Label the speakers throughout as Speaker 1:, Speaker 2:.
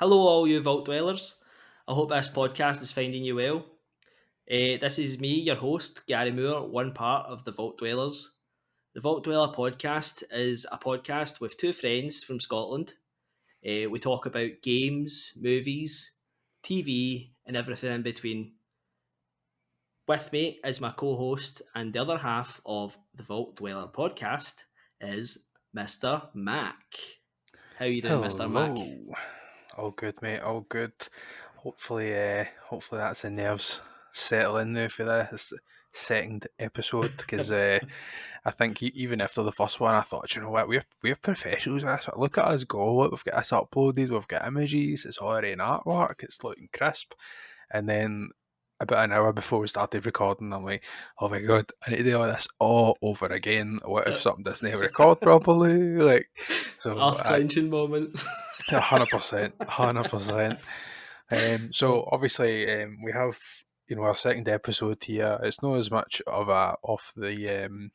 Speaker 1: Hello, all you Vault Dwellers. I hope this podcast is finding you well. This is me, your host, Gary Moore, one part of the Vault Dwellers. The Vault Dweller podcast is a podcast with two friends from Scotland. We talk about games, movies, TV, and everything in between. With me is my co-host and the other half of the Vault Dweller podcast is Mr. Mac. How are you doing, Mr. Mac?
Speaker 2: Hello. All good, mate. All good. Hopefully that's the nerves settling now for this second episode because I think even after the first one, I thought, you know what, we're professionals. Look at us go. Look, we've got this uploaded. We've got images. It's already in artwork. It's looking crisp. And then about an hour before we started recording, I'm like, oh my god, I need to do all this all over again. What if something doesn't record properly? Like, so
Speaker 1: Arse clenching moment.
Speaker 2: 100%, 100%. So obviously, we have our second episode here. It's not as much of a off the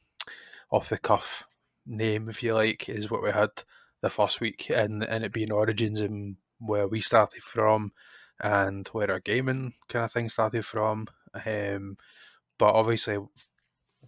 Speaker 2: cuff name, if you like, is what we had the first week, and it being Origins and where we started from, and where our gaming kind of thing started from. But obviously,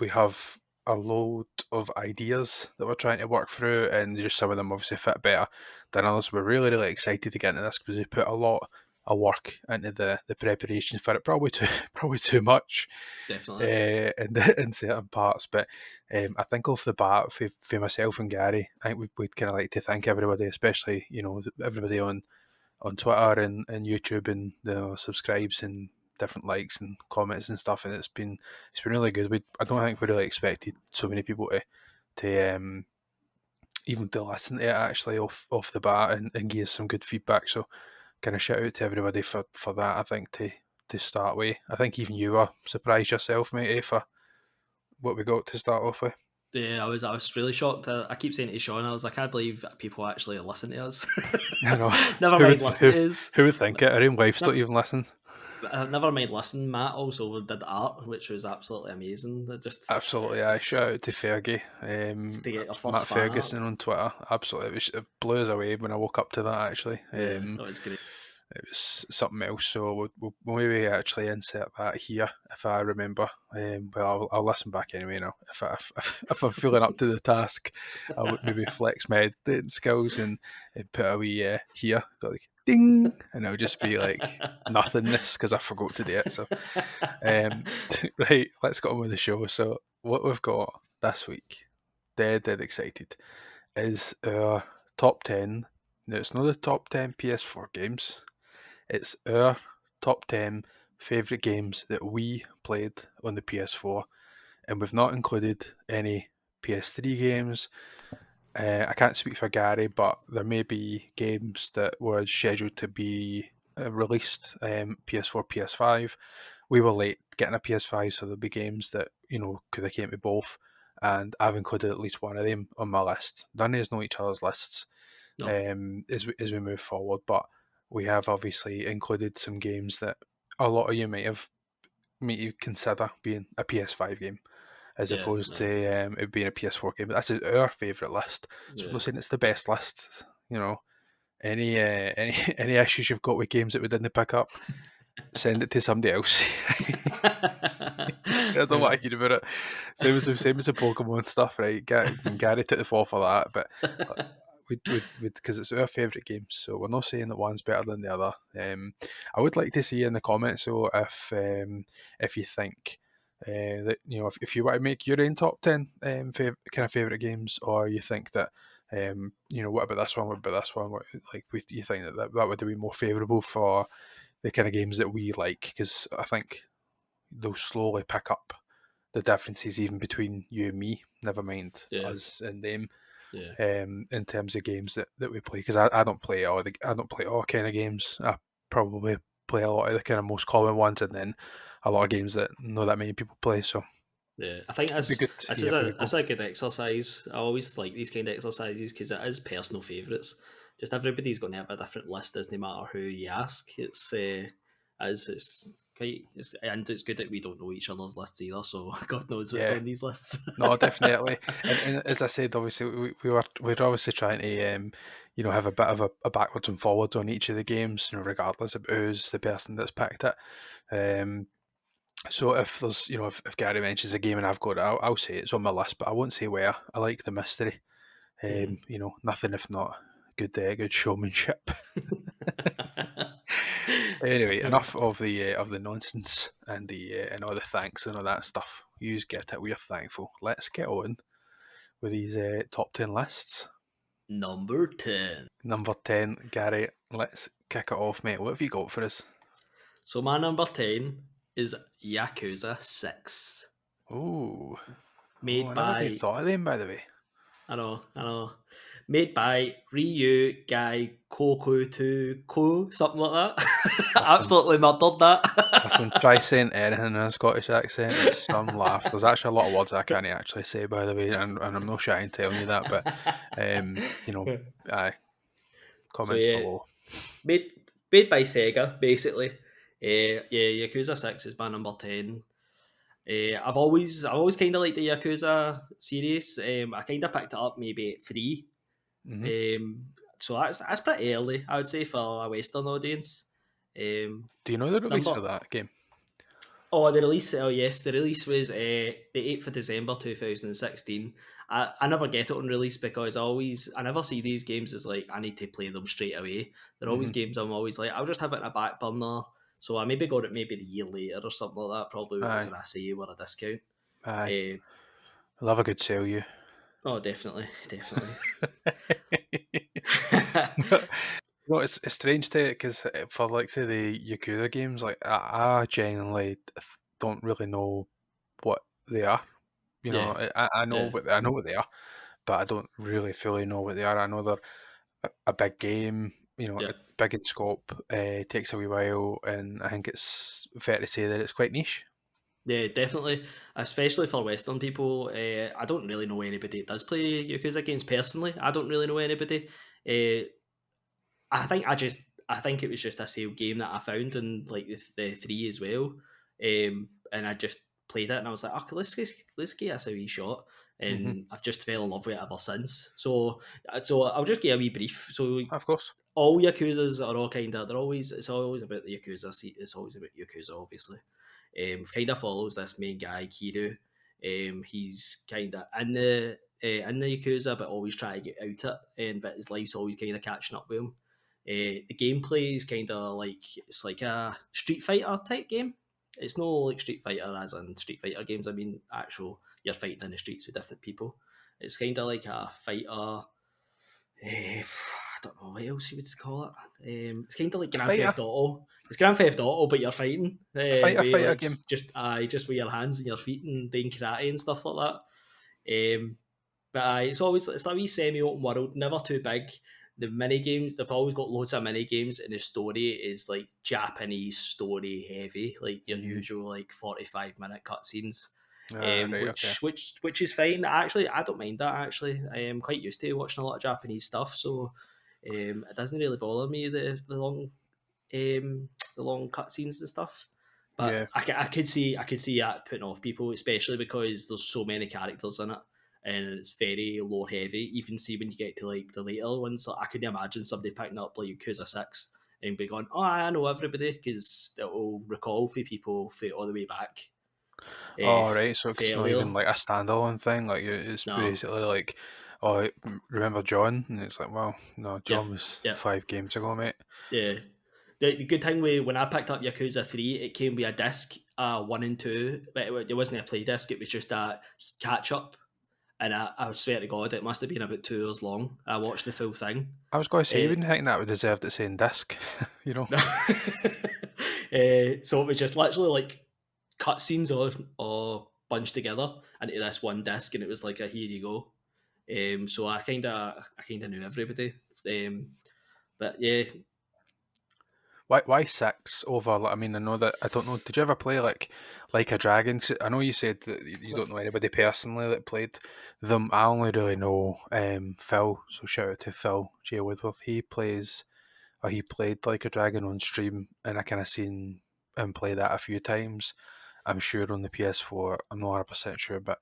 Speaker 2: we have a load of ideas that we're trying to work through, and just some of them obviously fit better than others. We're really, really excited to get into this because we put a lot of work into the preparation for it. Probably too much,
Speaker 1: Definitely.
Speaker 2: in certain parts. But I think off the bat, for myself and Gary, I think we'd kind of like to thank everybody, especially everybody on Twitter and YouTube, and the subscribes and different likes and comments and stuff, and it's been really good. I don't think we really expected so many people to even to listen to it actually off the bat and give us some good feedback. So kind of shout out to everybody for that. I think to start with, I think even you were surprised yourself, mate, for what we got to start off with.
Speaker 1: Yeah, I was really shocked. I keep saying to Sean, I was like, I can't believe people actually listen to us.
Speaker 2: I know.
Speaker 1: Never
Speaker 2: who
Speaker 1: mind
Speaker 2: would
Speaker 1: listening to us.
Speaker 2: who would think it? Our own wives don't
Speaker 1: Never,
Speaker 2: even listen.
Speaker 1: never mind listening. Matt also did art, which was absolutely amazing.
Speaker 2: Absolutely, I shout out to Fergie,
Speaker 1: To get your first
Speaker 2: Matt
Speaker 1: fan art.
Speaker 2: Ferguson on Twitter. Absolutely, it blew us away when I woke up to that. Actually,
Speaker 1: Yeah, that was great.
Speaker 2: it was something else. So we'll maybe actually insert that here if I remember. Well, I'll listen back anyway now. If I'm feeling up to the task, I would maybe flex my editing skills and put a wee here, got like ding, and it'll just be like nothingness because I forgot to do it. So, right, let's get on with the show. So what we've got this week, dead excited, is our top 10. Now, it's not the top 10 PS4 games. It's our top 10 favourite games that we played on the PS4, and we've not included any PS3 games. I can't speak for Gary, but there may be games that were scheduled to be released PS4, PS5. We were late getting a PS5, so there'll be games that could have came to both, and I've included at least one of them on my list. None of us know each other's lists
Speaker 1: No.
Speaker 2: as we move forward, but we have obviously included some games that a lot of you might you consider being a PS5 game as
Speaker 1: Yeah,
Speaker 2: opposed
Speaker 1: no,
Speaker 2: to it being a PS4 game. But that's our favourite list. So I'm
Speaker 1: yeah.
Speaker 2: not saying it's the best list. Any any issues you've got with games that we didn't pick up, send it to somebody else. I don't want to hear about it. Same as the Pokemon stuff, right? Gary took the fall for that, but we because it's our favourite game, so we're not saying that one's better than the other. I would like to see in the comments though if you think that if you want to make your own top 10 kind of favourite games, or you think that what about this one? What about this one? You think that would be more favourable for the kind of games that we like? Because I think they'll slowly pick up the differences even between you and me. Never mind
Speaker 1: Yeah,
Speaker 2: us and them
Speaker 1: yeah.
Speaker 2: in terms of games that we play, because I don't play all kind of games. I probably play a lot of the kind of most common ones, and then a lot of games that not that many people play. So
Speaker 1: Yeah, I think
Speaker 2: it'd be good to hear from you
Speaker 1: this
Speaker 2: both.
Speaker 1: is a good exercise. I always like these kind of exercises because it is personal favourites. Just everybody's going to have a different list, doesn't matter who you ask. And it's good that we don't know each other's lists either. So God knows what's
Speaker 2: Yeah,
Speaker 1: on these lists.
Speaker 2: no, definitely. And as I said, obviously we're obviously trying to have a bit of a backwards and forwards on each of the games, regardless of who's the person that's picked it. So if there's, if Gary mentions a game and I've got it, I'll say it's on my list, but I won't say where. I like the mystery. Nothing if not good showmanship. Anyway, enough of the nonsense and and all the thanks and all that stuff. You get it. We're thankful. Let's get on with these top 10 lists.
Speaker 1: Number 10.
Speaker 2: Number 10, Gary. Let's kick it off, mate. What have you got for us?
Speaker 1: So my number 10 is Yakuza 6.
Speaker 2: Ooh.
Speaker 1: Made
Speaker 2: I never really
Speaker 1: by,
Speaker 2: thought of them, by the way.
Speaker 1: I know. Made by Ryu Gai Kokuto, something like that.
Speaker 2: Listen,
Speaker 1: Absolutely murdered
Speaker 2: listen,
Speaker 1: that.
Speaker 2: try saying anything in a Scottish accent. It's some laugh. There's actually a lot of words I can't actually say, by the way, and I'm not shy in telling you that, but, aye,
Speaker 1: So
Speaker 2: comments
Speaker 1: yeah,
Speaker 2: below.
Speaker 1: made made by Sega, basically. Yeah, Yakuza 6 is my number 10. I've always kind of liked the Yakuza series. I kind of picked it up maybe at 3.
Speaker 2: Hmm.
Speaker 1: So that's pretty early, I would say, for a Western audience.
Speaker 2: Do you know the release
Speaker 1: Number
Speaker 2: for that game?
Speaker 1: the release. Oh yes, the release was the 8th of December 2016. I never get it on release because I never see these games as like I need to play them straight away. They're always
Speaker 2: Hmm.
Speaker 1: games I'm always like I'll just have it in a back burner. So I maybe got it maybe the year later or something like that. Probably when it was
Speaker 2: Aye,
Speaker 1: an sale or a discount.
Speaker 2: aye.
Speaker 1: Uh,
Speaker 2: I love a good sell, you.
Speaker 1: oh, definitely.
Speaker 2: No, it's strange to because for like say the Yakuza games, like I genuinely don't really know what they are.
Speaker 1: Yeah,
Speaker 2: I know
Speaker 1: yeah,
Speaker 2: what they are, but I don't really fully know what they are. I know they're a big game,
Speaker 1: yeah.
Speaker 2: big in scope, takes a wee while, and I think it's fair to say that it's quite niche.
Speaker 1: Yeah, definitely. Especially for Western people. I don't really know anybody that does play Yakuza games personally. I don't really know anybody. Uh, I think it was just a sale game that I found in like the 3 as well. And I just played it and I was like, okay, let's give us a wee shot.
Speaker 2: Hmm.
Speaker 1: And I've just fell in love with it ever since. So I'll just give a wee brief. So
Speaker 2: Of course.
Speaker 1: all Yakuzas are all kind of it's always about the Yakuza. It's always about Yakuza, obviously. Kind of follows this main guy Kiru. He's kind of in the Yakuza, but always trying to get out it. And but his life's always kind of catching up with him. The gameplay is kind of like it's like a Street Fighter type game. It's no like Street Fighter as in Street Fighter games. I mean, actual you're fighting in the streets with different people. It's kind of like a fighter. I don't know what else you would call it. It's kind of like
Speaker 2: A
Speaker 1: Grand
Speaker 2: fighter,
Speaker 1: Theft Auto. It's Grand Theft Auto, but you're fighting.
Speaker 2: fighter
Speaker 1: Like
Speaker 2: game.
Speaker 1: just with your hands and your feet and doing karate and stuff like that. But it's a wee semi-open world, never too big. The mini games they've always got loads of mini games, and the story is like Japanese story heavy, like your
Speaker 2: Hmm.
Speaker 1: usual like 45-minute cutscenes.
Speaker 2: Right, okay.
Speaker 1: Which is fine. Actually, I don't mind that. Actually, I am quite used to watching a lot of Japanese stuff, so it doesn't really bother me um, the long cutscenes and stuff. But
Speaker 2: Yeah.
Speaker 1: I could see that putting off people, especially because there's so many characters in it, and it's very lore heavy. Even see when you get to like the later ones, like, I couldn't imagine somebody picking up like Yakuza 6 and be going, "Oh, I know everybody," because it will recall for people for all the way back.
Speaker 2: Oh, right. So it's not
Speaker 1: Fairly,
Speaker 2: even like a standalone thing. Like it's
Speaker 1: no,
Speaker 2: basically like, oh, remember John? And it's like, well, no,
Speaker 1: yeah,
Speaker 2: John was
Speaker 1: yeah.
Speaker 2: 5 games ago, mate.
Speaker 1: Yeah. The good thing with when I picked up Yakuza 3, it came with a disc, 1 and 2, but it wasn't a play disc, it was just a catch up. And I swear to God, it must have been about 2 hours long. I watched the full thing.
Speaker 2: I was going to say, you
Speaker 1: Uh,
Speaker 2: wouldn't think that would deserve the same disc, you know?
Speaker 1: so it was just literally like cutscenes or bunched together into this one disc, and it was like a here you go. So I kinda knew everybody. But yeah,
Speaker 2: Why 6 over? Like, I mean, I know that I don't know. Did you ever play like a Dragon? 'Cause I know you said that you don't know anybody personally that played them. I only really know Phil. So shout out to Phil J Woodworth. He played like a Dragon on stream, and I kind of seen him play that a few times. I'm sure on the PS4. I'm not 100% sure, but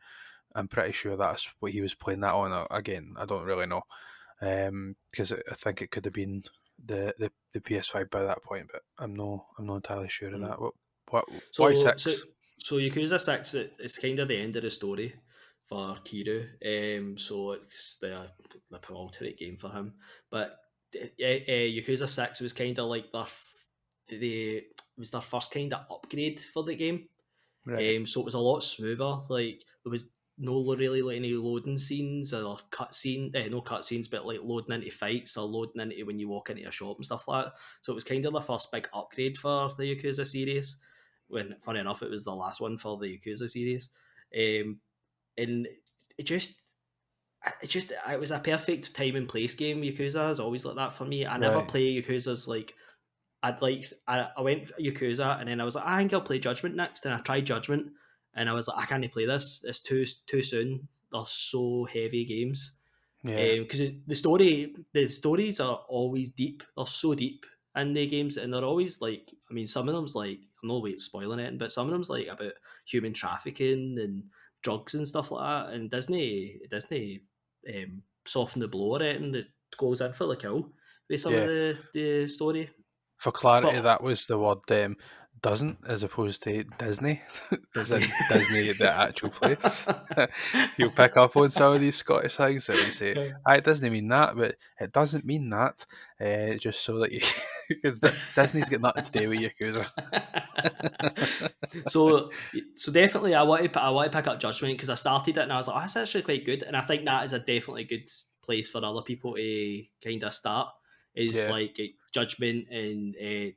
Speaker 2: I'm pretty sure that's what he was playing that on. Again, I don't really know. because I think it could have been the PS5 by that point, but I'm not entirely sure of that. Why
Speaker 1: So, so,
Speaker 2: 6?
Speaker 1: so Yakuza 6, it's kind of the end of the story for Kiru. So it's the alternate game for him. But Yakuza 6 was kind of like it was their first kind of upgrade for the game.
Speaker 2: Right.
Speaker 1: So it was a lot smoother. Like there was no really like any loading scenes or no cut scenes, but like loading into fights or loading into when you walk into a shop and stuff like that. So it was kind of the first big upgrade for the Yakuza series. When funny enough, it was the last one for the Yakuza series, and it just. It was a perfect time and place game. Yakuza is always like that for me. I never
Speaker 2: Right.
Speaker 1: play Yakuza's like I went Yakuza and then I was like, I think I'll play Judgment next, and I tried Judgment and I was like, I can't play this. It's too soon. They're so heavy games
Speaker 2: Yeah.
Speaker 1: because the stories are always deep. They're so deep in the games, and they're always like, I mean, some of them's like, I'm not way spoiling it, but some of them's like about human trafficking and drugs and stuff like that. And Disney soften the blow or anything that goes in for the kill with some of
Speaker 2: Yeah.
Speaker 1: the story.
Speaker 2: For clarity,
Speaker 1: But
Speaker 2: that was the word doesn't as opposed to Disney, as
Speaker 1: Disney.
Speaker 2: in Disney, the actual place. You'll pick up on some of these Scottish things that we say, it doesn't mean that, but it doesn't mean that, just so that you, because Disney's got nothing to do with Yakuza.
Speaker 1: so definitely I want to pick up Judgment because I started it and I was like, oh, that's actually quite good, and I think that is a definitely good place for other people to kind of start. Is
Speaker 2: Yeah.
Speaker 1: like Judgment and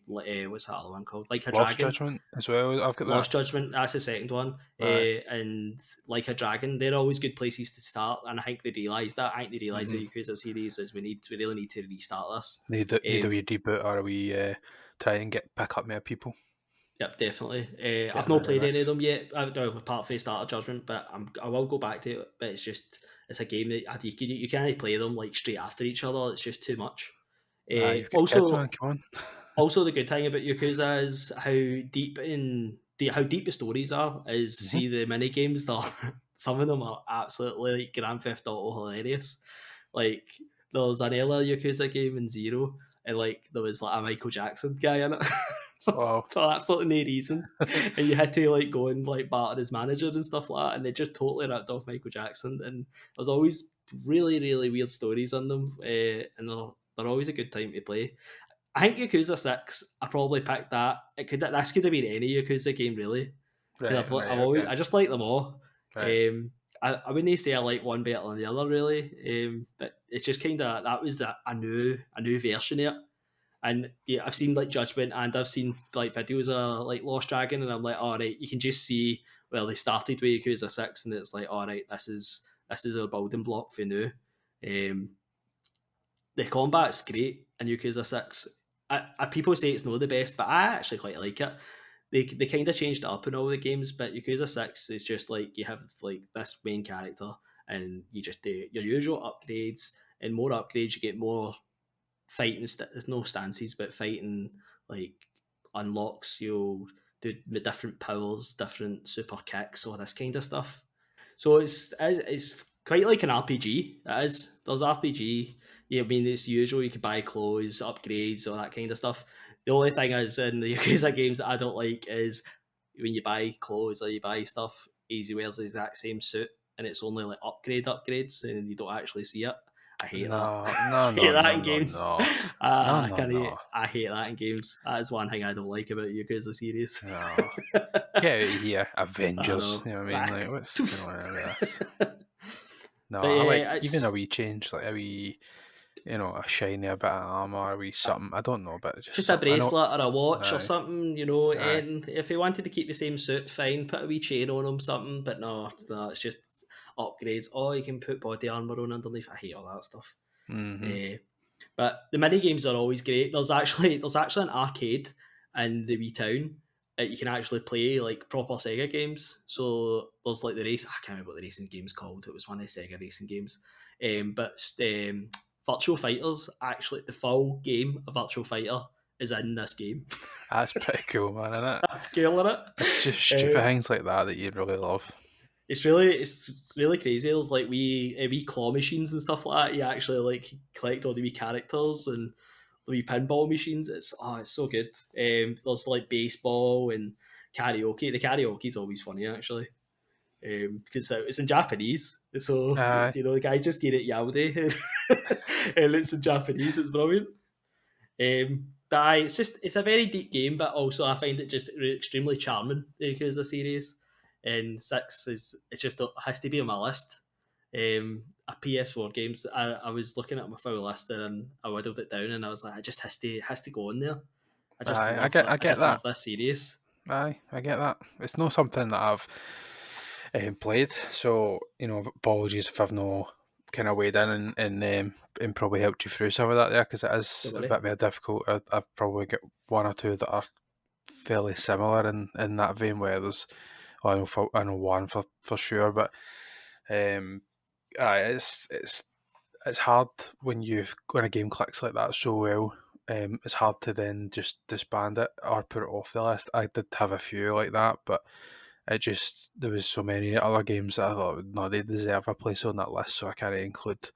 Speaker 1: what's that other one called? Like a
Speaker 2: Lost
Speaker 1: Dragon.
Speaker 2: Judgment as well, I've got that.
Speaker 1: Lost Judgment, that's the second one.
Speaker 2: Right.
Speaker 1: And Like a Dragon, they're always good places to start, and I think they realised that. I think they realised
Speaker 2: Mm-hmm.
Speaker 1: the Yakuza series is we really need to restart this.
Speaker 2: Need a wee reboot, or we try and pick up more people.
Speaker 1: Yep, definitely.
Speaker 2: Get
Speaker 1: I've
Speaker 2: them
Speaker 1: not
Speaker 2: out of the
Speaker 1: played any of
Speaker 2: mix.
Speaker 1: them yet. No, apart from Start of Judgment, but I will go back to it. But it's a game that you can't play them like straight after each other. It's just too much.
Speaker 2: You've got kids, man. Come on.
Speaker 1: Also, the good thing about Yakuza is how deep the stories are. Is
Speaker 2: Mm-hmm.
Speaker 1: see the mini games. Some of them are absolutely like Grand Theft Auto hilarious. Like there was an earlier Yakuza game in Zero, and like there was like a Michael Jackson guy in it
Speaker 2: Wow.
Speaker 1: for absolutely no reason, and you had to like go and like batter his manager and stuff like that, and they just totally ripped off Michael Jackson. And there's always really weird stories on them, and they're always a good time to play. I think Yakuza 6, I probably picked that. This could have been any Yakuza game really, because
Speaker 2: Right. Right. Okay.
Speaker 1: I just like them all.
Speaker 2: Right.
Speaker 1: I wouldn't say I like one better than the other really, but it's just kind of that was a new version of it. And yeah, I've seen like Judgment and I've seen like videos of like Lost Dragon, and I'm like, all right, you can just see well they started with Yakuza 6, and it's like, all right, this is a building block for now. Um, the combat's great in Yakuza 6. People say it's not the best, but I actually quite like it. They kind of changed it up in all the games, but Yakuza 6 is just like you have like this main character and you just do your usual upgrades, and more upgrades you get more fighting, no stances, but fighting like unlocks. You'll do different powers, different super kicks, all this kind of stuff. So it's quite like an RPG. It is. There's RPG. Yeah, I mean it's usual. You can buy clothes, upgrades, all that kind of stuff. The only thing is in the Yakuza games that I don't like is when you buy clothes or you buy stuff, Easy wears the exact same suit, and it's only like upgrades, and you don't actually see it. I hate that.
Speaker 2: No.
Speaker 1: I
Speaker 2: No.
Speaker 1: hate
Speaker 2: No.
Speaker 1: that
Speaker 2: No.
Speaker 1: in
Speaker 2: No.
Speaker 1: games.
Speaker 2: No. No. No. No.
Speaker 1: I hate that in games. That is one thing I don't like about Yakuza series.
Speaker 2: No. Get out of here,
Speaker 1: I
Speaker 2: Avengers.
Speaker 1: know.
Speaker 2: You know what I mean? Like, what's going on with this? No,
Speaker 1: But
Speaker 2: I like
Speaker 1: yeah,
Speaker 2: even a
Speaker 1: it's
Speaker 2: wee change, like a wee, a shiny, a bit of armor, a wee something. I don't know, but just
Speaker 1: just a
Speaker 2: something. I know.
Speaker 1: bracelet or a watch or
Speaker 2: Aye.
Speaker 1: something,
Speaker 2: Aye.
Speaker 1: and if he wanted to keep the same suit, fine, put a wee chain on him, something, but no, it's just upgrades. Oh, you can put body armor on underneath. I hate all that stuff.
Speaker 2: Mm-hmm.
Speaker 1: But the mini games are always great. There's actually an arcade in the wee town that you can actually play like proper Sega games. So there's like the race. I can't remember what the racing game's called. It was one of the Sega racing games. But Virtual Fighters, actually the full game of Virtual Fighter is in this game.
Speaker 2: That's pretty cool, man, isn't it?
Speaker 1: That's cool, isn't
Speaker 2: It's just
Speaker 1: it?
Speaker 2: stupid things like that you really love.
Speaker 1: it's really crazy. There's like wee claw machines and stuff like that. You actually like collect all the wee characters and the wee pinball machines. It's so good. There's like baseball and karaoke. The karaoke's always funny actually. Because it's in Japanese, so
Speaker 2: Aye,
Speaker 1: the guy just did it Yaude, and it's in Japanese. It's brilliant. But it's a very deep game, but also I find it just extremely charming because the series. And six is it just has to be on my list. A PS4 games. I was looking at my full list and I whittled it down, and I was like, it just has to go on there.
Speaker 2: aye,
Speaker 1: I
Speaker 2: I get
Speaker 1: just love
Speaker 2: that.
Speaker 1: this series.
Speaker 2: Aye, I get that. It's not something that I've played, so apologies if I've no kind of weighed in and probably helped you through some of that there because it
Speaker 1: Don't
Speaker 2: is a
Speaker 1: worry.
Speaker 2: bit more difficult. I've probably got one or two that are fairly similar in that vein where there's I know one for sure, but um, aye, it's hard when a game clicks like that so well. It's hard to then just disband it or put it off the list. I did have a few like that, but there was so many other games that I thought no, they deserve a place on that list, so I can't include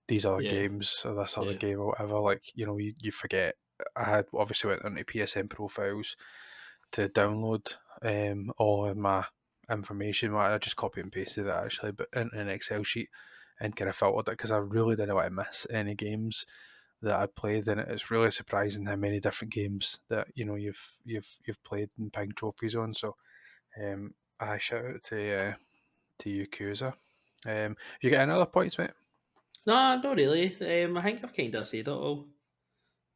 Speaker 2: these other
Speaker 1: Yeah,
Speaker 2: games or this other
Speaker 1: yeah,
Speaker 2: game or whatever. Like you forget. I had obviously went into PSN profiles to download all of my information. Well, I just copy and pasted it actually, but in an Excel sheet and kind of filtered it because I really didn't want to miss any games that I played, and it's really surprising how many different games that you've played and pinged trophies on. So I shout out to you, Kuza. You get any other points, mate?
Speaker 1: no, not really. I think I've kind of said it all.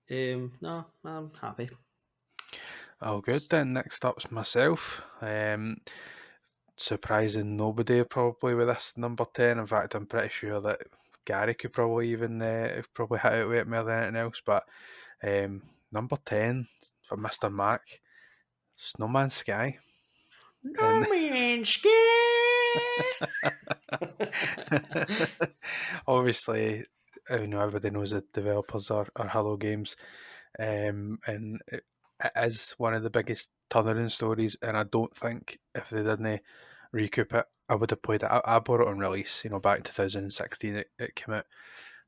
Speaker 1: No, I'm happy.
Speaker 2: Oh, good then. Next up's myself. Surprising nobody probably with this number 10. In fact, I'm pretty sure that Gary could probably even probably hit it with it more than anything else. But number 10 for Mr. Mac, Snowman Sky. And
Speaker 1: No man's sky.
Speaker 2: obviously, everybody knows that developers are Hello Games, and it is one of the biggest turnaround stories. And I don't think if they didn't recoup it, I would have played it. I bought it on release, back in 2016. It came out,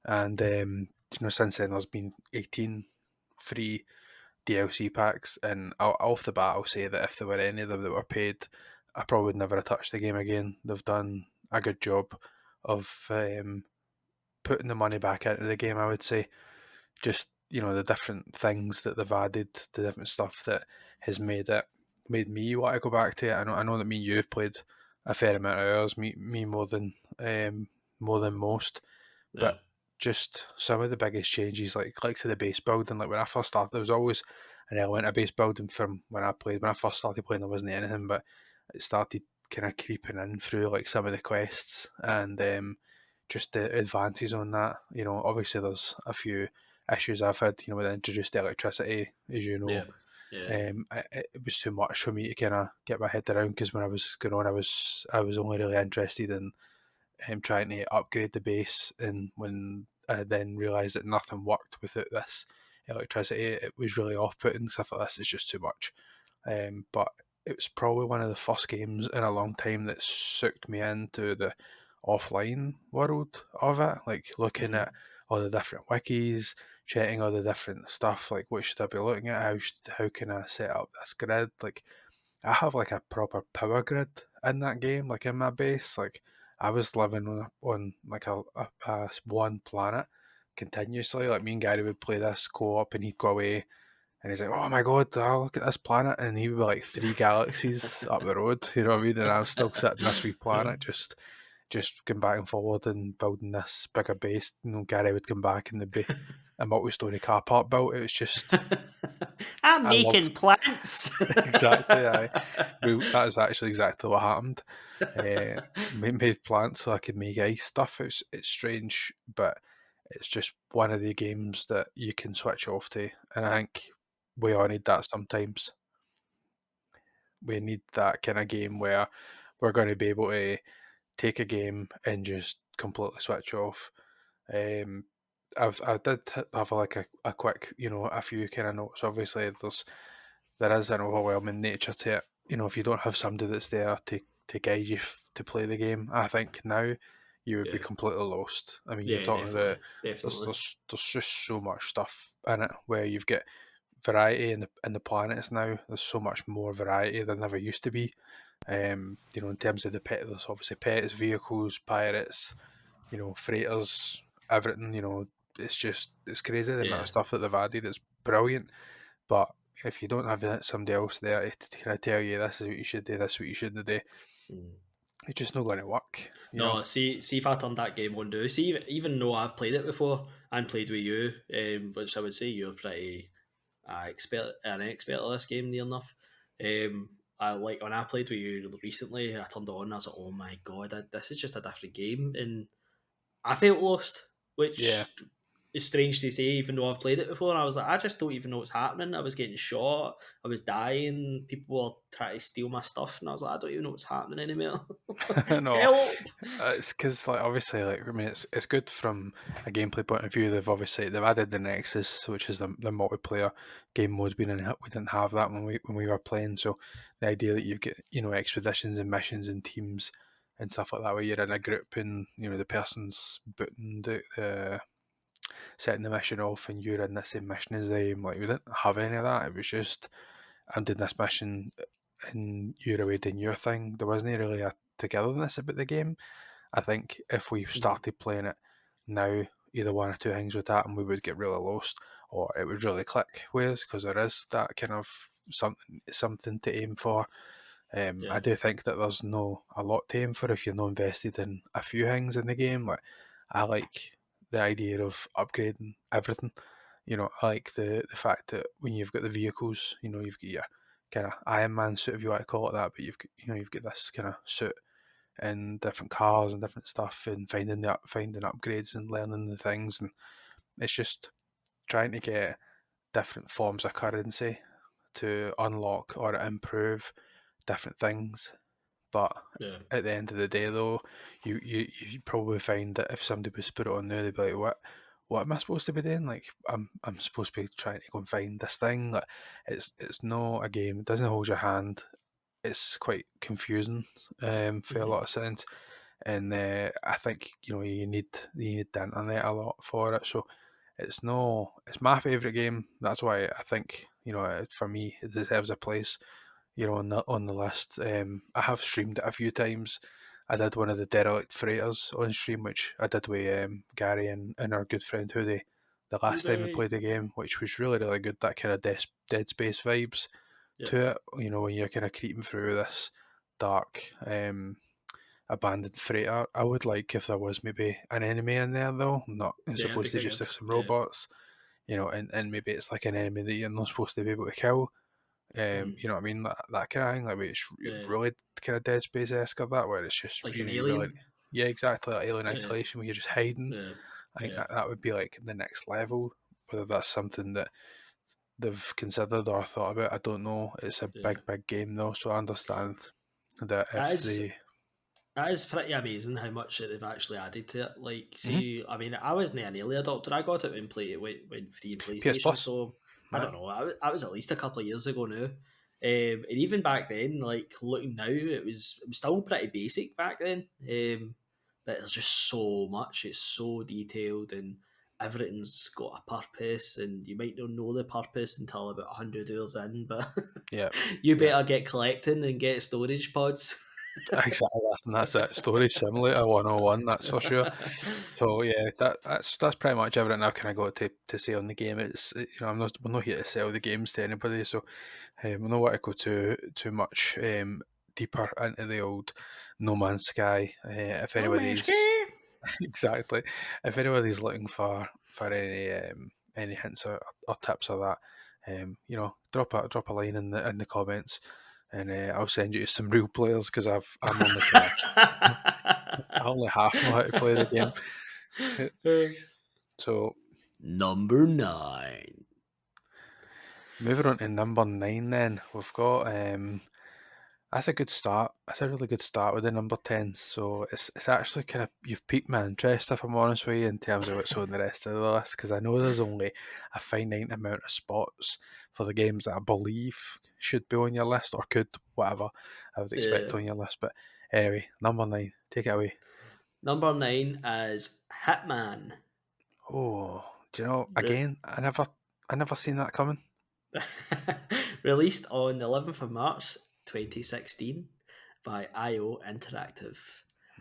Speaker 2: and since then there's been 18 free DLC packs, and off the bat, I'll say that if there were any of them that were paid, I probably would never have touched the game again. They've done a good job of putting the money back into the game, I would say. Just the different things that they've added, the different stuff that has made me want to go back to it. I know that me and you have played a fair amount of hours, me more than most,
Speaker 1: Yeah,
Speaker 2: but just some of the biggest changes, like to the base building. Like when I first started, there was always an element of base building from when I played. When I first started playing, there wasn't anything, but it started kind of creeping in through like some of the quests and just the advances on that. Obviously there's a few issues I've had. When I introduced electricity, as you know,
Speaker 1: yeah, yeah,
Speaker 2: it was too much for me to kind of get my head around because when I was going on, I was only really interested in trying to upgrade the base, and when I then realised that nothing worked without this electricity, it was really off-putting. So I thought this is just too much. But it was probably one of the first games in a long time that sucked me into the offline world of it, like looking
Speaker 1: mm,
Speaker 2: at all the different wikis, checking all the different stuff, like what should I be looking at, how can I set up this grid, like I have like a proper power grid in that game, like in my base. Like I was living on like a one planet continuously. Like me and Gary would play this co-op, and he'd go away, and he's like, "Oh my god, oh, look at this planet!" And he would be like 3 galaxies up the road. You know what I mean? And I was still sitting in this wee planet, just going back and forward and building this bigger base. Gary would come back and there'd be a multi-story car park built. It was just
Speaker 1: I'm
Speaker 2: I
Speaker 1: making
Speaker 2: loved
Speaker 1: plants.
Speaker 2: exactly. That is actually exactly what happened. Made plants so I could make ice stuff. It's strange, but it's just one of the games that you can switch off to, and I think we all need that sometimes. We need that kind of game where we're going to be able to take a game and just completely switch off. Um, I did have like a quick, a few kind of notes. Obviously, there is an overwhelming nature to it. If you don't have somebody that's there to to guide you to play the game. I think now you would be
Speaker 1: Yeah,
Speaker 2: completely lost. I mean, you're
Speaker 1: yeah,
Speaker 2: talking about
Speaker 1: definitely.
Speaker 2: there's just so much stuff in it where you've got variety in the planets now. There's so much more variety than there ever used to be. In terms of the pet, there's obviously pets, vehicles, pirates, freighters, everything. It's crazy the amount
Speaker 1: Yeah.
Speaker 2: of stuff that they've added. It's brilliant, but if you don't have somebody else there to kind of tell you this is what you should do, this is what you shouldn't do,
Speaker 1: Mm.
Speaker 2: it's just not going to work.
Speaker 1: No, see if I turned that game on now. See, even though I've played it before and played with you, which I would say you're pretty an expert at this game near enough. I like when I played with you recently. I turned it on. I was like, "Oh my god, this is just a different game," and I felt lost,
Speaker 2: Yeah.
Speaker 1: which is strange to say, even though I've played it before. I was like, I just don't even know what's happening. I was getting shot. I was dying. People were trying to steal my stuff, and I was like, I don't even know what's happening anymore.
Speaker 2: No,
Speaker 1: Help!
Speaker 2: it's because obviously I mean it's good from a gameplay point of view. They've added the Nexus, which is the multiplayer game mode. We didn't have that when we were playing. So the idea that you've got expeditions and missions and teams and stuff like that, where you're in a group and the person's booting setting the mission off and you're in the same mission as them. Like we didn't have any of that. It was just I'm doing this mission and you're away doing your thing. There wasn't really a togetherness about the game. I think if we
Speaker 1: Mhm.
Speaker 2: started playing it now, either one or two things would happen, we would get really lost, or it would really click with us because there is that kind of something to aim for. I
Speaker 1: Yeah,
Speaker 2: do think that there's no a lot to aim for if you're not invested in a few things in the game. Like I like the idea of upgrading everything. I like the fact that when you've got the vehicles, you've got your kind of Iron Man suit if you want to call it that, but you've got this kind of suit and different cars and different stuff and finding upgrades and learning the things, and it's just trying to get different forms of currency to unlock or improve different things. But
Speaker 1: yeah,
Speaker 2: at the end of the day, though, you probably find that if somebody was to put it on there, they'd be like, "What am I supposed to be doing? Like, I'm supposed to be trying to go and find this thing." Like, it's not a game. It doesn't hold your hand. It's quite confusing for a
Speaker 1: hmm
Speaker 2: lot of sense, and I think you need the internet a lot for it. So it's my favourite game. That's why I think for me it deserves a place on the list. I have streamed it a few times. I did one of the derelict freighters on stream, which I did with Gary and our good friend Hoodie the last time we
Speaker 1: Hooray!
Speaker 2: played the game, which was really really good. That kind of Dead Space vibes
Speaker 1: Yeah,
Speaker 2: to it. When you're kind of creeping through this dark abandoned freighter. I would like if there was maybe an enemy in there though, not as
Speaker 1: yeah, it'd be
Speaker 2: opposed to
Speaker 1: quite
Speaker 2: just
Speaker 1: good.
Speaker 2: some
Speaker 1: Yeah,
Speaker 2: robots. And maybe it's like an enemy that you're not supposed to be able to kill.
Speaker 1: mm.
Speaker 2: You know what I mean? That kind of thing. Like it's
Speaker 1: Yeah,
Speaker 2: really kind of Dead Space esque of that, where it's just
Speaker 1: like an
Speaker 2: really,
Speaker 1: alien.
Speaker 2: yeah, exactly like Alien
Speaker 1: Yeah,
Speaker 2: Isolation, where you're just hiding.
Speaker 1: yeah,
Speaker 2: I think
Speaker 1: yeah,
Speaker 2: that would be like the next level. Whether that's something that they've considered or thought about, I don't know. It's a
Speaker 1: yeah.
Speaker 2: big game though, so I understand that
Speaker 1: That
Speaker 2: if
Speaker 1: is
Speaker 2: they.
Speaker 1: That is pretty amazing how much that they've actually added to it. Like,
Speaker 2: Mhm.
Speaker 1: see, I mean, I wasn't an early adopter. I got it when free in
Speaker 2: PS
Speaker 1: PlayStation.
Speaker 2: Plus,
Speaker 1: So I
Speaker 2: right?
Speaker 1: don't know. I was at least a couple of years ago now. And even back then, like looking now, it was still pretty basic back then. But there's just so much. It's so detailed and everything's got a purpose. And you might not know the purpose until about 100 hours in. But
Speaker 2: Yeah,
Speaker 1: you
Speaker 2: yeah.
Speaker 1: better get collecting and get storage pods.
Speaker 2: Exactly, and that's it. Story Simulator 101, that's for sure. So yeah, that's pretty much everything I've kind of got to say on the game. We're not here to sell the games to anybody, so we don't want to go too much deeper into the old No Man's Sky. If
Speaker 1: No man's
Speaker 2: anybody's
Speaker 1: sky.
Speaker 2: exactly, if anybody's looking for any hints or tips or that, drop a line in the comments, and I'll send you to some real players because I'm only kind of I only half know how to play the game. So
Speaker 1: Number 9.
Speaker 2: moving on to number 9, then we've got that's a good start. That's a really good start with the number 10. So it's actually kind of you've piqued my interest if I'm honest with you in terms of what's on the rest of the list because I know there's only a finite amount of spots for the games that I believe should be on your list or could whatever I would expect
Speaker 1: Yeah.
Speaker 2: on your list, but Anyway, number 9, take it away.
Speaker 1: Number 9 is Hitman.
Speaker 2: Oh, do you know?
Speaker 1: Re-
Speaker 2: Again, I never seen that coming.
Speaker 1: Released on the 11th of March 2016 by IO Interactive.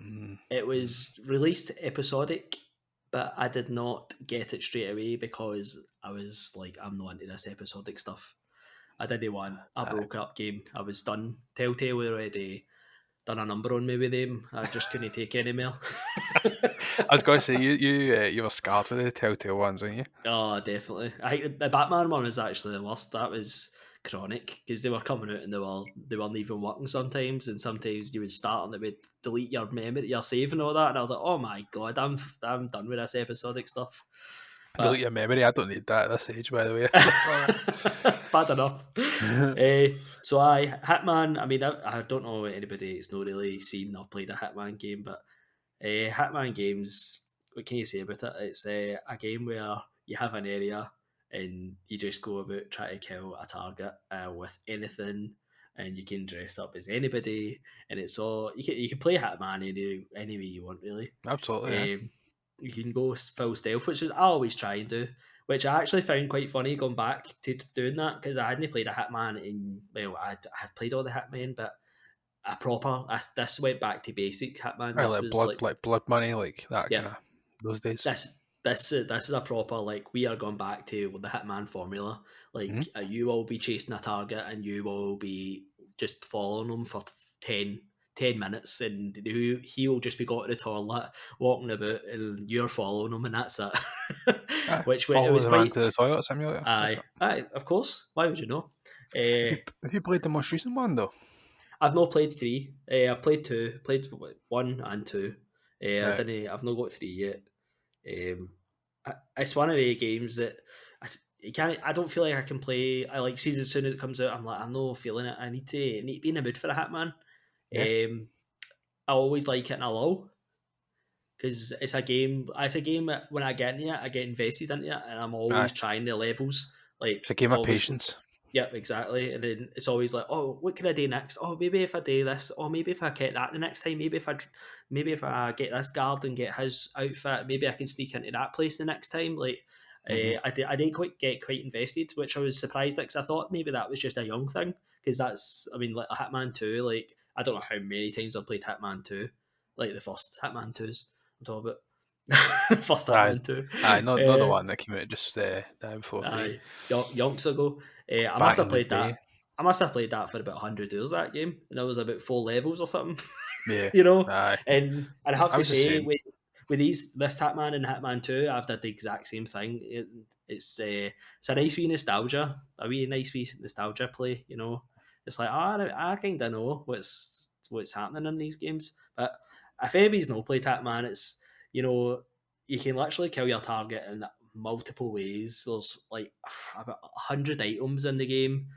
Speaker 2: Mm.
Speaker 1: It was released episodic, but I did not get it straight away because I was like, I'm not into this episodic stuff. I didn't want a
Speaker 2: Aye.
Speaker 1: broken up game. I was done. Telltale were already done a number on me with them. I just couldn't take any more.
Speaker 2: I was going to say you were scarred with the Telltale ones, weren't you?
Speaker 1: Oh, definitely. The Batman one was actually the worst. That was chronic because they were coming out and they weren't even working sometimes, and sometimes you would start and it would delete your memory, your save and all that. And I was like, oh my god, I'm done with this episodic stuff.
Speaker 2: Delete
Speaker 1: But
Speaker 2: your memory. I don't need that at this age, by the way. All
Speaker 1: bad enough.
Speaker 2: right.
Speaker 1: So Hitman. I mean, I don't know anybody that's not really seen or played a Hitman game, but Hitman games, what can you say about it? It's a game where you have an area and you just go about trying to kill a target with anything, and you can dress up as anybody, and it's all you can play Hitman any way you want really.
Speaker 2: Absolutely, yeah.
Speaker 1: Um, you can go full stealth, which is I always try and do. Which I actually found quite funny going back to doing that because I hadn't played a Hitman in I played all the Hitman, but a proper this went back to basic Hitman.
Speaker 2: Or
Speaker 1: This was
Speaker 2: like blood money, like that
Speaker 1: yeah,
Speaker 2: kind of those days.
Speaker 1: this is a proper like we are going back to the Hitman formula.
Speaker 2: Hmm.
Speaker 1: Like you will be chasing a target and you will be just following them for 10 minutes, and he will just be going to the toilet, walking about, and you're following him, and that's it. Which it
Speaker 2: Follow
Speaker 1: was
Speaker 2: the man
Speaker 1: quite.
Speaker 2: to the toilet simulator. That's
Speaker 1: Aye,
Speaker 2: it.
Speaker 1: aye, of course. Why would you know? Uh,
Speaker 2: Have you played the most recent one though?
Speaker 1: I've not played three. I've played two. Played one and two. I
Speaker 2: Right.
Speaker 1: didn't. I've not got three yet. It's one of the games that you can't. I don't feel like I can play. I like season as soon as it comes out. I'm like I'm not feeling it. I need to be in the mood for a Hitman.
Speaker 2: Yeah.
Speaker 1: I always like it in a lull because it's a game. It's a game that when I get into it, I get invested into it, and I'm
Speaker 2: Aye.
Speaker 1: always trying the levels. Like
Speaker 2: It's a game of
Speaker 1: obviously,
Speaker 2: patience.
Speaker 1: yeah, exactly. And then it's always like, oh, what can I do next? Oh, maybe if I do this, or maybe if I get that the next time, maybe if I get this guard and get his outfit, maybe I can sneak into that place the next time. Like,
Speaker 2: Hmm.
Speaker 1: I did get quite invested, which I was surprised at because I thought maybe that was just a young thing. Because I mean, like a Hitman 2, like, I don't know how many times I've played Hitman 2, like the first Hitman 2s I'm talking about. First
Speaker 2: Aye.
Speaker 1: Hitman 2.
Speaker 2: Aye. Not the one that came out just before 3.
Speaker 1: Aye, yonks ago. I must
Speaker 2: Back
Speaker 1: have
Speaker 2: in the
Speaker 1: played
Speaker 2: day.
Speaker 1: that. I must have played that for about 100 hours that game, and there was about 4 levels or something,
Speaker 2: Yeah.
Speaker 1: you know.
Speaker 2: Aye.
Speaker 1: And I have
Speaker 2: I
Speaker 1: to
Speaker 2: was the
Speaker 1: say,
Speaker 2: same.
Speaker 1: with this Hitman and Hitman 2, I've done the exact same thing. It's a nice wee nostalgia, a wee nice wee nostalgia play. You know, it's like I kind of know what's happening in these games, but if anybody's not played Hitman, it's you know you can literally kill your target in multiple ways. There's like about 100 items in the game,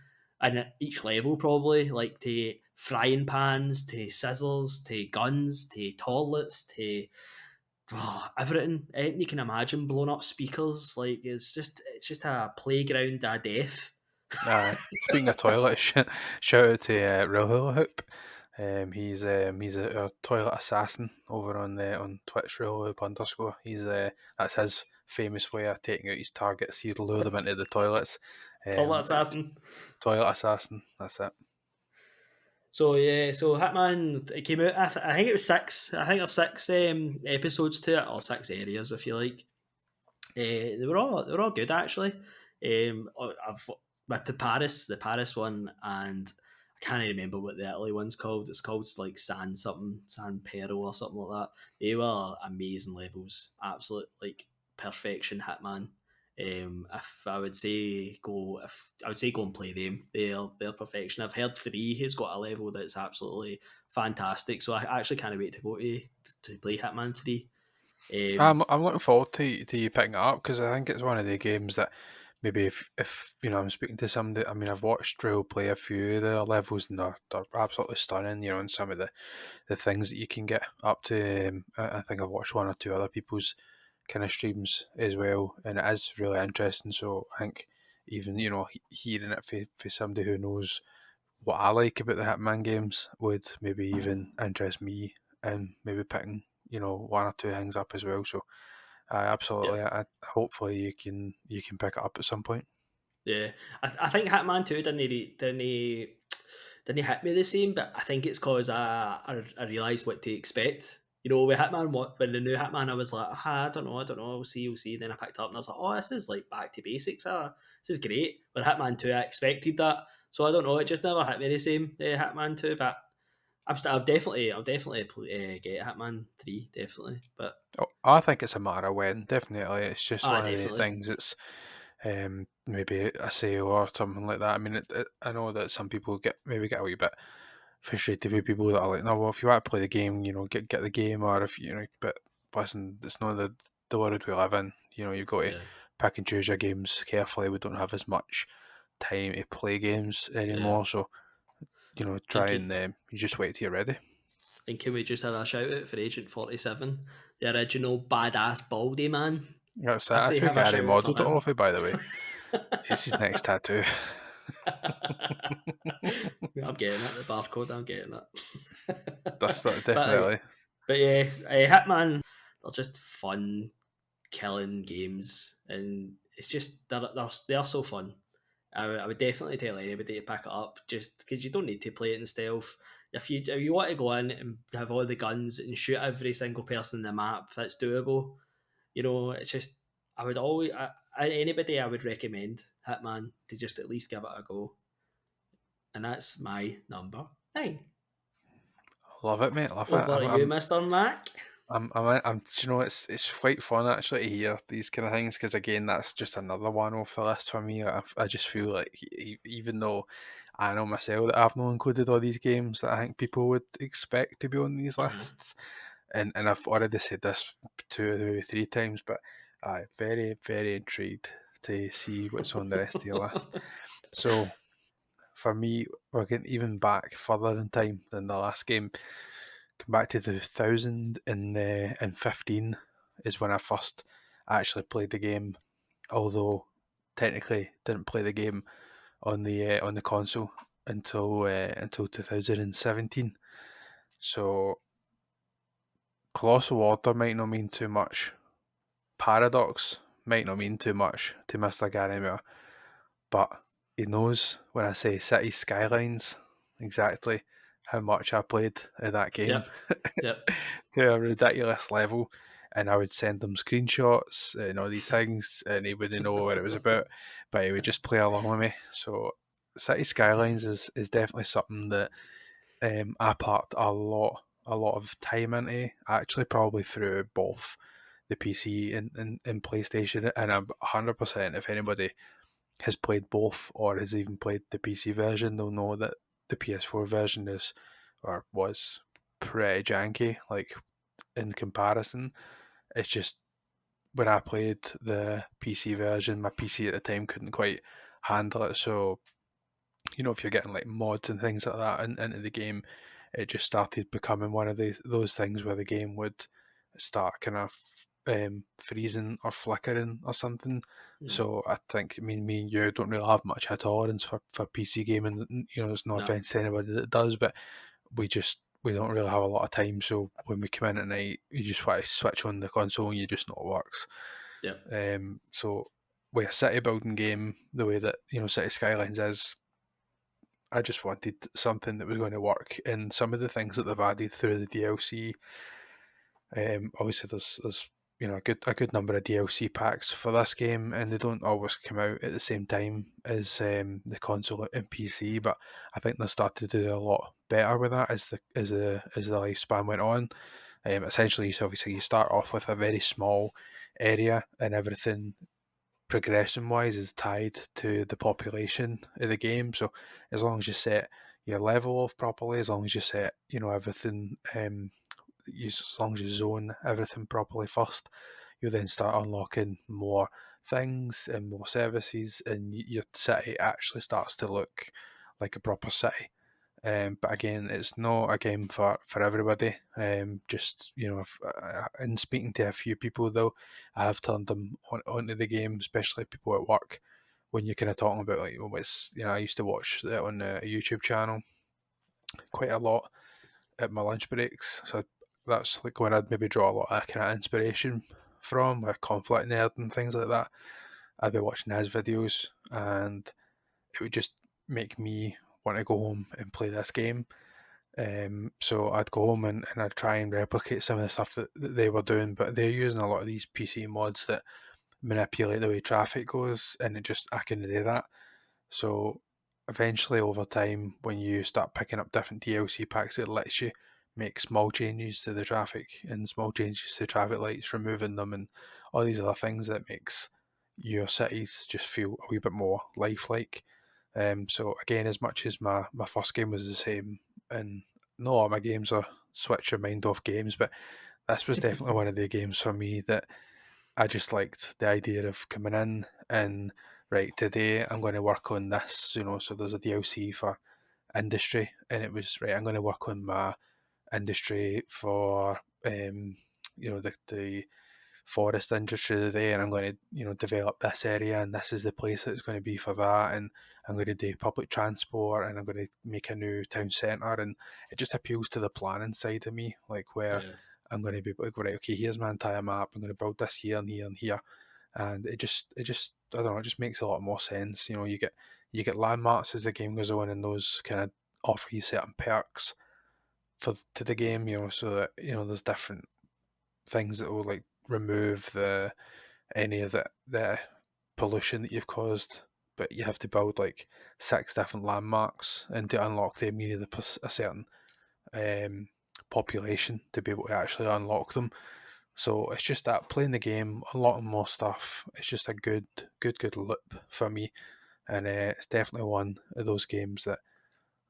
Speaker 1: and at each level probably like to frying pans, to scissors, to guns, to toilets, to everything you can imagine, blown up speakers. Like it's just a playground of death.
Speaker 2: Aye. Speaking of toilet, shout out to Real Hula Hoop. He's a toilet assassin over on Twitch, Real Hoop underscore. That's his famous way of taking out his targets. He'd lure them into the toilets.
Speaker 1: Toilet
Speaker 2: It's
Speaker 1: assassin.
Speaker 2: toilet assassin. That's it.
Speaker 1: So yeah, so Hitman it came out. I think it was six. I think there's six episodes to it, or six areas if you like. They were all good actually. I've with the Paris one, and I can't even remember what the Italy one's called. It's called like San Pero or something like that. They were amazing levels, absolute like perfection Hitman. If I would say go, if I would say go and play them, they're perfection. I've heard three has got a level that's absolutely fantastic, so I actually can't wait to go to play Hitman 3.
Speaker 2: I'm looking forward to you picking it up because I think it's one of the games that maybe if I'm speaking to somebody. I mean, I've watched Drill play a few of the levels and they're absolutely stunning. And some of the things that you can get up to. I think I've watched one or two other people's kind of streams as well, and it is really interesting. So I think even hearing it for somebody who knows what I like about the Hitman games would maybe even interest me in maybe picking, one or two things up as well. So I
Speaker 1: Yeah,
Speaker 2: absolutely, hopefully you can pick it up at some point.
Speaker 1: yeah. I think Hitman 2 didn't hit me the same, but I think it's because I realised what to expect. You know, with Hitman, when the new Hitman, I was like, I don't know, we'll see. Then I picked it up and I was like, oh, this is like back to basics. This is great. But Hitman 2, I expected that. So I don't know, it just never hit me the same, Hitman 2, but I'll definitely get Hitman 3, definitely. But
Speaker 2: Oh, I think it's a matter of when. Definitely, it's just one of the
Speaker 1: definitely.
Speaker 2: things. It's maybe a sale or something like that. I mean, I know that some people get a wee bit frustrated with people that are like, no, well, if you want to play the game, get the game, or if but listen, it's not the world we live in. You've got to
Speaker 1: Yeah,
Speaker 2: pick and choose your games carefully. We don't have as much time to play games
Speaker 1: yeah.
Speaker 2: anymore, so
Speaker 1: And
Speaker 2: try and you just wait till you're ready.
Speaker 1: can we just have a shout out for Agent 47, the original badass baldy man?
Speaker 2: That's it.
Speaker 1: Have
Speaker 2: I
Speaker 1: to
Speaker 2: think
Speaker 1: have a
Speaker 2: Gary
Speaker 1: shout out
Speaker 2: modelled
Speaker 1: for
Speaker 2: it
Speaker 1: him.
Speaker 2: off it, by the way. It's his next tattoo.
Speaker 1: I'm getting it, the barcode, I'm getting it.
Speaker 2: That's that,
Speaker 1: but
Speaker 2: definitely.
Speaker 1: but yeah, Hitman, they're just fun killing games, and it's just they're so fun. I would definitely tell anybody to pick it up, just because you don't need to play it in stealth. If you want to go in and have all the guns and shoot every single person in the map, that's doable. You know, it's just anybody I would recommend Hitman to just at least give it a go, and that's my number 9.
Speaker 2: Love it, mate. Love it.
Speaker 1: Over to you, Mister Mac.
Speaker 2: Do you know, it's quite fun actually to hear these kind of things because again, that's just another one off the list for me. I just feel like even though I know myself that I've not included all these games that I think people would expect to be on these
Speaker 1: Uh-huh.
Speaker 2: lists, and I've already said this two, maybe three times, but I'm very, very intrigued to see what's on the rest of your list. So for me, we're getting even back further in time than the last game. Come back to 2015 is when I first actually played the game, although technically didn't play the game on the console until 2017. So Colossal Order might not mean too much. Paradox might not mean too much to Mr. Gary Moore, but he knows when I say City Skylines exactly how much I played in that game
Speaker 1: Yep, yep.
Speaker 2: to a ridiculous level. And I would send him screenshots and all these things, and he wouldn't know what it was about, but he would just play along with me. So, City Skylines is definitely something that I parked a lot of time into. Actually, probably through both the PC and PlayStation, and I'm 100%. If anybody has played both or has even played the PC version, they'll know that the PS4 version is or was pretty janky. Like in comparison, it's just when I played the PC version, my PC at the time couldn't quite handle it. So if you're getting like mods and things like that into the game, it just started becoming one of those things where the game would start kind of freezing or flickering or something.
Speaker 1: Mm,
Speaker 2: So I think me and you don't really have much of a tolerance for PC gaming. There's no
Speaker 1: no,
Speaker 2: offense to anybody that does, but we don't really have a lot of time. So when we come in at night, you just want to switch on the console and you just know it works.
Speaker 1: yep.
Speaker 2: So with a city building game, the way that City Skylines is, I just wanted something that was going to work. And some of the things that they've added through the DLC, obviously there's a good number of DLC packs for this game, and they don't always come out at the same time as the console and PC. But I think they started to do a lot better with that as the lifespan went on. Essentially, so obviously you start off with a very small area, and everything progression wise is tied to the population of the game. So as long as you set your level off properly, as long as you set everything, as long as you zone everything properly first, you then start unlocking more things and more services, and your city actually starts to look like a proper city. But again, it's not a game for everybody. Just in speaking to a few people though, I have turned them onto the game, especially people at work, when you're kind of talking about like what's, I used to watch that on a YouTube channel quite a lot at my lunch breaks. So that's like when I'd maybe draw a lot of kind of inspiration from, like Conflict Nerd and things like that. I'd be watching his videos, and it would just make me want to go home and play this game. So I'd go home and I'd try and replicate some of the stuff that they were doing, but they're using a lot of these PC mods that manipulate the way traffic goes, and I couldn't do that. So eventually, over time, when you start picking up different DLC packs, it lets you make small changes to the traffic and small changes to traffic lights, removing them, and all these other things that makes your cities just feel a wee bit more lifelike. So again, as much as my first game was the same, and no, all my games are switch your mind off games, but this was definitely one of the games for me that I just liked the idea of coming in and right, today I'm going to work on this, so there's a DLC for industry, and it was right, I'm going to work on my industry for the forest industry today, and I'm going to develop this area, and this is the place that it's going to be for that, and I'm going to do public transport, and I'm going to make a new town centre, and it just appeals to the planning side of me, like where
Speaker 1: Yeah.
Speaker 2: I'm going to be like, right, okay, here's my entire map, I'm going to build this here and here and here, and it just I don't know, it just makes a lot more sense. You get landmarks as the game goes on, and those kind of offer you certain perks to the game, so that there's different things that will like remove any of the pollution that you've caused. But you have to build like 6 different landmarks, and to unlock them, you need a certain um, population to be able to actually unlock them. So it's just that playing the game, unlocking more stuff. It's just a good loop for me, and it's definitely one of those games that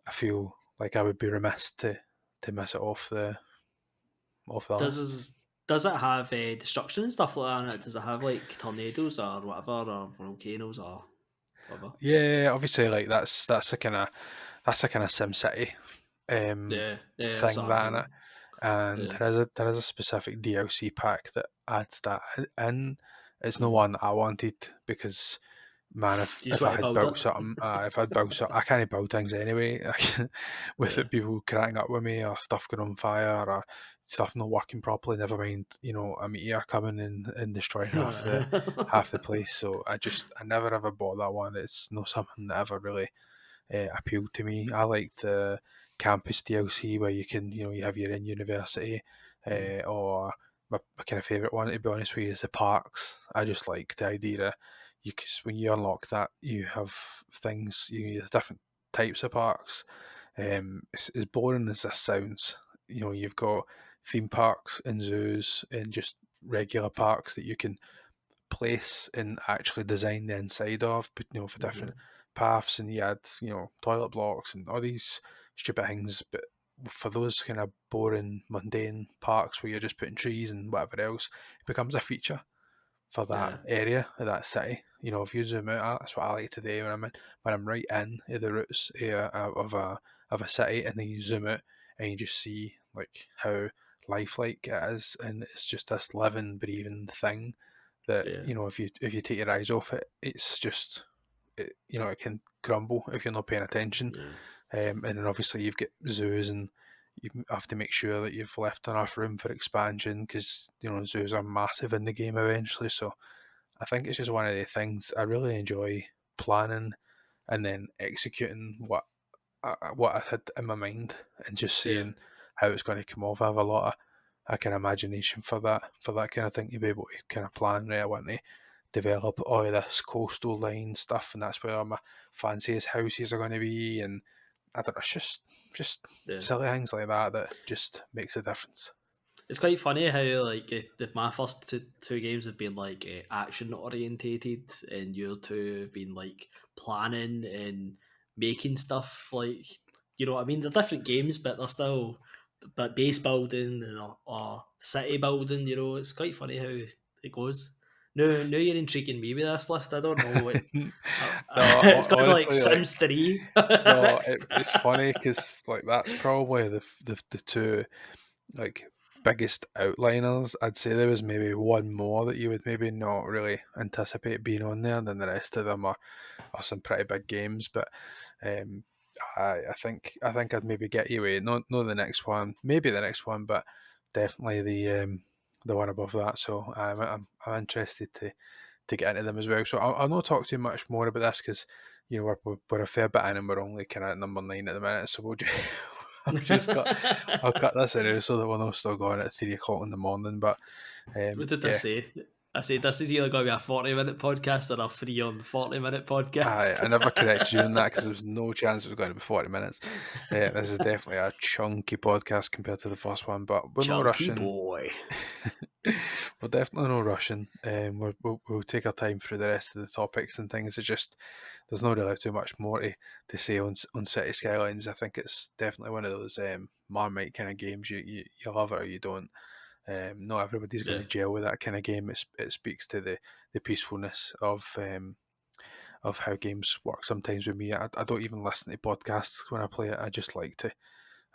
Speaker 2: I feel like I would be remiss to miss it off the list.
Speaker 1: Does it have destruction and stuff like that in it? Does it have like tornadoes or whatever, or volcanoes or whatever?
Speaker 2: Yeah, obviously, like that's a kind of SimCity
Speaker 1: Yeah, yeah, that's
Speaker 2: thing
Speaker 1: what I'm
Speaker 2: that in
Speaker 1: thinking.
Speaker 2: it, and
Speaker 1: Yeah.
Speaker 2: there is a specific DLC pack that adds that in. It's no
Speaker 1: Mhm.
Speaker 2: one I wanted because man, if
Speaker 1: You just
Speaker 2: if I
Speaker 1: want to
Speaker 2: had
Speaker 1: build
Speaker 2: built
Speaker 1: it.
Speaker 2: something, if I'd built something, I can't build things anyway. With
Speaker 1: Yeah.
Speaker 2: it, people cracking up with me, or stuff going on fire, or stuff not working properly. Never mind, a meteor coming and destroying half the place. So I never ever bought that one. It's not something that ever really appealed to me. I like the campus DLC where you have your in university,
Speaker 1: Mm.
Speaker 2: or my kind of favourite one, to be honest with you, is the parks. I just like the idea that cause when you unlock that, you have things, there's different types of parks. It's as boring as this sounds. You've got theme parks and zoos and just regular parks that you can place and actually design the inside of, but for different
Speaker 1: Mhm.
Speaker 2: paths, and you add toilet blocks and all these stupid things. But for those kind of boring, mundane parks where you're just putting trees and whatever else, it becomes a feature for that
Speaker 1: Yeah.
Speaker 2: area of that city. If you zoom out, that's what I like to do when I'm right in the roots of a city, and then you zoom out and you just see like how lifelike it is, and it's just this living, breathing thing that
Speaker 1: Yeah.
Speaker 2: if you take your eyes off it, it's just it can crumble if you're not paying attention.
Speaker 1: Yeah.
Speaker 2: And then obviously you've got zoos, and you have to make sure that you've left enough room for expansion because zoos are massive in the game eventually. So I think it's just one of the things I really enjoy planning and then executing what I had in my mind, and just
Speaker 1: Yeah.
Speaker 2: seeing how it's going to come off. I have a lot of kind of imagination for that kind of thing, to be able to kind of plan. Right, I want to develop all of this coastal line stuff, and that's where my fanciest houses are going to be. And I don't know, it's just
Speaker 1: Yeah.
Speaker 2: silly things like that just makes a difference.
Speaker 1: It's quite funny how like my first two games have been like action orientated, and your two have been like planning and making stuff. Like, you know what I mean? They're different games, but they're still but base building and or city building. You know, it's quite funny how it goes. No, you're intriguing me with this list. I don't know what.
Speaker 2: No,
Speaker 1: It's going to be like
Speaker 2: honestly, like
Speaker 1: Sims 3
Speaker 2: no,
Speaker 1: next.
Speaker 2: it's funny because like that's probably the two like biggest outliners. I'd say there was maybe one more that you would maybe not really anticipate being on there, then the rest of them are some pretty big games. But um, I think I'd maybe get you away. Not the next one, maybe the next one, but definitely the one above that. So I'm interested to get into them as well. So I'll not talk too much more about this because we're a fair bit in and we're only kind of at number 9 at the minute. So we'll just I'll cut this out so that we're not still going at 3 o'clock in the morning. But
Speaker 1: What did I
Speaker 2: yeah,
Speaker 1: say? I said this is either going to be a 40-minute podcast or a 3 on 40-minute
Speaker 2: I
Speaker 1: podcast.
Speaker 2: never corrected you on that because there was no chance it was going to be 40 minutes. This is definitely a chunky podcast compared to the first one, but we're not
Speaker 1: Chunky
Speaker 2: rushing.
Speaker 1: boy.
Speaker 2: We're definitely not rushing. We'll take our time through the rest of the topics and things. It's just there's not really too much more to say on City Skylines. I think it's definitely one of those Marmite kind of games. You love it or you don't. Not everybody's going
Speaker 1: Yeah,
Speaker 2: to gel with that kind of game. It speaks to the peacefulness of how games work. Sometimes with me, I don't even listen to podcasts when I play it. I just like to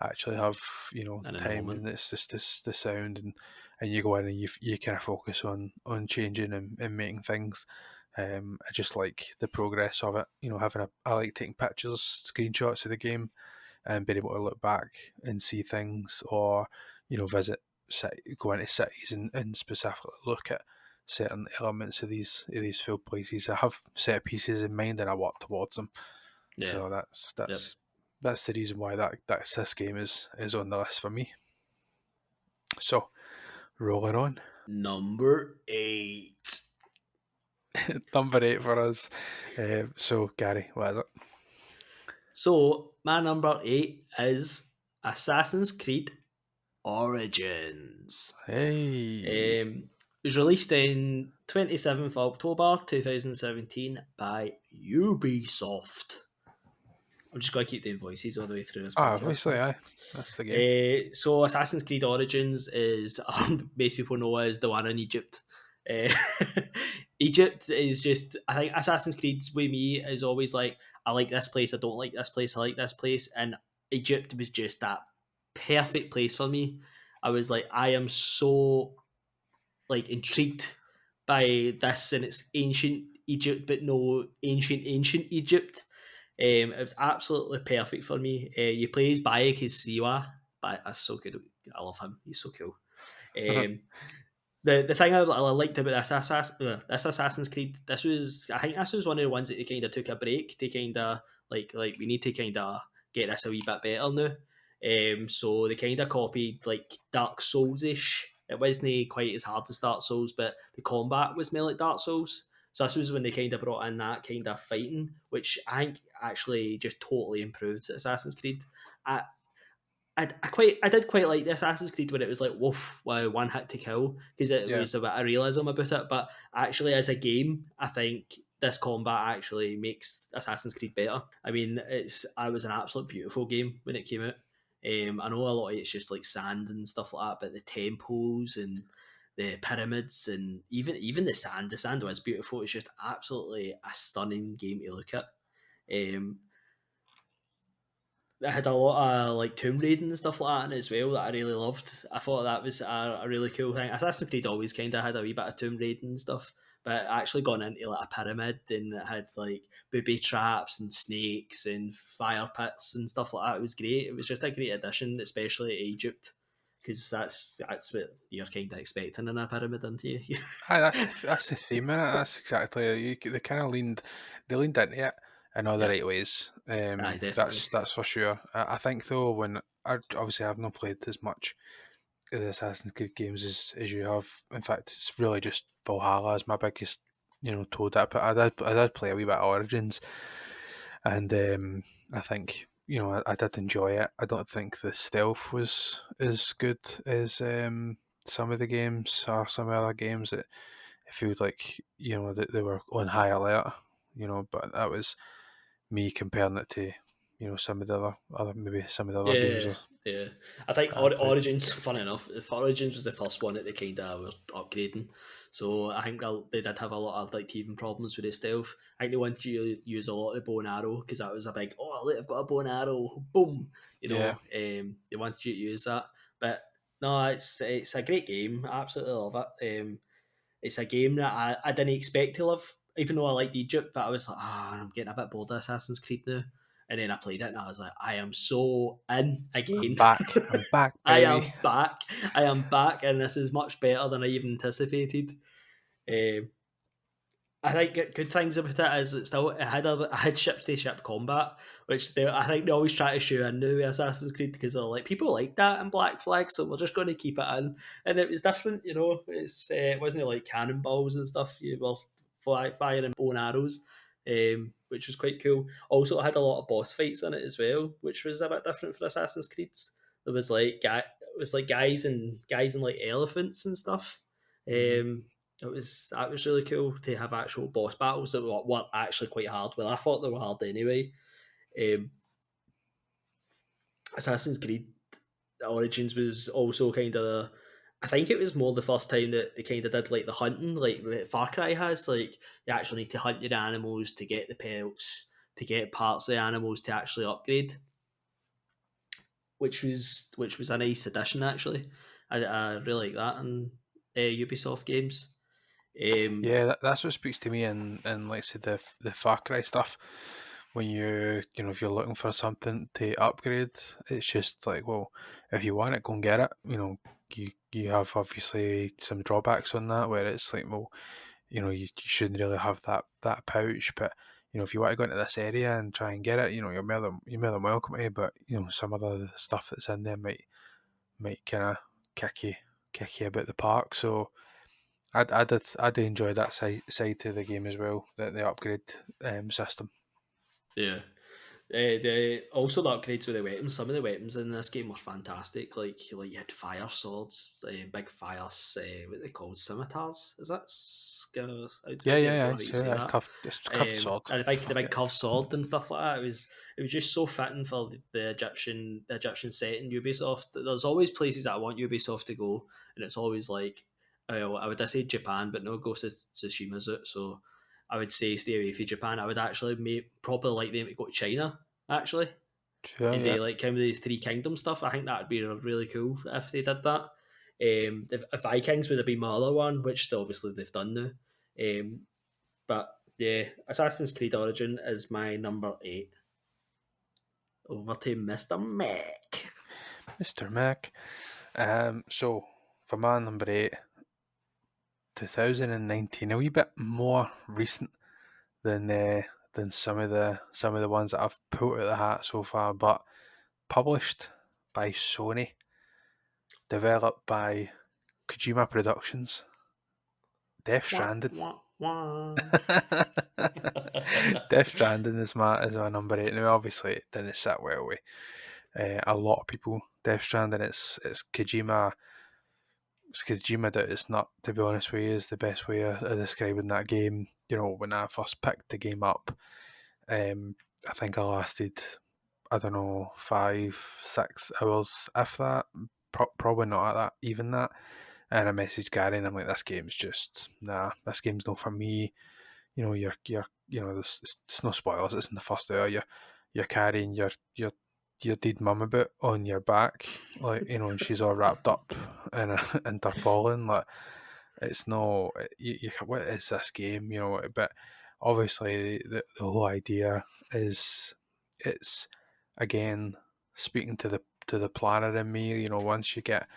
Speaker 2: actually have
Speaker 1: in a
Speaker 2: time,
Speaker 1: moment.
Speaker 2: and it's just the sound, and you go in and you kind of focus on changing and making things. I just like the progress of it. I like taking pictures, screenshots of the game, and being able to look back and see things, or visit go into cities and specifically look at certain elements of these full places. I have set pieces in mind and I work towards them.
Speaker 1: Yeah,
Speaker 2: So
Speaker 1: yep.
Speaker 2: that's the reason why this game is on the list for me. So rolling on.
Speaker 1: Number 8.
Speaker 2: Number 8 for us. So Gary, what is it?
Speaker 1: So my number 8 is Assassin's Creed Origins.
Speaker 2: Hey.
Speaker 1: It was released in 27th October 2017 by Ubisoft. I'm just going to keep doing voices all the way through this podcast
Speaker 2: Obviously,
Speaker 1: now.
Speaker 2: aye. That's the game.
Speaker 1: So Assassin's Creed Origins is most people know as the one in Egypt. Uh, Egypt is just, I think Assassin's Creed with me is always like, I like this place, I don't like this place, I like this place, and Egypt was just that perfect place for me. I was like, I am so like intrigued by this and it's ancient Egypt, but no ancient Egypt. It was absolutely perfect for me. You play as Bayek as Siwa, but that's so good. I love him. He's so cool. Um, the thing I liked about this Assassin's Creed, I think this was one of the ones that they kind of took a break. They kind of like we need to kind of get this a wee bit better now. So they kind of copied like Dark Souls ish. It wasn't quite as hard as Dark Souls, but the combat was more like Dark Souls. So this was when they kind of brought in that kind of fighting, which I think actually just totally improved Assassin's Creed. I, I did quite like the Assassin's Creed when it was like woof, wow, one hit to kill because it
Speaker 2: Yeah.
Speaker 1: was a bit of realism about it. But actually, as a game, I think this combat actually makes Assassin's Creed better. I mean, I was an absolute beautiful game when it came out. I know a lot of it's just like sand and stuff like that, but the temples and the pyramids and even the sand was beautiful. It's just absolutely a stunning game to look at. Um, it had a lot of like tomb raiding and stuff like that in it as well that I really loved. I thought that was a really cool thing. Assassin's Creed always kind of had a wee bit of tomb raiding and stuff, but actually gone into like a pyramid and it had like booby traps and snakes and fire pits and stuff like that. It was great. It was just a great addition, especially to Egypt, because that's what you're kind of expecting in a pyramid, aren't you?
Speaker 2: Aye, that's the theme in it. That's exactly they kind of leaned into it in all the
Speaker 1: Yep.
Speaker 2: right ways.
Speaker 1: Aye, definitely.
Speaker 2: That's for sure. I think though when obviously I've not played as much of the Assassin's Creed games as you have. In fact, it's really just Valhalla is my biggest toe dip. But I did play a wee bit of Origins, and I think I did enjoy it. I don't think the stealth was as good as some of the games or some other games. It feels like that they were on high alert, but that was me comparing it to some of the other maybe some of the other games
Speaker 1: Yeah, yeah. I think
Speaker 2: that I played.
Speaker 1: Origins, funny enough, if Origins was the first one that they kind of were upgrading. So I think they did have a lot of like teething problems with the stealth. I think they wanted you to use a lot of bow and arrow because that was a big, oh, look, I've got a bow and arrow, boom.
Speaker 2: Yeah,
Speaker 1: They wanted you to use that. But No, it's a great game. I absolutely love it. It's a game that I didn't expect to love, even though I liked Egypt. But I was like, I'm getting a bit bored of Assassin's Creed now. And then I played it, and I was like, I am so in
Speaker 2: I'm
Speaker 1: again.
Speaker 2: back. I'm back,
Speaker 1: I
Speaker 2: baby.
Speaker 1: am back. I am back, and this is much better than I even anticipated. Um, I think good things about it is it had ship to ship combat, which I think they always try to show in now with Assassin's Creed because they're like people like that in Black Flag, so we're just going to keep it in, and it was different, it wasn't like cannonballs and stuff. You were firing bow and arrows, which was quite cool. Also, it had a lot of boss fights in it as well, which was a bit different for Assassin's Creeds. There was like guys and like elephants and stuff.
Speaker 2: Mm-hmm.
Speaker 1: That was really cool to have actual boss battles that were actually quite hard. Well, I thought they were hard anyway. Um, Assassin's Creed Origins was also kind of. I think it was more the first time that they kind of did like the hunting, like that Far Cry has. Like you actually need to hunt your animals to get the pelts, to get parts of the animals to actually upgrade, which was a nice addition actually. I really like that in Ubisoft games. Um,
Speaker 2: Yeah, that's what speaks to me in like say the Far Cry stuff. When if you're looking for something to upgrade, it's just like, well, if you want it, go and get it. You have obviously some drawbacks on that where it's like, well, you shouldn't really have that pouch, but if you want to go into this area and try and get it, you're more than welcome to. But some of the stuff that's in there might kind of kick you kick you about the park. So I did enjoy that side to the game as well, the upgrade system.
Speaker 1: yeah. The also the upgrades with the weapons. Some of the weapons in this game were fantastic. Like you had fire swords, big fires. What are they called? Scimitars? Is that?
Speaker 2: Yeah,
Speaker 1: How do you,
Speaker 2: yeah,
Speaker 1: I don't
Speaker 2: yeah.
Speaker 1: know how you say
Speaker 2: So
Speaker 1: that.
Speaker 2: it's curved sword.
Speaker 1: And the
Speaker 2: Fuck
Speaker 1: big
Speaker 2: it.
Speaker 1: curved sword and stuff like that. It was just so fitting for the Egyptian setting. Ubisoft. There's always places that I want Ubisoft to go, and it's always like, I would say Japan, but no Ghost of Tsushima's it. So I would say stay away from Japan. I would actually probably like them to go to China actually,
Speaker 2: Sure,
Speaker 1: and
Speaker 2: yeah.
Speaker 1: do like kind of these Three Kingdom stuff. I think that would be really cool if they did that. The Vikings would have been my other one, which obviously they've done now. But yeah, Assassin's Creed Origin is my number 8. Over to MrMac.
Speaker 2: Mr. Mac. So for my number 8, 2019, a wee bit more recent than some of the ones that I've pulled out of the hat so far, but published by Sony, developed by Kojima Productions, Death
Speaker 1: Wah,
Speaker 2: Stranding.
Speaker 1: wah, wah.
Speaker 2: Death Stranding is my number 8. Now, obviously, it didn't sit well with a lot of people. Death Stranding, it's Kojima. It's Kojima that it's not, to be honest with you, is the best way of describing that game. When I first picked the game up, I think I lasted, I don't know, 5, 6 hours, if that. Probably not at that, even that. And I messaged Gary and I'm like, this game's just, nah, this game's not for me. There's no spoilers. It's in the first hour. You're carrying your dead mum about on your back, like and she's all wrapped up in in tarpaulin. Like it's no, what is this game? But obviously the whole idea is it's again speaking to the planner in me. Once you get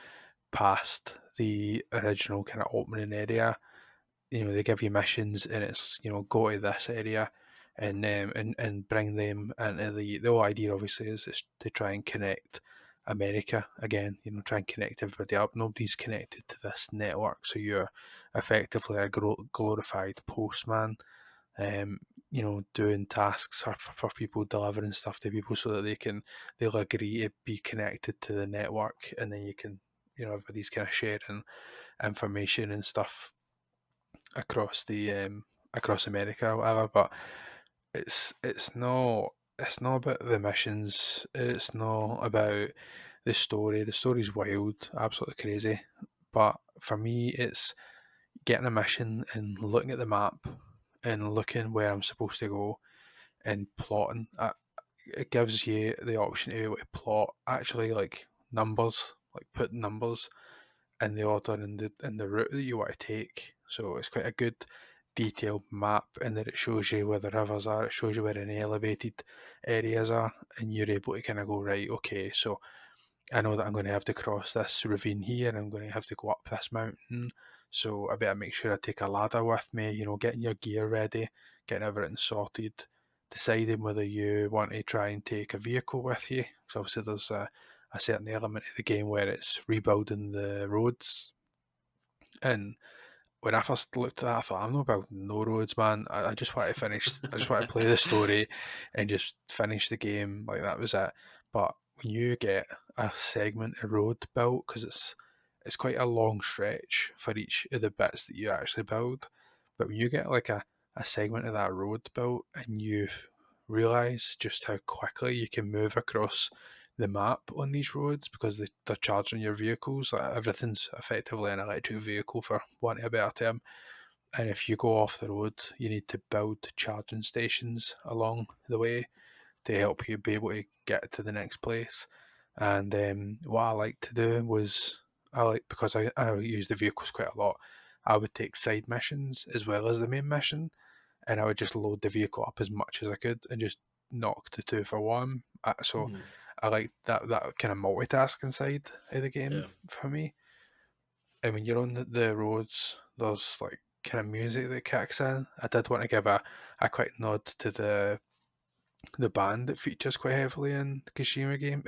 Speaker 2: past the original kind of opening area, they give you missions and it's go to this area and bring them into the whole idea obviously is to try and connect America again, try and connect everybody up. Nobody's connected to this network, so you're effectively a glorified postman, doing tasks for people, delivering stuff to people so that they'll agree to be connected to the network, and then you can, everybody's kind of sharing information and stuff across the across America or whatever. But it's not about the missions. It's not about the story. The story's wild, absolutely crazy. But for me, it's getting a mission and looking at the map and looking where I'm supposed to go and plotting. It gives you the option to be able to plot actually like numbers like put numbers in the order and the route that you want to take. So it's quite a good detailed map, in that it shows you where the rivers are, it shows you where any elevated areas are, and you're able to kind of go, right, okay, so I know that I'm going to have to cross this ravine here, and I'm going to have to go up this mountain. So I better make sure I take a ladder with me, getting your gear ready, getting everything sorted, deciding whether you want to try and take a vehicle with you. Because obviously there's a certain element of the game where it's rebuilding the roads. And when I first looked at that, I thought, I'm not building no roads, man. I just want to finish. I just want to play the story and just finish the game. Like, that was it. But when you get a segment of road built, because it's quite a long stretch for each of the bits that you actually build. But when you get like a segment of that road built, and you realise just how quickly you can move across the map on these roads, because they're charging your vehicles. Like, everything's effectively an electric vehicle, for want of a better term. And if you go off the road, you need to build charging stations along the way to help you be able to get to the next place. And what I like to do was, because I use the vehicles quite a lot, I would take side missions as well as the main mission, and I would just load the vehicle up as much as I could and just knock the two for one. So
Speaker 1: Mhm.
Speaker 2: I like that kind of multitasking side of the game
Speaker 1: Yeah.
Speaker 2: for me. And when you're on the roads, there's like kind of music that kicks in. I did want to give a quick nod to the band that features quite heavily in Kojima game,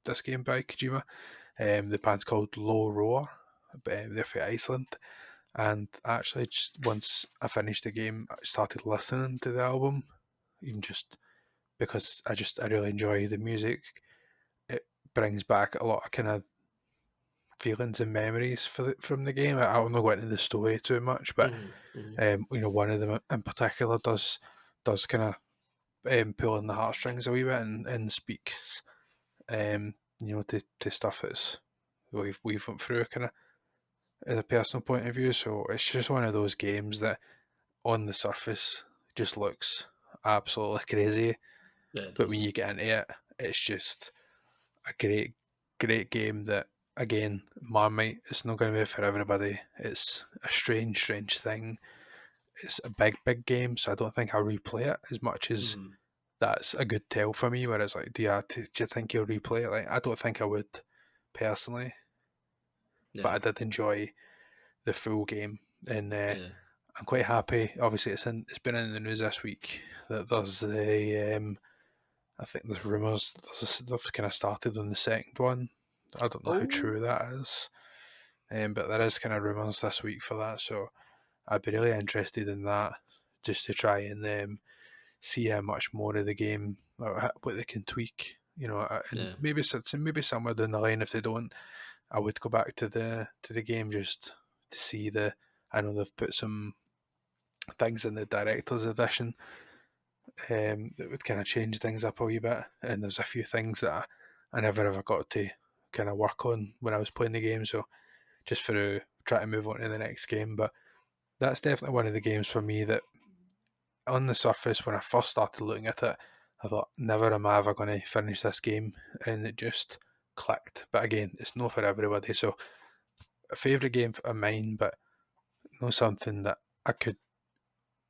Speaker 2: this game by Kojima. The band's called Low Roar, but they're from Iceland. And actually, just once I finished the game, I started listening to the album, even just because I really enjoy the music. It brings back a lot of kind of feelings and memories from the game. I'll not go into the story too much, but
Speaker 1: Mhm. Mhm.
Speaker 2: one of them in particular does kind of pull on the heartstrings a wee bit, and speaks to stuff that's we've went through kind of as a personal point of view. So it's just one of those games that on the surface just looks absolutely crazy,
Speaker 1: Yeah, it
Speaker 2: but when
Speaker 1: does.
Speaker 2: you get into it, it's just a great game that, again, Marmite, it's not going to be for everybody. It's a strange thing. It's a big game, so I don't think I'll replay it as much as
Speaker 1: Mhm.
Speaker 2: that's a good tell for me. Where it's like, do you think you'll replay it? Like, I don't think I would personally, but
Speaker 1: Yeah.
Speaker 2: I did enjoy the full game, and
Speaker 1: Yeah.
Speaker 2: I'm quite happy. Obviously, it's been in the news this week that there's I think there's rumours they've kind of started on the second one. I don't know how
Speaker 1: Oh.
Speaker 2: true that is, but there is kind of rumours this week for that. So I'd be really interested in that, just to try and see how much more of the game, or what they can tweak. And
Speaker 1: Yeah.
Speaker 2: maybe somewhere down the line, if they don't, I would go back to the game just to see the. I know they've put some things in the director's edition that would kind of change things up a wee bit. And there's a few things that I never ever got to kind of work on when I was playing the game. So just for try to move on to the next game. But that's definitely one of the games for me that, on the surface, when I first started looking at it, I thought, never am I ever going to finish this game. And it just clicked. But again, it's not for everybody. So a favourite game of mine, but not something that I could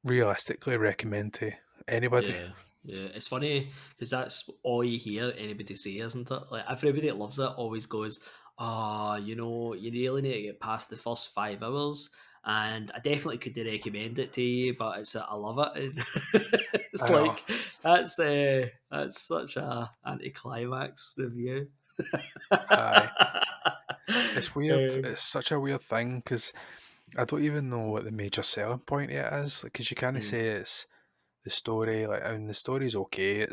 Speaker 2: realistically recommend to anybody.
Speaker 1: Yeah, yeah. It's funny because that's all you hear anybody say, isn't it? Like everybody that loves it always goes, "Oh, you really need to get past the first 5 hours." And I definitely could recommend it to you, but it's I love it. And it's
Speaker 2: I know.
Speaker 1: like that's such a anticlimax review.
Speaker 2: Aye. It's weird.
Speaker 1: Um,
Speaker 2: It's such a weird thing because I don't even know what the major selling point it is. Because you kind of
Speaker 1: mm,
Speaker 2: say it's the story. Like, I mean, the story's okay.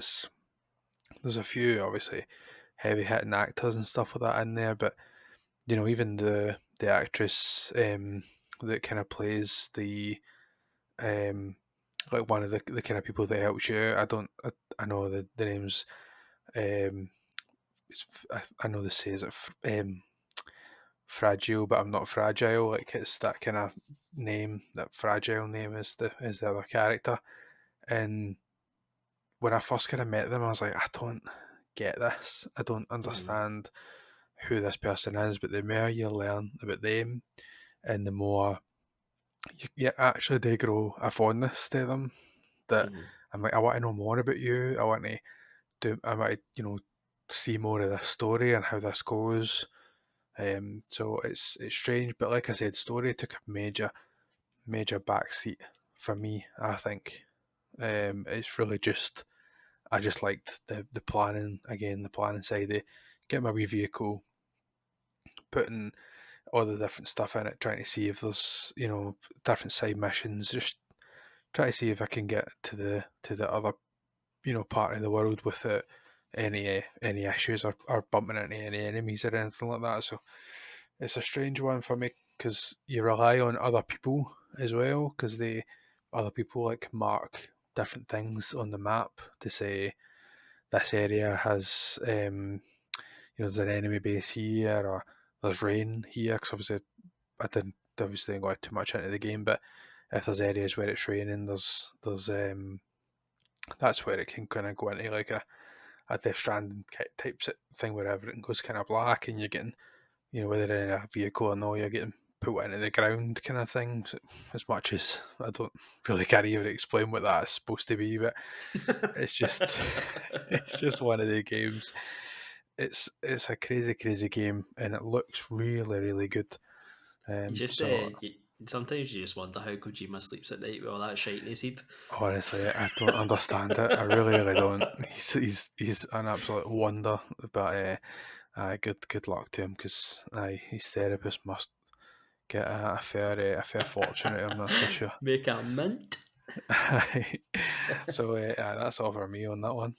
Speaker 2: There's a few obviously heavy hitting actors and stuff like that in there, but even the actress that kind of plays the um like one of the kind of people that helps you out. I know the names. Um, I know they say is it fragile, but I'm not fragile. Like, it's that kind of name, that fragile name is the other character. And when I first kind of met them, I was like, I don't get this. I don't
Speaker 1: mm,
Speaker 2: understand who this person is, but the more you learn about them, and the more you actually do grow a fondness to them. That
Speaker 1: Mhm.
Speaker 2: I'm like, I want to know more about you. I want to, see more of this story and how this goes. So it's strange, but like I said, story took a major backseat for me. I think it's really just I just liked the planning again, the planning side of getting my wee vehicle, putting all the different stuff in it, trying to see if there's different side missions, just try to see if I can get to the other part of the world without any issues or bumping into any enemies or anything like that. So it's a strange one for me because you rely on other people as well because they other people like mark different things on the map to say this area has there's an enemy base here or there's rain here because obviously I didn't obviously go too much into the game, but if there's areas where it's raining, there's that's where it can kind of go into like a Death Stranding type thing where everything goes kind of black and you're getting, whether in a vehicle or no, you're getting put into the ground kind of thing. As much as I don't really can't even explain what that's supposed to be, but it's just it's just one of the games. It's a crazy game and it looks really good.
Speaker 1: You just
Speaker 2: So
Speaker 1: sometimes you just wonder how Kojima sleeps at night with all that shite in his head.
Speaker 2: honestly, I don't understand it. I really don't. He's an absolute wonder, but good luck to him because his therapist must get a fair fortune out of him. That's for sure.
Speaker 1: Make a mint.
Speaker 2: So that's all for me on that one.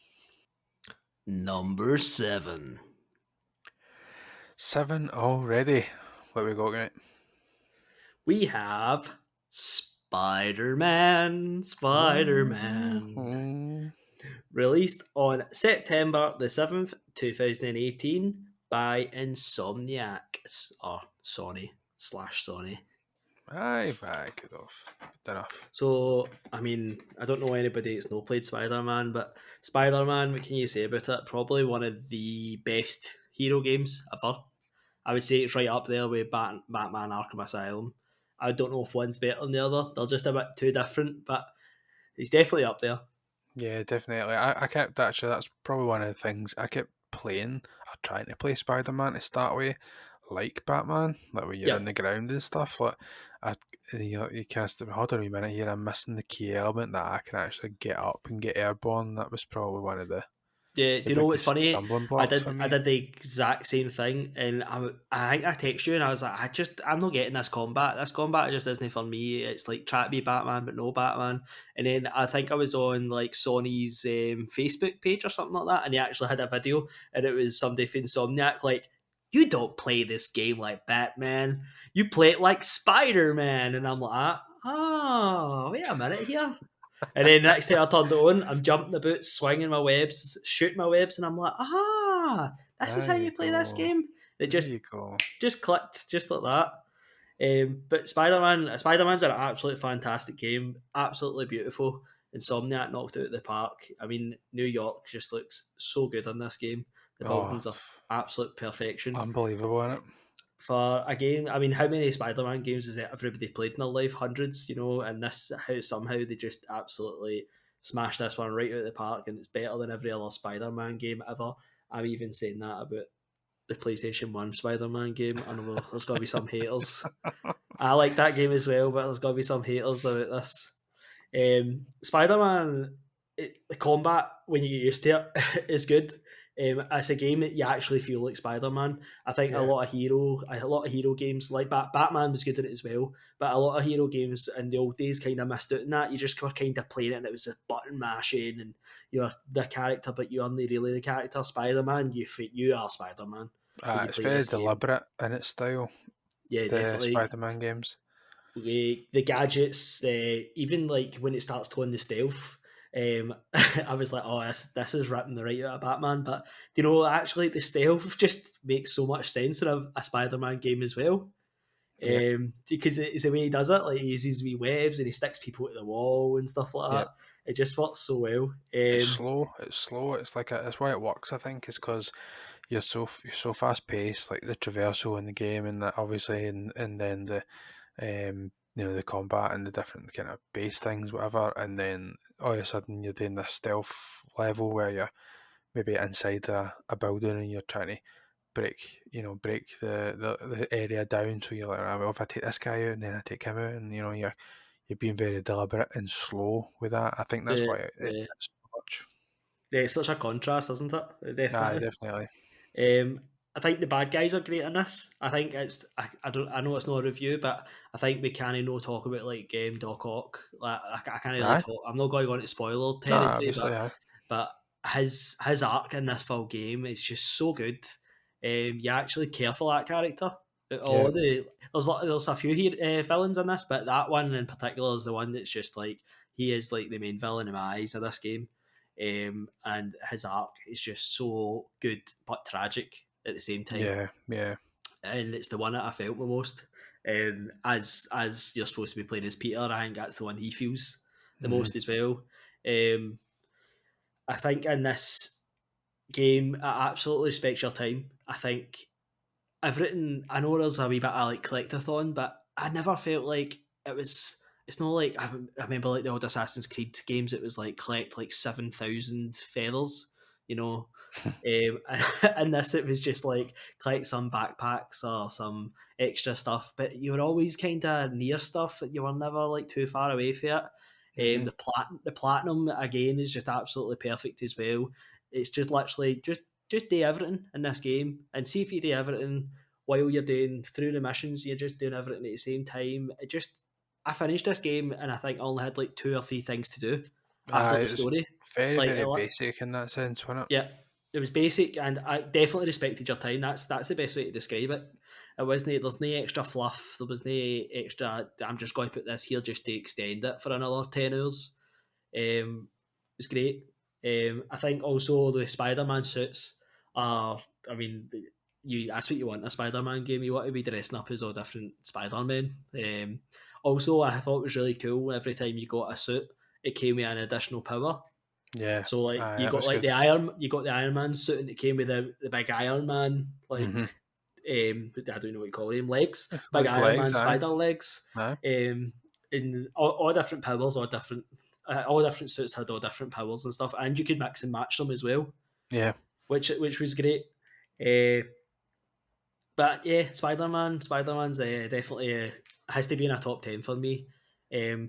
Speaker 1: Number 7.
Speaker 2: 7 already. What we got, mate?
Speaker 1: We have Spider-Man. Spider-Man.
Speaker 2: Mm-hmm.
Speaker 1: Released on September the 7th, 2018 by Insomniac or Sony/Sony.
Speaker 2: Aye, good off. Good enough.
Speaker 1: So, I mean, I don't know anybody that's not played Spider-Man, but Spider-Man, what can you say about it? Probably one of the best hero games ever. I would say it's right up there with Batman Arkham Asylum. I don't know if one's better than the other. They're just a bit too different, but it's definitely up there.
Speaker 2: Yeah, definitely. I kept actually. That's probably one of the things I kept playing or trying to play Spider Man to start with, like Batman, like when you're on
Speaker 1: Yep.
Speaker 2: the ground and stuff. Like I, you can't. Hold on a minute here. I'm missing the key element that I can actually get up and get airborne. That was probably one of
Speaker 1: Yeah,
Speaker 2: the
Speaker 1: do you know what's
Speaker 2: biggest
Speaker 1: funny?
Speaker 2: stumbling
Speaker 1: I
Speaker 2: blocks for
Speaker 1: did I
Speaker 2: me.
Speaker 1: did the exact same thing, and I think I texted you, and I was like, I'm not getting this combat. This combat just isn't for me. It's like try to be Batman, but no Batman. And then I think I was on like Sony's Facebook page or something like that, and he actually had a video, and it was somebody from Insomniac like, "You don't play this game like Batman. You play it like Spider Man." And I'm like, "Oh, wait a minute here." And then next time I turned it on, I'm jumping about, swinging my webs, shooting my webs, and I'm like, this is how
Speaker 2: There you
Speaker 1: you play this
Speaker 2: go.
Speaker 1: game. It
Speaker 2: There you go.
Speaker 1: just clicked, just like that. But Spider Man's an absolutely fantastic game, absolutely beautiful. Insomniac knocked it out of the park. I mean, New York just looks so good in this game. The
Speaker 2: Oh,
Speaker 1: buildings are absolute perfection
Speaker 2: unbelievable, isn't it?
Speaker 1: for a game. I mean, how many Spider-Man games has everybody played in their life? Hundreds, and this how somehow they just absolutely smashed this one right out of the park, and it's better than every other Spider-Man game ever. I'm even saying that about the PlayStation One Spider-Man game. I know there's got to be some haters. I like that game as well, but there's got to be some haters about this. Spider-Man, the combat when you get used to it is good. It's a game that you actually feel like Spider-Man. I think
Speaker 2: Yeah.
Speaker 1: a lot of hero games like Batman was good at it as well, but a lot of hero games in the old days kind of missed out on that. You just were kind of playing it, and it was a button mashing, and you're the character, but you aren't really the character. Spider-Man, you are Spider-Man when you
Speaker 2: It's
Speaker 1: play
Speaker 2: very
Speaker 1: this game.
Speaker 2: deliberate in its style,
Speaker 1: Yeah,
Speaker 2: the
Speaker 1: definitely.
Speaker 2: Spider-Man games.
Speaker 1: The gadgets, even like when it starts to the stealth, I was like, oh, this is ripping the right out of Batman. But actually, the stealth just makes so much sense in a Spider-Man game as well.
Speaker 2: Yeah,
Speaker 1: Because it's the way he does it, like he uses wee webs and he sticks people to the wall and stuff like
Speaker 2: yeah.
Speaker 1: that. It just works so well.
Speaker 2: It's slow. It's slow. It's like it's why it works. I think is because you're so fast paced, like the traversal in the game, and that obviously, and then the the combat and the different kind of base things, whatever, and then all of a sudden you're doing this stealth level where you're maybe inside a building and you're trying to break the area down. So you're like, "Ah, well, if I take this guy out and then I take him out, and you're being very deliberate and slow with that. I think that's
Speaker 1: The
Speaker 2: why it
Speaker 1: the
Speaker 2: so much.
Speaker 1: yeah, it's such a contrast, isn't it?
Speaker 2: Aye,
Speaker 1: Definitely.
Speaker 2: definitely.
Speaker 1: I think the bad guys are great in this. I think it's I don't I know it's not a review, but I think we can't no talk about like Doc Ock. Like I can't really
Speaker 2: Aye,
Speaker 1: talk. I'm not going to go into spoiler
Speaker 2: no,
Speaker 1: territory,
Speaker 2: obviously, aye.
Speaker 1: but his arc in this full game is just so good. You actually care for that character.
Speaker 2: Yeah,
Speaker 1: There's a few villains in this, but that one in particular is the one that's just like he is like the main villain in my eyes of this game. And his arc is just so good but tragic at the same time,
Speaker 2: yeah, yeah.
Speaker 1: and it's the one that I felt the most. As you're supposed to be playing as Peter, I think that's the one he feels the
Speaker 2: Hmm.
Speaker 1: most as well. Um, I think in this game, it absolutely respects your time. I think I know there's a wee bit of like collectathon, but I never felt like it was. It's not like I remember like the old Assassin's Creed games. It was like collect like 7,000 feathers, you know. And this it was just like collect some backpacks or some extra stuff, but you were always kind of near stuff. You were never like too far away from it.
Speaker 2: Hmm.
Speaker 1: The platinum again is just absolutely perfect as well. It's just literally just do everything in this game and see if you do everything while you're doing through the missions. You're just doing everything at the same time. I finished this game and I think I only had like 2 or 3 things to do after
Speaker 2: Aye,
Speaker 1: the
Speaker 2: it's
Speaker 1: story.
Speaker 2: very,
Speaker 1: Like
Speaker 2: very basic in that sense, wasn't
Speaker 1: yeah, it was basic, and I definitely respected your time. That's the best way to describe it. It wasn't. There's no extra fluff. There was no extra. I'm just going to put this here just to extend it for another 10 hours. It was great. I think also the Spider-Man suits are. I mean, that's what you want in a Spider-Man game. You want to be dressing up as all different Spider-Men. Also, I thought it was really cool. Every time you got a suit, it came with an additional power.
Speaker 2: it? Yeah,
Speaker 1: So like
Speaker 2: aye, that was good.
Speaker 1: you got the Iron Man suit and it came with the big Iron Man
Speaker 2: Hmm.
Speaker 1: I don't know what you call them legs, big
Speaker 2: Like
Speaker 1: Iron Man
Speaker 2: legs, aye,
Speaker 1: spider legs,
Speaker 2: aye,
Speaker 1: and all different powers, all different suits had all different powers and stuff, and you could mix and match them as well,
Speaker 2: yeah,
Speaker 1: which was great. Uh, but yeah, Spider Man's definitely has to be in a top 10 for me.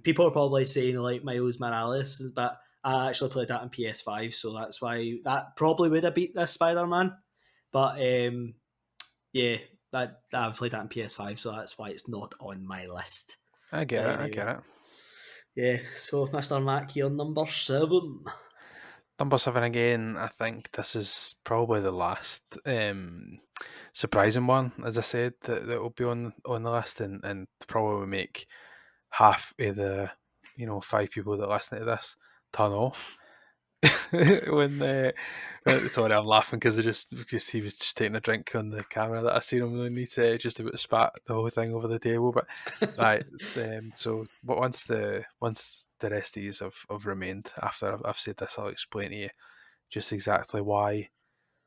Speaker 1: People are probably saying like Miles Morales, but I actually played that on PS5, so that's why that probably would have beat this Spider Man. But yeah, that I played that on PS5, so that's why it's not on my list.
Speaker 2: I get
Speaker 1: But
Speaker 2: it, I get
Speaker 1: anyway,
Speaker 2: it.
Speaker 1: yeah. So Mr. Mac here, number 7.
Speaker 2: Number 7 again, I think this is probably the last surprising one, as I said, that will be on the list and probably make half of the 5 people that listen to this turn off. when sorry, I'm laughing because because he was just taking a drink on the camera that I seen him and he said just about to spat the whole thing over the table. But right, but once the rest of these have remained after I've said this, I'll explain to you just exactly why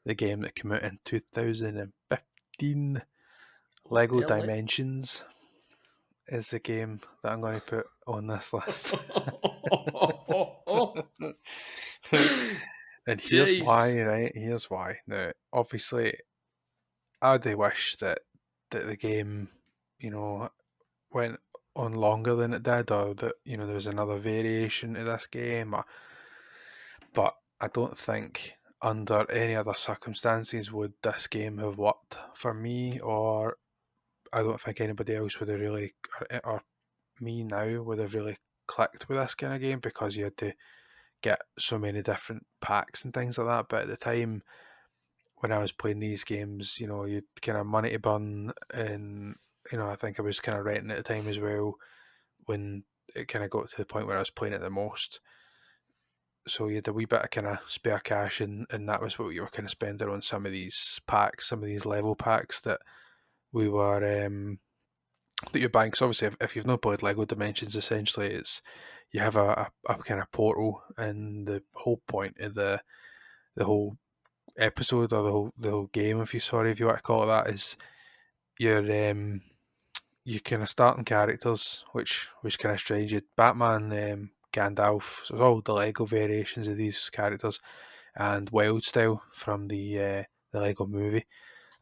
Speaker 2: the game that came out in 2015,
Speaker 1: What
Speaker 2: Lego
Speaker 1: early?
Speaker 2: Dimensions, is the game that I'm going to put on this list. And here's why,
Speaker 1: Jeez.
Speaker 2: right? Here's why. Now, obviously, I do wish that the game, you know, went on longer than it did, or that there was another variation to this game. But I don't think under any other circumstances would this game have worked for me, or I don't think anybody else would have really, or me now would have really clicked with this kind of game because you had to get so many different packs and things like that. But at the time when I was playing these games, you'd kind of money to burn, and I think I was kind of renting at the time as well when it kind of got to the point where I was playing it the most. So you had a wee bit of kind of spare cash, and that was what you were kind of spending on some of these packs, some of these level packs that we were that you're buying. Because obviously, if you've not played Lego Dimensions, essentially it's you have a kind of portal, and the whole point of the whole episode or the whole game, if you want to call it that, is your you kind of starting characters, which kind of strange. You Batman, Gandalf, so it's all the Lego variations of these characters, and Wild Style from the Lego movie,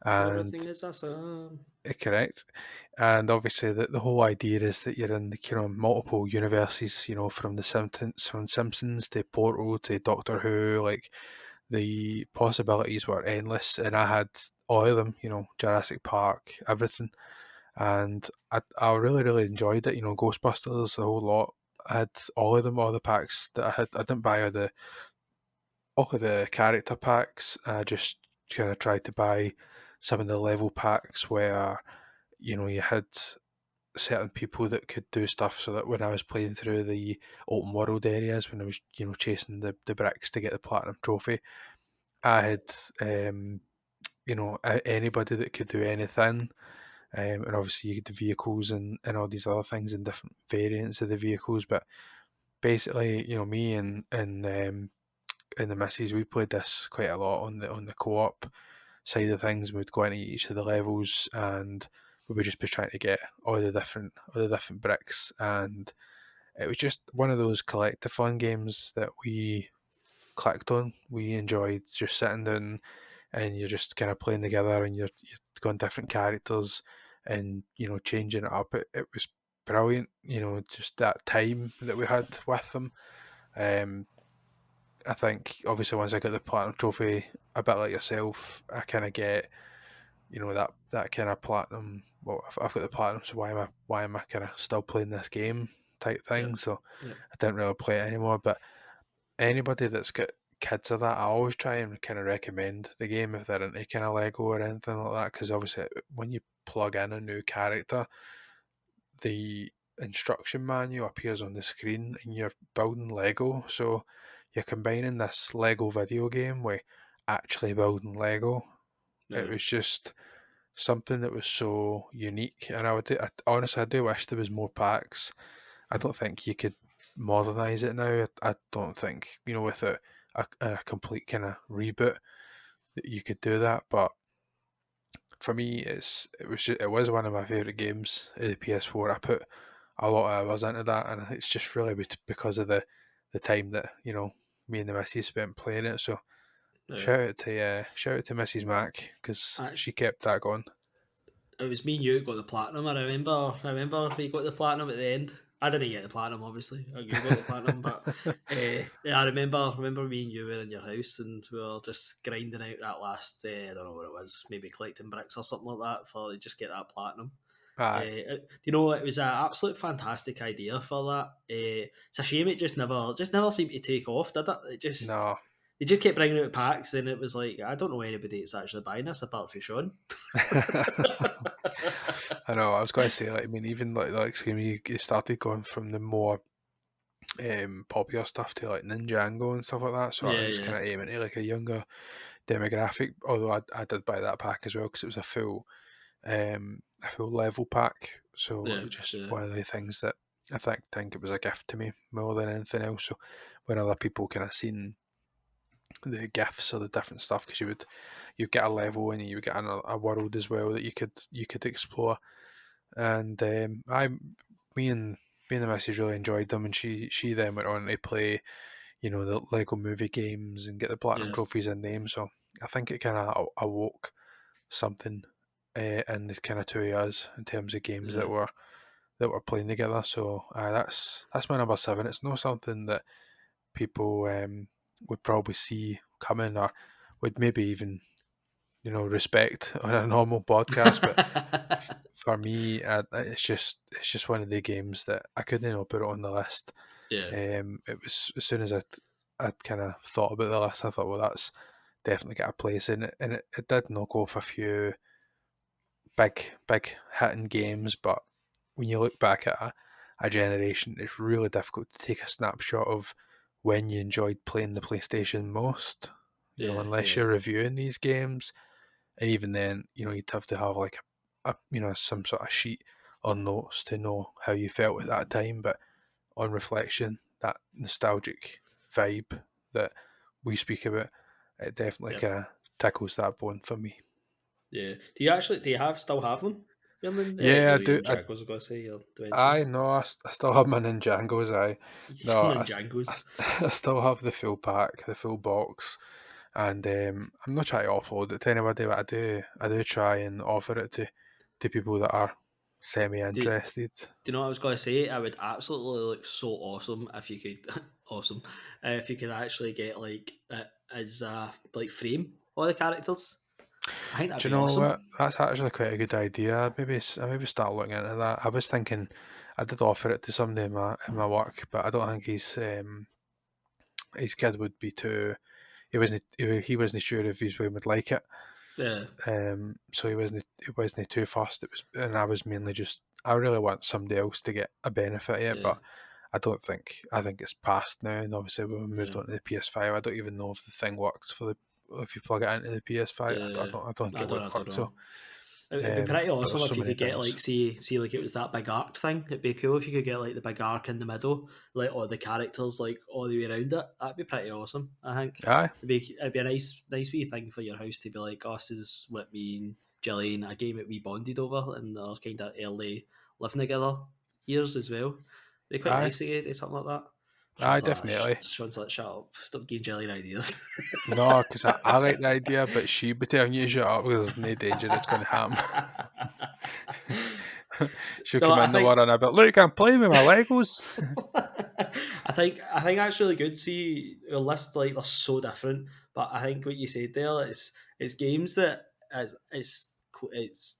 Speaker 2: and
Speaker 1: Everything is awesome.
Speaker 2: correct. And obviously, the whole idea is that you're in the multiple universes. From Simpsons to Portal to Doctor Who. Like the possibilities were endless, and I had all of them. Jurassic Park, everything, and I really really enjoyed it. Ghostbusters, the whole lot. I had all of them, all the packs that I had. I didn't buy all of the character packs. I just kind of tried to buy some of the level packs where you had certain people that could do stuff, so that when I was playing through the open world areas, when I was chasing the bricks to get the platinum trophy, I had anybody that could do anything. And obviously you get the vehicles and all these other things and different variants of the vehicles. But basically, me and the missus, we played this quite a lot on the co-op side of things. We'd go into each of the levels and we would just be trying to get all the different bricks, and it was just one of those collective fun games that we clicked on. We enjoyed just sitting down and you're just kind of playing together and you're going different characters and changing it up. It was brilliant. Just that time that we had with them. Um, I think obviously once I got the platinum trophy, a bit like yourself, I kind of get that kind of platinum. Well, I've got the platinum, so why am I kind of still playing this game type
Speaker 1: Yep.
Speaker 2: thing? So
Speaker 1: Yep.
Speaker 2: I didn't really play it anymore. But anybody that's got kids of that, I always try and kind of recommend the game if they're into kind of Lego or anything like that. Because obviously, when you plug in a new character, the instruction manual appears on the screen and you're building Lego. So you're combining this Lego video game with actually building Lego. It
Speaker 1: Yeah.
Speaker 2: was just something that was so unique, and honestly, I do wish there was more packs. I don't think you could modernize it now. I don't think with a complete kind of reboot that you could do that. But for me, it was one of my favorite games of the PS4. I put a lot of hours into that, and it's just really because of the time that me and the missus spent playing it. So
Speaker 1: Yeah.
Speaker 2: shout out to Mrs. Mac because
Speaker 1: I,
Speaker 2: she kept that going.
Speaker 1: it was me and you that got the platinum. I remember we got the platinum at the end. I didn't get the platinum, obviously. You got the platinum, but yeah, I remember me and you were in your house and we were just grinding out that last. I don't know what it was, maybe collecting bricks or something like that for to just get that platinum.
Speaker 2: Aye,
Speaker 1: It was an absolute fantastic idea for that. It's a shame it just never seemed to take off, did it?
Speaker 2: no.
Speaker 1: They just kept bringing out packs, and it was like I don't know anybody that's actually buying this apart from Sean.
Speaker 2: I know. I was going to say, like, I mean, even like say when you started going from the more popular stuff to like Ninjago and stuff like that. So I
Speaker 1: Yeah,
Speaker 2: was
Speaker 1: yeah,
Speaker 2: kind of aiming at like a younger demographic. Although I did buy that pack as well because it was a full level pack. So it
Speaker 1: yeah,
Speaker 2: was just
Speaker 1: yeah,
Speaker 2: one of the things that I think it was a gift to me more than anything else. So when other people kind of seen the gifts or the different stuff, because you get a level and you get a world as well that you could explore. And me and me and the missus really enjoyed them, and she then went on to play, the Lego Movie games and get the platinum
Speaker 1: yeah,
Speaker 2: trophies in them. So I think it kind of awoke something in the kind of two of us in terms of games
Speaker 1: yeah,
Speaker 2: that were playing together. So that's my number 7. It's not something that people would probably see coming or would maybe even respect on a normal podcast, but for me, it's just one of the games that I couldn't put it on the list.
Speaker 1: yeah,
Speaker 2: It was as soon as I'd kind of thought about the list, I thought, well, that's definitely got a place in it, and it did knock off a few big hitting games, but when you look back at a generation, it's really difficult to take a snapshot of when you enjoyed playing the PlayStation most.
Speaker 1: yeah,
Speaker 2: Unless
Speaker 1: yeah,
Speaker 2: you're reviewing these games, and even then, you'd have to have like some sort of sheet or notes to know how you felt at that time. But on reflection, that nostalgic vibe that we speak about, it definitely
Speaker 1: yep.
Speaker 2: kind of tickles that bone for me.
Speaker 1: Yeah. Do you still have them? Your
Speaker 2: Yeah, I
Speaker 1: your
Speaker 2: do.
Speaker 1: Ninjagos, I was going to say, your
Speaker 2: I
Speaker 1: Dimensions.
Speaker 2: know. I still have my Ninjangos. No,
Speaker 1: Ninjagos.
Speaker 2: I still have the full pack, the full box, and I'm not trying to offload it to anybody, but I do try and offer it to people that are semi
Speaker 1: Do,
Speaker 2: interested.
Speaker 1: Do you know what I was going to say? I would absolutely look so awesome if you could, awesome, if you could actually get like as like frame all the characters. I think that'd
Speaker 2: Do you
Speaker 1: be
Speaker 2: know what?
Speaker 1: awesome.
Speaker 2: That's actually quite a good idea. I maybe start looking into that. I was thinking, I did offer it to somebody in my work, but I don't think his kid would be too. He wasn't sure if his way would like it.
Speaker 1: Yeah,
Speaker 2: So he wasn't too fussed. And I was mainly just I really want somebody else to get a benefit of it,
Speaker 1: yeah,
Speaker 2: but I think it's past now. And obviously when we moved
Speaker 1: yeah,
Speaker 2: on to the PS5, I don't even know if the thing works for the if you plug it into the PS5.
Speaker 1: yeah.
Speaker 2: I don't think it would
Speaker 1: I don't
Speaker 2: work.
Speaker 1: know.
Speaker 2: So,
Speaker 1: It'd be pretty
Speaker 2: but
Speaker 1: awesome
Speaker 2: there's so
Speaker 1: if you
Speaker 2: many
Speaker 1: could get
Speaker 2: things.
Speaker 1: like see like it was that big arc thing. It'd be cool if you could get like the big arc in the middle, like all the characters like all the way around it. That'd be pretty awesome. I think
Speaker 2: Aye,
Speaker 1: it'd be a nice wee thing for your house to be like, oh, this is what me and Gillian, a game that we bonded over in our kind of early living together years as well. It'd be quite
Speaker 2: aye,
Speaker 1: nice to get something like that.
Speaker 2: aye, definitely.
Speaker 1: Sean's like, shut up, stop giving Gillian ideas.
Speaker 2: No, because I like the idea, but she'd be telling you to shut up because there's no danger it's going to happen. She'll
Speaker 1: No,
Speaker 2: come
Speaker 1: I
Speaker 2: in the
Speaker 1: think
Speaker 2: one and I'll be like, look, I'm playing with my Legos.
Speaker 1: I think that's really good. See, your list like they're so different, but I think what you said there is it's games that it's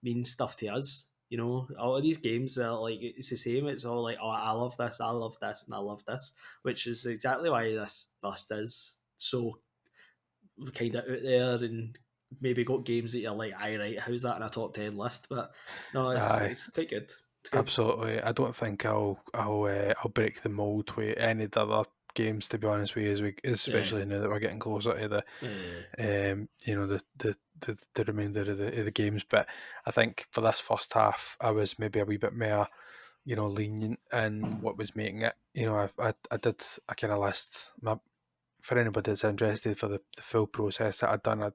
Speaker 1: means stuff to us. You know, all of these games are like it's the same. It's all like, oh, I love this, and I love this, which is exactly why this list is so kind of out there and maybe got games that you're like, I right, how's that in a top 10 list? But no,
Speaker 2: Aye,
Speaker 1: it's quite good. It's good.
Speaker 2: absolutely. I don't think I'll break the mold with any of the other games. To be honest with you,
Speaker 1: Yeah,
Speaker 2: especially now that we're getting closer to the
Speaker 1: yeah,
Speaker 2: the remainder of the games. But I think for this first half, I was maybe a wee bit more lenient in what was making it. I did a kind of list. For anybody that's interested for the full process that I'd done,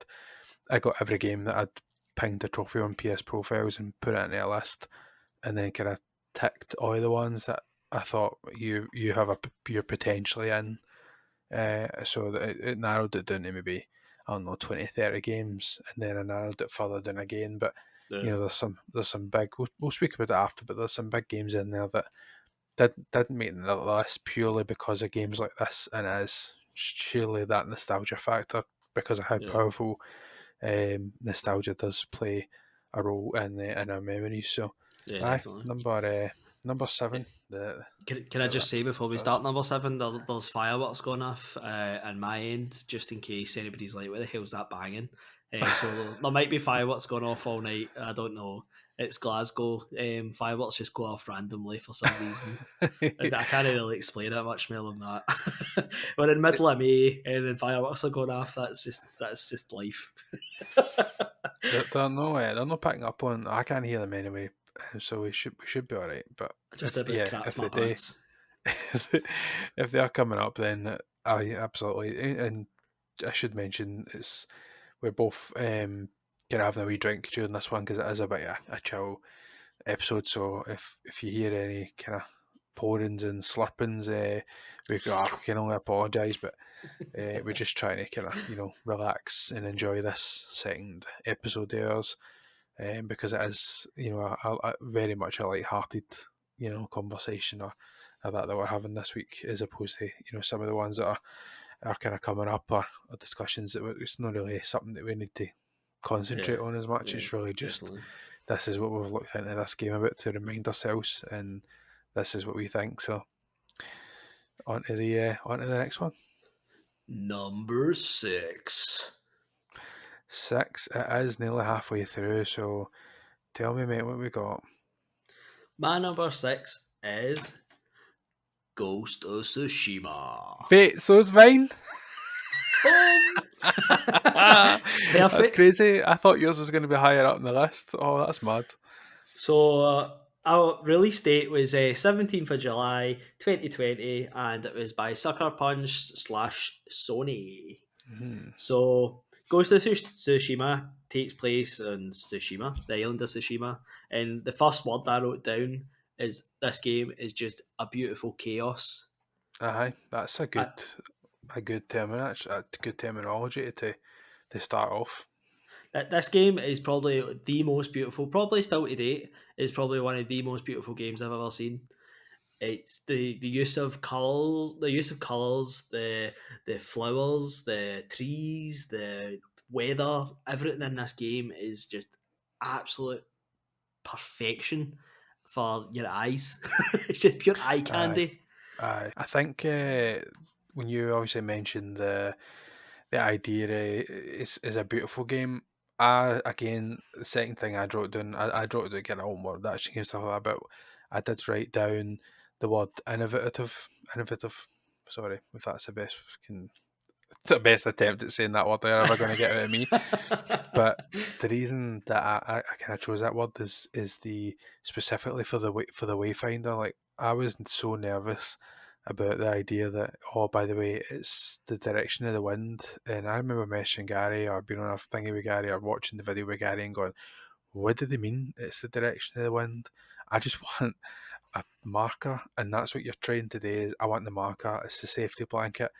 Speaker 2: I got every game that I'd pinged a trophy on PS profiles and put it into a list, and then kind of ticked all the ones that I thought you're potentially in. So that it narrowed it down to maybe I don't know 20, 30 games, and then I narrowed it further down again. But
Speaker 1: yeah,
Speaker 2: there's some big. We'll speak about it after, but there's some big games in there that didn't make the list purely because of games like this, and it is surely that nostalgia factor because of how
Speaker 1: yeah,
Speaker 2: powerful nostalgia does play a role in our memories. So,
Speaker 1: yeah,
Speaker 2: aye,
Speaker 1: definitely.
Speaker 2: number 7.
Speaker 1: Can I just say before we
Speaker 2: Does.
Speaker 1: start number 7, there's fireworks going off on my end, just in case anybody's like, where the hell's that banging? So there might be fireworks going off all night. I don't know. It's Glasgow. Fireworks just go off randomly for some reason. I can't really explain it much more than that. We're in the middle of May and then fireworks are going off. That's just life.
Speaker 2: They're not picking up on. I can't hear them anyway, so we should be all right. But
Speaker 1: Just
Speaker 2: if
Speaker 1: about
Speaker 2: yeah,
Speaker 1: crapped
Speaker 2: if
Speaker 1: my
Speaker 2: they do,
Speaker 1: pants.
Speaker 2: if they are coming up, then I absolutely. And I should mention we're both kind of having a wee drink during this one because it is a bit of a chill episode. So if you hear any kind of pourings and slurpings, we can only apologise, but we're just trying to kind of relax and enjoy this second episode of ours, because it is a very much a light-hearted conversation or that we're having this week, as opposed to some of the ones that are kind of coming up, or discussions that it's not really something that we need to
Speaker 1: Yeah,
Speaker 2: concentrate on as much.
Speaker 1: yeah,
Speaker 2: It's really just
Speaker 1: definitely.
Speaker 2: this is what we've looked into this game about to remind ourselves, and this is what we think. So on to the next one.
Speaker 1: Number 6.
Speaker 2: 6. It is nearly halfway through, so tell me, mate, what we got.
Speaker 1: My number 6 is Ghost of Tsushima.
Speaker 2: Wait, so's mine.
Speaker 1: Boom!
Speaker 2: That's
Speaker 1: Perfect.
Speaker 2: crazy. I thought yours was going to be higher up in the list. Oh, that's mad.
Speaker 1: So, our release date was 17th of July 2020, and it was by Sucker Punch / Sony.
Speaker 2: Mhm.
Speaker 1: So, Ghost of Tsushima takes place in Tsushima, the island of Tsushima, and the first word I wrote down is this game is just a beautiful chaos.
Speaker 2: Aye, that's
Speaker 1: I,
Speaker 2: a good good terminology to start off.
Speaker 1: this game is probably the most beautiful, probably still to date, is probably one of the most beautiful games I've ever seen. It's the use of colors, the flowers, the trees, the weather, everything in this game is just absolute perfection for your eyes. It's just pure eye
Speaker 2: Aye,
Speaker 1: candy.
Speaker 2: aye. I think when you obviously mentioned the idea is a beautiful game. Again, the second thing I wrote down, I wrote down get own word actually and stuff like that, but I did write down the word innovative. Sorry if that's the best attempt at saying that word they're ever going to get out of me. But the reason that I kind of chose that word is the specifically for for the wayfinder. Like I was so nervous about the idea that, oh, by the way, it's the direction of the wind. And I remember messaging Gary or being on a thingy with Gary or watching the video with Gary and going, what do they mean? It's the direction of the wind. I just want a marker, and that's what you're trying to do. Is I want the marker. It's the safety blanket.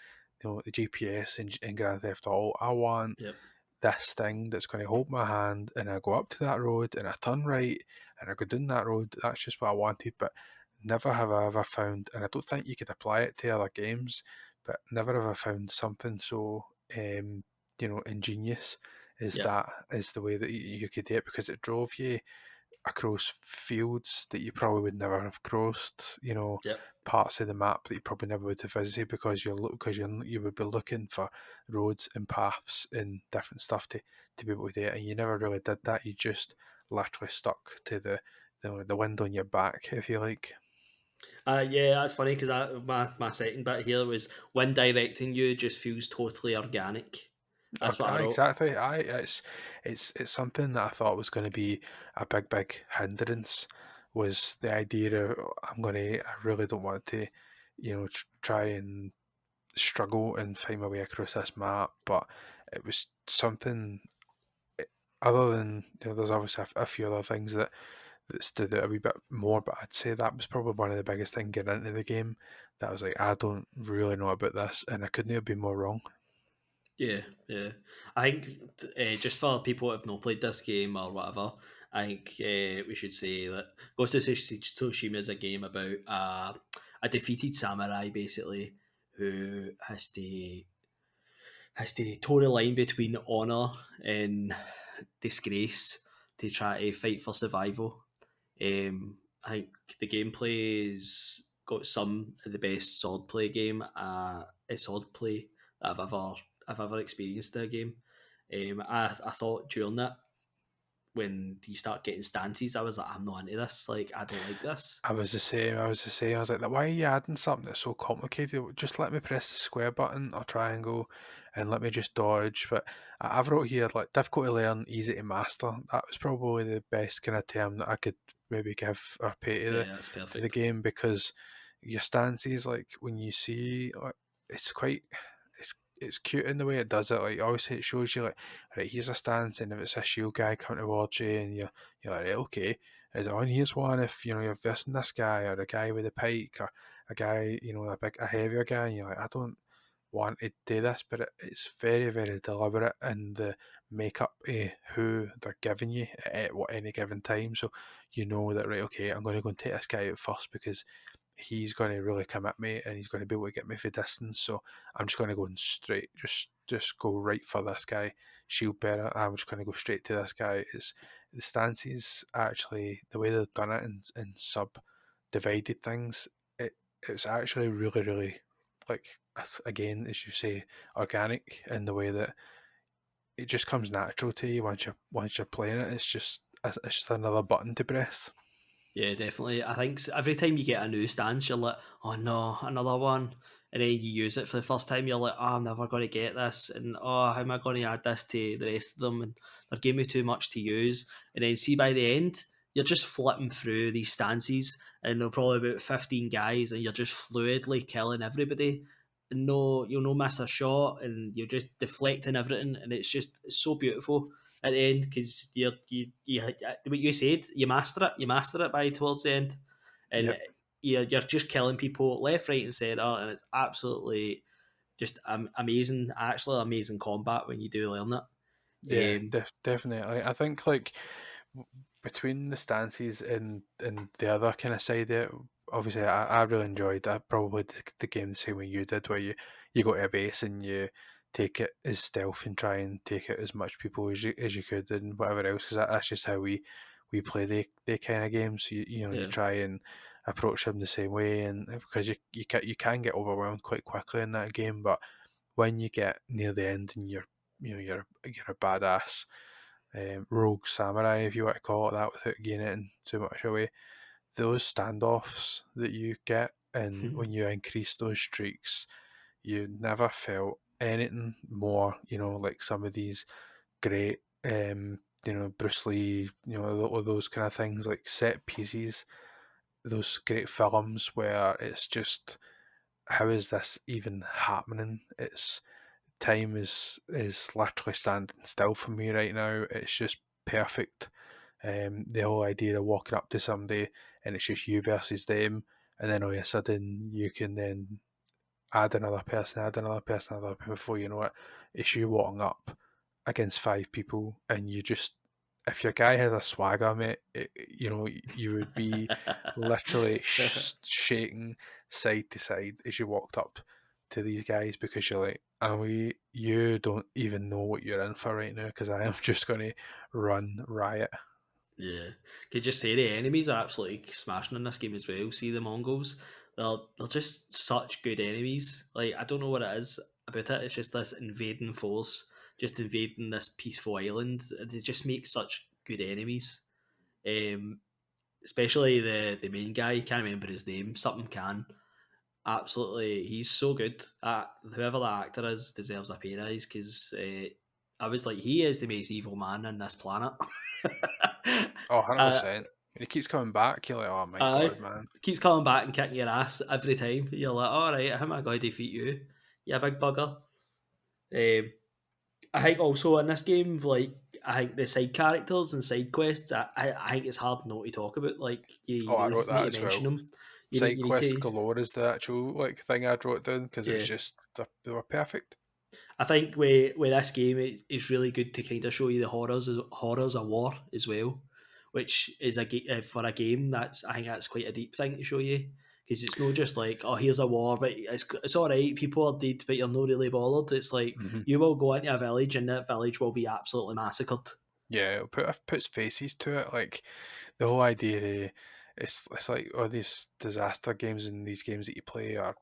Speaker 2: The GPS in Grand Theft Auto. I want
Speaker 1: Yep.
Speaker 2: this thing that's going to hold my hand, and I go up to that road and I turn right and I go down that road. That's just what I wanted, but never have I ever found, and I don't think you could apply it to other games, but never have I found something so ingenious as
Speaker 1: Yep.
Speaker 2: that is the way that you could do it, because it drove you across fields that you probably would never have crossed,
Speaker 1: Yep.
Speaker 2: parts of the map that you probably never would have visited because you would be looking for roads and paths and different stuff to be able to do it, and you never really did that. You just literally stuck to the wind on your back, if you like.
Speaker 1: Yeah, that's funny because my second bit here was when directing you just feels totally organic. That's what I wrote.
Speaker 2: Exactly. It's something that I thought was going to be a big hindrance, was the idea of I really don't want to, try and struggle and find my way across this map, but it was something other than, there's obviously a few other things that stood out a wee bit more, but I'd say that was probably one of the biggest things getting into the game. That I was like, I don't really know about this, and I couldn't have been more wrong.
Speaker 1: Yeah, yeah. I think just for people who have not played this game or whatever, I think we should say that Ghost of Tsushima is a game about a defeated samurai basically who has to toe the line between honor and disgrace to try to fight for survival. I think the gameplay's got some of the best swordplay that I've ever experienced in a game. I thought during that when you start getting stances, I was like, I'm not into this. Like, I don't like this.
Speaker 2: I was the same. I was the same. I was like, why are you adding something that's so complicated? Just let me press the square button or triangle, and let me just dodge. But I've wrote here like difficult to learn, easy to master. That was probably the best kind of term that I could maybe give or pay
Speaker 1: Yeah, that's
Speaker 2: to the
Speaker 1: perfect.
Speaker 2: game, because your stances, like when you see, like, it's quite. It's cute in the way it does it. Like obviously it shows you like, right, here's a stance, and if it's a shield guy coming towards you, and you're like, right, okay, is on here's one if you're versing this guy or a guy with a pike or a guy, a heavier guy, and you're like, I don't want to do this, but it's very deliberate in the makeup of who they're giving you at what any given time. So you know that, right, okay, I'm going to go and take this guy out first because he's going to really come at me and he's going to be able to get me for distance. So I'm just going to go in straight, just go right for this guy, shield bearer. I'm just going to go straight to this guy. Is the stances actually the way they've done it in sub divided things? It was actually really like, again, as you say, organic in the way that it just comes natural to you once you're playing it. It's just another button to press.
Speaker 1: Yeah, definitely. I think every time you get a new stance, you're like, oh no, another one. And then you use it for the first time, you're like, oh, I'm never going to get this. And oh, how am I going to add this to the rest of them? And they're giving me too much to use. And then see by the end, you're just flipping through these stances, and there'll probably about 15 guys, and you're just fluidly killing everybody. you'll no miss a shot, and you're just deflecting everything, and it's so beautiful at the end because what you said, you master it by towards the end, and
Speaker 2: Yep.
Speaker 1: you're just killing people left, right, and centre, and it's absolutely just amazing, actually amazing combat when you do learn
Speaker 2: Yeah,
Speaker 1: it.
Speaker 2: definitely. I think like between the stances and the other kind of side of it, obviously I really enjoyed probably the game the same way you did, where you go to a base and you take it as stealth and try and take out as much people as you could and whatever else, because that's just how we play the kind of games. You
Speaker 1: Yeah.
Speaker 2: try and approach them the same way, and because you can get overwhelmed quite quickly in that game, but when you get near the end and you're a badass rogue samurai, if you want to call it that, without giving too much away. Those standoffs that you get, and when you increase those streaks, you never felt anything more. Like some of these great, Bruce Lee, all those kind of things, like set pieces. Those great films where it's just, how is this even happening? It's time is literally standing still for me right now. It's just perfect. The whole idea of walking up to somebody and it's just you versus them, and then all of a sudden you can then add another person, before you know it, it's you walking up against five people, and you just, if your guy had a swagger, mate, you would be literally shaking side to side as you walked up to these guys, because you're like, you don't even know what you're in for right now, because I am just going to run riot.
Speaker 1: Yeah, could just say the enemies are absolutely smashing in this game as well. See the Mongols, they're just such good enemies. Like I don't know what it is about it. It's just this invading force, just invading this peaceful island. They just make such good enemies. Um, Especially the main guy. Can't remember his name. Something can. Absolutely, he's so good. Whoever that actor is deserves a pay rise because I was like, he is the most evil man in this planet.
Speaker 2: Oh,
Speaker 1: uh,
Speaker 2: 100%. He keeps coming back. You're like, oh my
Speaker 1: Aye.
Speaker 2: god, man.
Speaker 1: Keeps coming back and kicking your ass every time. You're like, all right, how am I going to defeat you? Yeah, big bugger. I think also in this game, like, I think the side characters and side quests, I think it's hard not to talk about. Like,
Speaker 2: Oh, I
Speaker 1: you
Speaker 2: wrote
Speaker 1: just need
Speaker 2: that
Speaker 1: to
Speaker 2: as well.
Speaker 1: mention them.
Speaker 2: Side
Speaker 1: You need
Speaker 2: quest
Speaker 1: to,
Speaker 2: galore is the actual like thing I wrote down, because it was
Speaker 1: yeah.
Speaker 2: just they were perfect.
Speaker 1: I think with this game, it's really good to kind of show you the horrors of war as well, which is for a game that's, I think that's quite a deep thing to show you because it's not just like, oh, here's a war, but it's all right, people are dead, but you're not really bothered. It's like
Speaker 2: Hmm.
Speaker 1: you will go into a village and that village will be absolutely massacred.
Speaker 2: Yeah, it puts faces to it. Like the whole idea, it's like all these disaster games and these games that you play are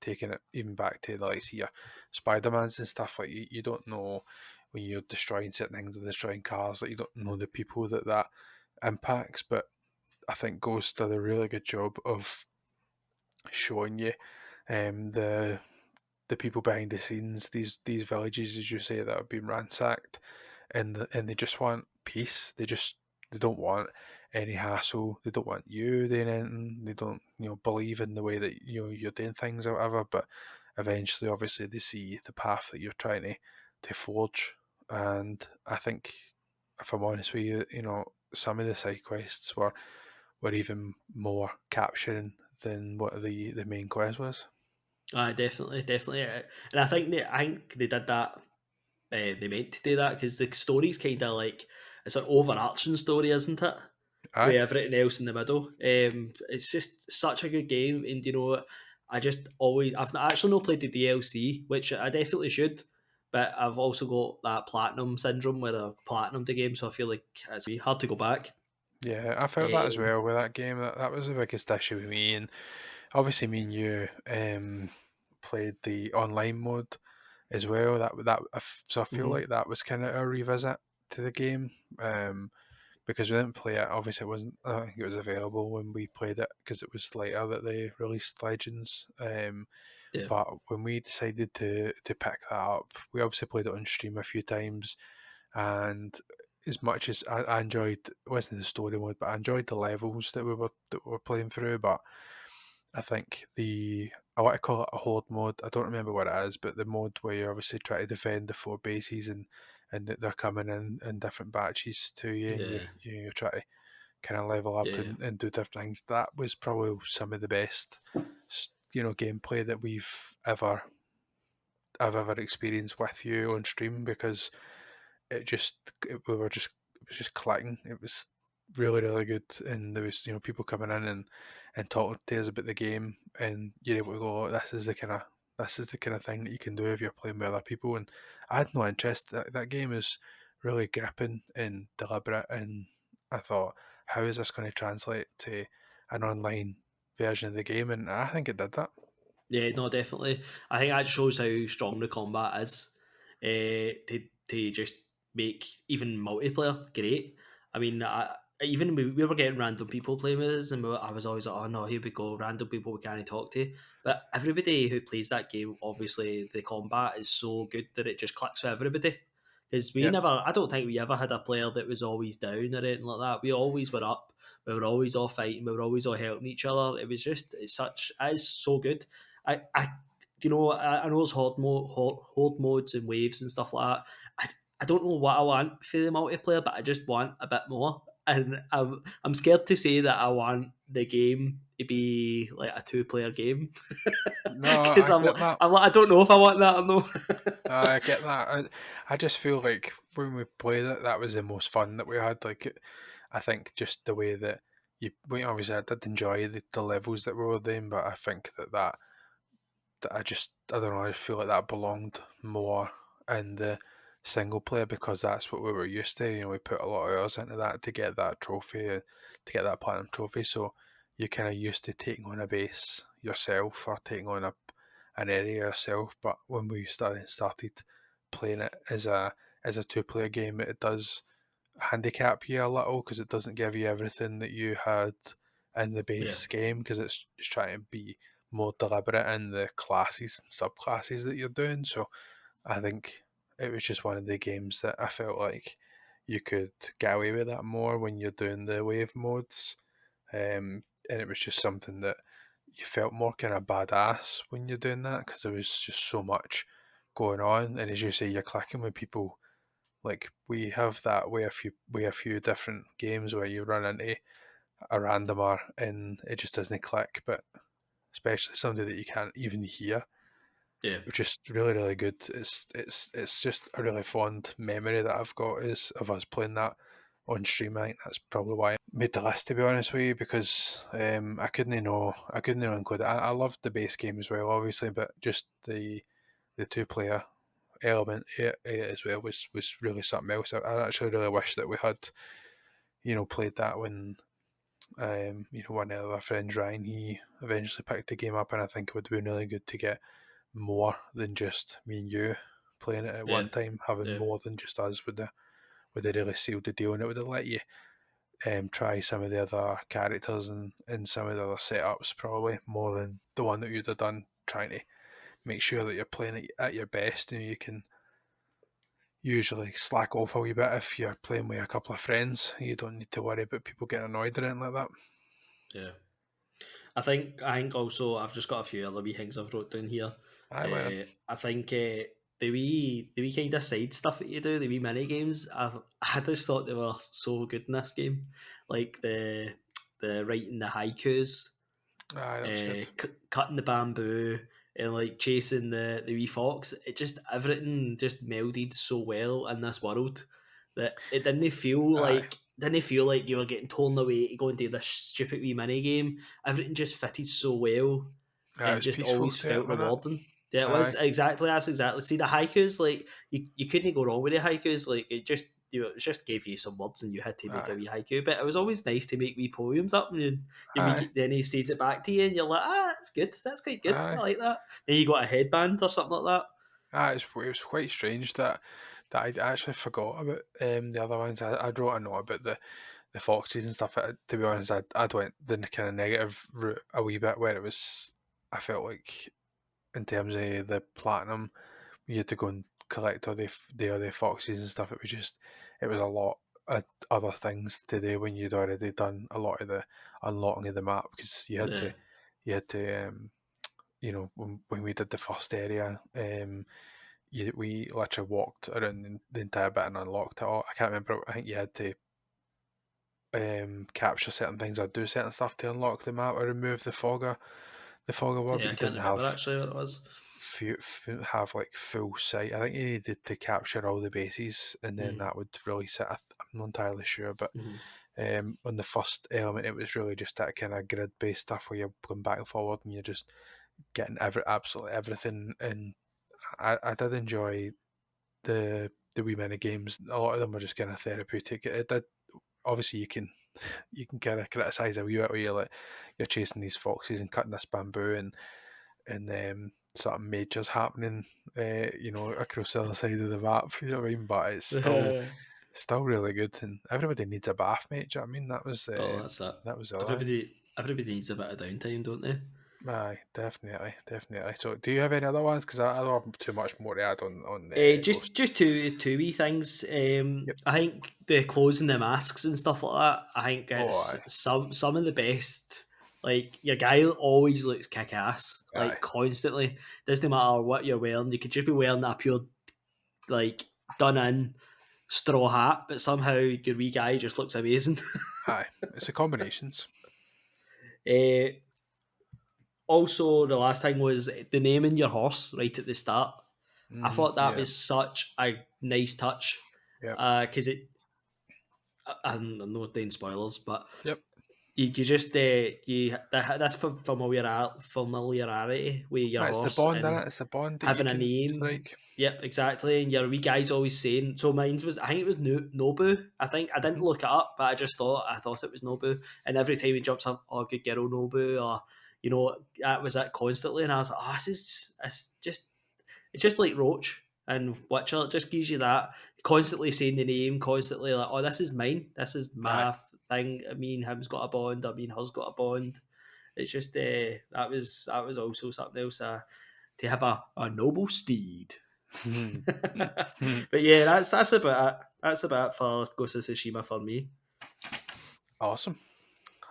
Speaker 2: taking it even back to the likes of your Spider-Mans and stuff. Like you don't know when you're destroying certain things or destroying cars, like you don't know the people that impacts. But I think Ghost did a really good job of showing you the people behind the scenes, these villages, as you say, that have been ransacked, and they just want peace. They don't want any hassle. They don't want you doing anything. They don't believe in the way that you're doing things or whatever. But eventually, obviously, they see the path that you're trying to forge. And I think, if I'm honest with you, some of the side quests were even more capturing than what the main quest was.
Speaker 1: Definitely, definitely, and I think they did that. They meant to do that because the story's kind of like it's an overarching story, isn't it? With
Speaker 2: Aye.
Speaker 1: everything else in the middle. It's just such a good game, and I just always I've actually not played the DLC, which I definitely should, but I've also got that platinum syndrome where I platinum the game, so I feel like it's hard to go back.
Speaker 2: Yeah, I felt that as
Speaker 1: Um,
Speaker 2: well with that game. That was the biggest issue with me, and obviously me and you played the online mode as well. So I feel
Speaker 1: mhm.
Speaker 2: like that was kind of a revisit to the game, because we didn't play it. Obviously, it wasn't. I don't think it was available when we played it because it was later that they released Legends.
Speaker 1: Yeah,
Speaker 2: But when we decided to pick that up, we obviously played it on stream a few times, and as much as I enjoyed, it wasn't the story mode, but I enjoyed the levels that we were playing through. But I think the I want to call it a horde mode. I don't remember what it is, but the mode where you obviously try to defend the 4 bases and that they're coming in different batches to you, and
Speaker 1: Yeah,
Speaker 2: you try to kind of level up
Speaker 1: yeah,
Speaker 2: and do different things. That was probably some of the best, gameplay that I've ever experienced with you on stream, because we were just it was just clicking. It was really really good, and there was people coming in and talking to us about the game, and you're able to go, "Oh, this is the kind of thing that you can do if you're playing with other people." And I had no interest. That game is really gripping and deliberate, and I thought, how is this going to translate to an online version of the game? And I think it did that.
Speaker 1: yeah. No, definitely. I think that shows how strong the combat is. To just make even multiplayer great. I mean, even we were getting random people playing with us, and I was always like, "Oh no, here we go, random people we can't talk to." But everybody who plays that game, obviously, the combat is so good that it just clicks with everybody. Because
Speaker 2: Yep.
Speaker 1: I don't think we ever had a player that was always down or anything like that. We always were up. We were always all fighting. We were always all helping each other. It was just, it is so good. I I know there's horde modes and waves and stuff like that. I don't know what I want for the multiplayer, but I just want a bit more. And I'm scared to say that I want the game to be like a 2 player game
Speaker 2: No,
Speaker 1: because
Speaker 2: I get that.
Speaker 1: I'm like I don't know if I want that or no.
Speaker 2: I get that. I just feel like when we played it, that was the most fun that we had. I think just the way that obviously I did enjoy the levels that we were doing, but I think that I don't know, I feel like that belonged more in the single player, because that's what we were used to. We put a lot of hours into that to get that trophy, to get that platinum trophy. So you're kind of used to taking on a base yourself, or taking on an area yourself. But when we started playing it as a 2 player game, it does handicap you a little, because it doesn't give you everything that you had in the
Speaker 1: Yeah,
Speaker 2: base game, because it's trying to be more deliberate in the classes and subclasses that you're doing. So I think it was just one of the games that I felt like you could get away with that more when you're doing the wave modes. And it was just something that you felt more kind of badass when you're doing that, because there was just so much going on. And as you say, you're clicking with people. Like, we have that way a few different games where you run into a randomer and it just doesn't click, but especially somebody that you can't even hear,
Speaker 1: yeah,
Speaker 2: which is really really good. It's just a really fond memory that I've got is of us playing that on stream. I think that's probably why I made the list, to be honest with you, because I couldn't know include it. I loved the base game as well, obviously, but just the 2 player element as well was really something else. I actually really wish that we had played that when one of our friends, Ryan, he eventually picked the game up, and I think it would have been really good to get more than just me and you playing it at
Speaker 1: yeah,
Speaker 2: one time. Having
Speaker 1: yeah,
Speaker 2: more than just us would have really sealed the deal, and it would have let you try some of the other characters and some of the other setups, probably more than the one that you'd have done trying to make sure that you're playing it at your best. And you can usually slack off a wee bit if you're playing with a couple of friends. You don't need to worry about people getting annoyed or anything like that.
Speaker 1: yeah. I think also I've just got a few other wee things I've wrote down here.
Speaker 2: Aye, man.
Speaker 1: I think the wee kind of side stuff that you do, the wee mini games, I just thought they were so good in this game. Like the writing the haikus,
Speaker 2: Aye, that was good.
Speaker 1: cutting the bamboo, and like chasing the wee fox. It just everything just melded so well in this world that it
Speaker 2: Aye.
Speaker 1: didn't feel like you were getting torn away to go into this stupid wee mini game. Everything just fitted so well
Speaker 2: Aye, it
Speaker 1: and
Speaker 2: was
Speaker 1: just
Speaker 2: peaceful
Speaker 1: always
Speaker 2: too,
Speaker 1: felt
Speaker 2: wasn't it?
Speaker 1: rewarding. Yeah, it was
Speaker 2: Aye.
Speaker 1: exactly that's exactly. See the haikus, like you couldn't go wrong with the haikus. Like it just gave you some words and you had to make a
Speaker 2: Aye.
Speaker 1: wee haiku. But it was always nice to make wee poems up and you make
Speaker 2: Aye.
Speaker 1: it, then he says it back to you and you're like, that's good, that's quite good. I
Speaker 2: Aye.
Speaker 1: like that. Then you got a headband or something like
Speaker 2: Aye. It was quite strange that I actually forgot about the other ones. I wrote a note about the foxes and stuff. To be honest, I'd went the kind of negative route a wee bit, where it was, I felt like, in terms of the platinum, you had to go and collect all the other foxes and stuff. It was a lot of other things to do when you'd already done a lot of the unlocking of the map, because
Speaker 1: that. Yeah,
Speaker 2: you had to when we did the first area, we literally walked around the entire bit and unlocked it all. I can't remember. I think you had to capture certain things or do certain stuff to unlock the map or remove the fogger wall,
Speaker 1: Yeah,
Speaker 2: but
Speaker 1: I
Speaker 2: you
Speaker 1: can't
Speaker 2: didn't
Speaker 1: remember
Speaker 2: have
Speaker 1: actually what it was.
Speaker 2: have like full sight. I think you needed to capture all the bases, and then
Speaker 1: Mm.
Speaker 2: that would release it. I'm not entirely sure, but
Speaker 1: Mm-hmm.
Speaker 2: on the first element, it was really just that kind of grid based stuff where you're going back and forward and you're just getting absolutely everything. And I did enjoy the wee mini games. A lot of them were just kind of therapeutic. It did obviously you can kind of criticize a wee bit where you're chasing these foxes and cutting this bamboo and something major's happening, across the other side of the map. You know what I mean? But it's still really good, and everybody needs a bath, mate. Do you know what I mean?
Speaker 1: Oh, that's it.
Speaker 2: That was all.
Speaker 1: Everybody needs a bit of downtime, don't they?
Speaker 2: Aye, definitely, definitely. So, do you have any other ones? Because I don't have too much more to add on Ghost.
Speaker 1: Just two wee things.
Speaker 2: Yep.
Speaker 1: I think the clothes and the masks and stuff like that. I think
Speaker 2: Oh,
Speaker 1: it's
Speaker 2: aye,
Speaker 1: some of the best. Like your guy always looks kick ass,
Speaker 2: aye,
Speaker 1: like constantly. Doesn't matter what you're wearing. You could just be wearing a pure like done in straw hat, but somehow your wee guy just looks amazing.
Speaker 2: aye. It's the combinations.
Speaker 1: uh, Also, the last thing was the naming your horse right at the start. I thought that
Speaker 2: Yeah,
Speaker 1: was such a nice touch
Speaker 2: yep,
Speaker 1: because I'm not doing spoilers, but
Speaker 2: yep.
Speaker 1: you just that's familiarity with your
Speaker 2: Aye, it's the
Speaker 1: horse
Speaker 2: bond in
Speaker 1: and
Speaker 2: it. It's the bond that you
Speaker 1: having a
Speaker 2: can
Speaker 1: name.
Speaker 2: strike.
Speaker 1: Yep, exactly. And your wee guy's always saying. So mine was, I think it was Nobu. I think I didn't
Speaker 2: Mhm.
Speaker 1: look it up, but I thought it was Nobu. And every time he jumps up, oh, good girl, Nobu, or that was it constantly. And I was like, oh, it's just like Roach and Witcher. It just gives you that constantly saying the name, constantly like, oh, this is mine. This is
Speaker 2: Aye.
Speaker 1: my thing. Me and him's got a bond. I mean, her's got a bond. It's just that was also something else to have a noble steed. But yeah, that's about it. That's about it for Ghost of Tsushima for me.
Speaker 2: Awesome.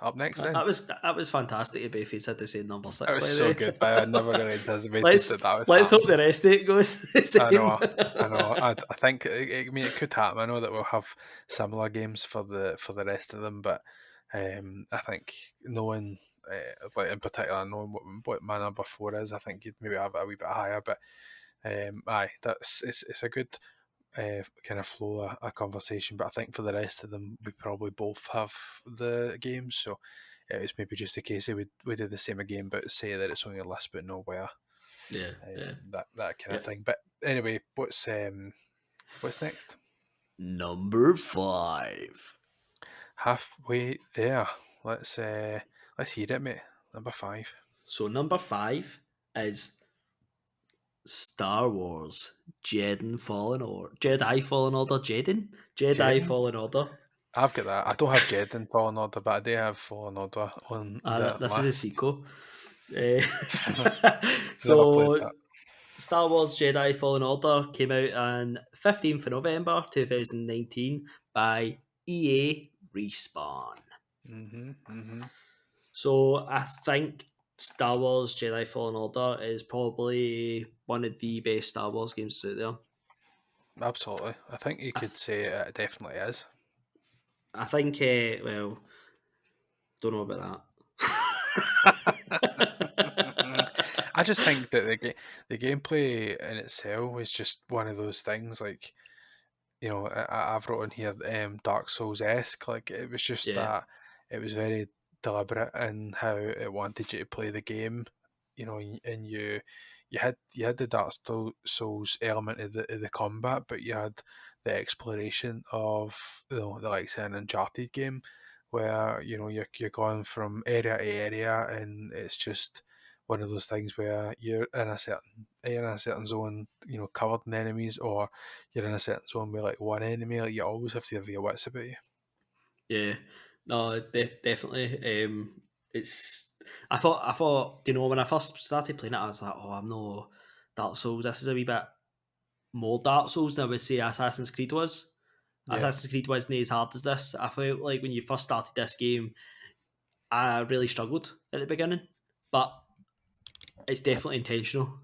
Speaker 2: Up next
Speaker 1: That,
Speaker 2: then.
Speaker 1: that was that was fantastic. If Bayface had to say number
Speaker 2: It
Speaker 1: six,
Speaker 2: was
Speaker 1: by the
Speaker 2: so
Speaker 1: way.
Speaker 2: good, but I never really anticipated
Speaker 1: let's
Speaker 2: that would
Speaker 1: let's hope
Speaker 2: happen.
Speaker 1: the rest of it goes the
Speaker 2: I
Speaker 1: same.
Speaker 2: know, I know. I think I mean it could happen. I know that we'll have similar games for the rest of them, but I think knowing, like in particular, knowing what my number 4 is, I think you'd maybe have it a wee bit higher. But aye, it's a good kind of flow a conversation. But I think for the rest of them, we probably both have the games, so it's maybe just a case of we do the same again, but say that it's on your list, but nowhere.
Speaker 1: Yeah, yeah,
Speaker 2: That kind of
Speaker 1: yeah.
Speaker 2: thing. But anyway, what's next?
Speaker 1: Number five.
Speaker 2: Halfway there. Let's uh let's hear it, mate. Number 5.
Speaker 1: So number five is Star Wars Jedi Fallen Order, Jedi
Speaker 2: Jaden.
Speaker 1: Fallen Order.
Speaker 2: I've got that. I don't have Jaden Fallen Order, but I do have Fallen Order on the
Speaker 1: This is a
Speaker 2: list.
Speaker 1: sequel.
Speaker 2: Never played
Speaker 1: So
Speaker 2: that.
Speaker 1: Star Wars Jedi Fallen Order came out on 15th of November 2019 by EA Respawn.
Speaker 2: Mhm.
Speaker 1: So I think Star Wars Jedi Fallen Order is probably one of the best Star Wars games out there.
Speaker 2: Absolutely. I think you
Speaker 1: I,
Speaker 2: could say it definitely is.
Speaker 1: I think, well, don't know about that.
Speaker 2: I just think that the gameplay in itself is just one of those things. Like, I've wrote in here Dark Souls esque. Like it was just
Speaker 1: Yeah,
Speaker 2: that it was very deliberate in how it wanted you to play the game. And you had the Souls element of the combat, but you had the exploration of the likes of an Uncharted game, where you're going from area to area, and it's just one of those things where you're in a certain zone, covered in enemies, or you're in a certain zone with like one enemy. Like you always have to have your wits about you.
Speaker 1: yeah. No, definitely. It's. I thought. When I first started playing it, I was like, "Oh, I'm no Dark Souls. This is a wee bit more Dark Souls than I would say Assassin's Creed was.
Speaker 2: Yeah,
Speaker 1: Assassin's Creed wasn't as hard as this. I felt like when you first started this game, I really struggled at the beginning, but it's definitely intentional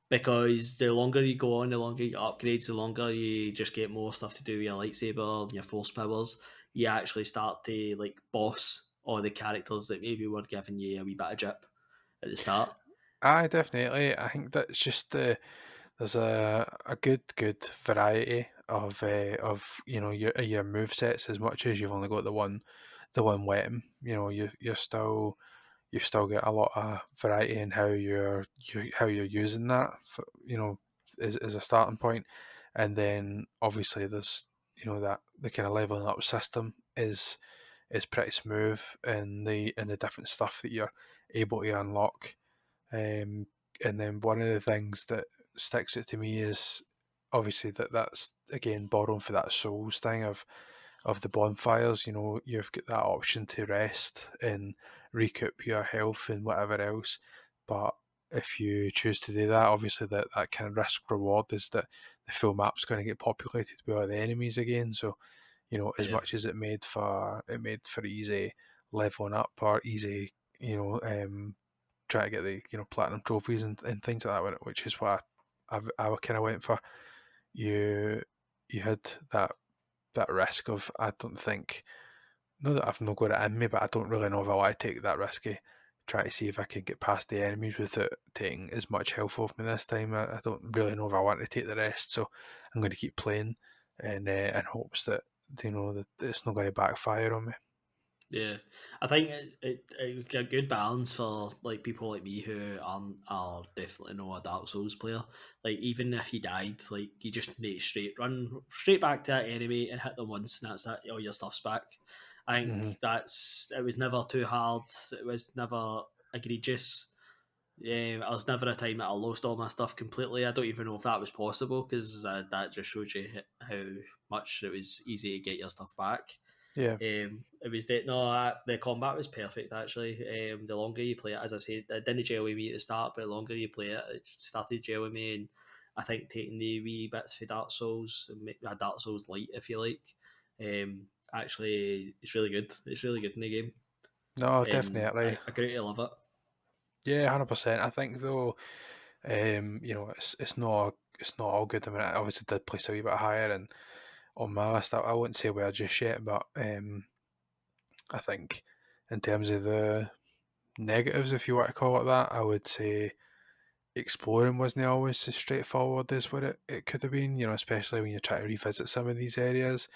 Speaker 1: because the longer you go on, the longer you get upgrades, the longer you just get more stuff to do with your lightsaber and your force powers. You actually start to like boss all the characters that maybe were giving you a wee bit of jip at the start.
Speaker 2: Aye, definitely. I think that's just there's a good variety of your move sets as much as you've only got the one weapon. You've still got a lot of variety in how you're using that for, as a starting point, and then obviously there's that the kind of leveling up system is pretty smooth in the different stuff that you're able to unlock. Um, and then one of the things that sticks out to me is obviously that's again borrowing for that Souls thing of the bonfires. You've got that option to rest and recoup your health and whatever else. But if you choose to do that, obviously that kind of risk reward is that the full map's going to get populated with all the enemies again. So as
Speaker 1: Yeah,
Speaker 2: much as it made for easy leveling up or easy, try to get the platinum trophies and things like that, which is what I kind of went for. You you had that risk of I don't think not that I've not got it in me, but I don't really know if I want to take that risky. Try to see if I can get past the enemies without taking as much health off me this time. I don't really know if I want to take the rest, so I'm going to keep playing and in hopes that that it's not going to backfire on me.
Speaker 1: yeah. I think it's a good balance for like people like me who are definitely not a Dark Souls player. Like even if you died, like you just make run straight back to that enemy and hit them once, and that's it. All your stuff's back. I think
Speaker 2: Hmm.
Speaker 1: it was never too hard. It was never egregious. Yeah, I was never a time that I lost all my stuff completely. I don't even know if that was possible because that just shows you how much it was easy to get your stuff back.
Speaker 2: Yeah.
Speaker 1: It was the combat was perfect actually. The longer you play it, as I said, it didn't gel with me at the start, but the longer you play it, it started to gel with me. And I think taking the wee bits for Dark Souls, and make a Dark Souls light, if you like, actually, it's really good. It's really good in the game,
Speaker 2: No,
Speaker 1: and
Speaker 2: definitely.
Speaker 1: I greatly love it.
Speaker 2: Yeah, 100%. I think though, it's not all good. I mean, I obviously did place a wee bit higher, and on my list, I wouldn't say where just yet, but I think in terms of the negatives, if you want to call it that, I would say exploring wasn't always as straightforward as what it could have been. Especially when you try to revisit some of these areas.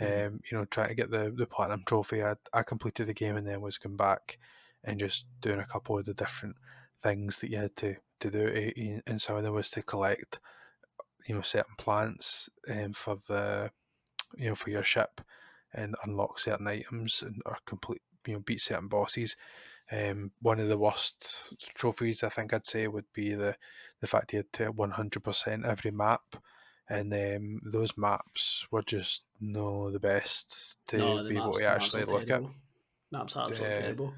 Speaker 1: Mhm.
Speaker 2: Trying to get the platinum trophy. I completed the game and then was going back and just doing a couple of the different things that you had to do. And some of them was to collect certain plants for the for your ship and unlock certain items and or complete beat certain bosses. One of the worst trophies I think I'd say would be the fact you had to 100% every map, and those maps were just no the best to
Speaker 1: No,
Speaker 2: be able to
Speaker 1: the maps
Speaker 2: actually
Speaker 1: are
Speaker 2: look at.
Speaker 1: terrible. Maps are absolutely
Speaker 2: Uh,
Speaker 1: terrible.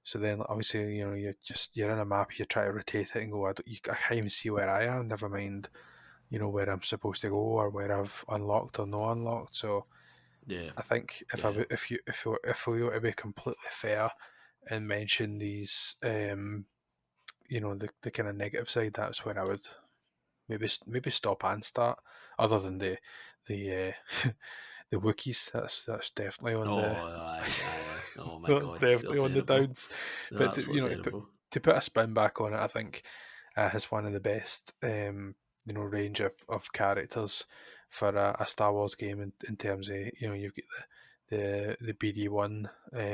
Speaker 2: so then obviously you're in a map, you try to rotate it and go I can't even see where I am. Never mind where I'm supposed to go or where I've unlocked or not unlocked. So
Speaker 1: Yeah,
Speaker 2: I think
Speaker 1: yeah.
Speaker 2: if we were to be completely fair and mention these the kind of negative side, that's where I would maybe stop and start. Other than the the Wookiees, that's definitely on the
Speaker 1: Oh, aye. Oh my
Speaker 2: that's
Speaker 1: god, they're
Speaker 2: definitely on the
Speaker 1: terrible.
Speaker 2: downs.
Speaker 1: They're
Speaker 2: But
Speaker 1: absolutely terrible.
Speaker 2: to put a spin back on it, I think has one of the best range of characters for a Star Wars game in terms of you've got the BD1,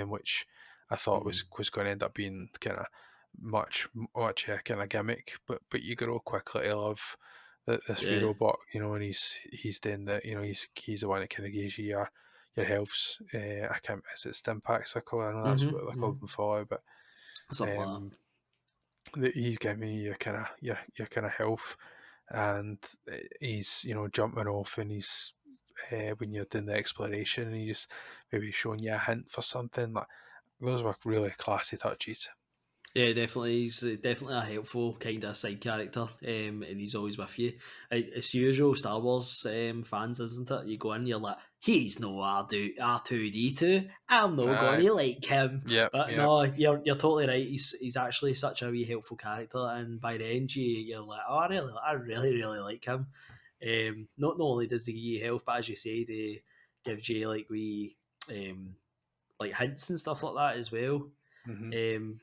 Speaker 2: which I thought
Speaker 1: Mm.
Speaker 2: was going to end up being kind of much kind of gimmick, but you grow quickly to love this wee
Speaker 1: Yeah.
Speaker 2: robot, and he's doing the he's the one that kind of gives you your healths. I can't is it stim packs I call it? I know that's what they're called
Speaker 1: Mm-hmm.
Speaker 2: in Fallout, but
Speaker 1: Something like
Speaker 2: um, he's giving you your kind of health, and he's jumping off, and he's when you're doing the exploration, and he's maybe showing you a hint for something. Like those were really classy touches.
Speaker 1: Yeah, definitely. He's definitely a helpful kind of side character, and he's always with you. It's usual Star Wars fans, isn't it? You go in, you're like, he's no R2D2. I'm not going
Speaker 2: Aye,
Speaker 1: to like him.
Speaker 2: yep,
Speaker 1: But
Speaker 2: yep.
Speaker 1: no, you're totally right. He's actually such a wee helpful character, and by the end, you're like, oh, I really like him. Not only does he give you health, but as you say, they gives you like wee like hints and stuff like that as well.
Speaker 2: Hmm.
Speaker 1: Um,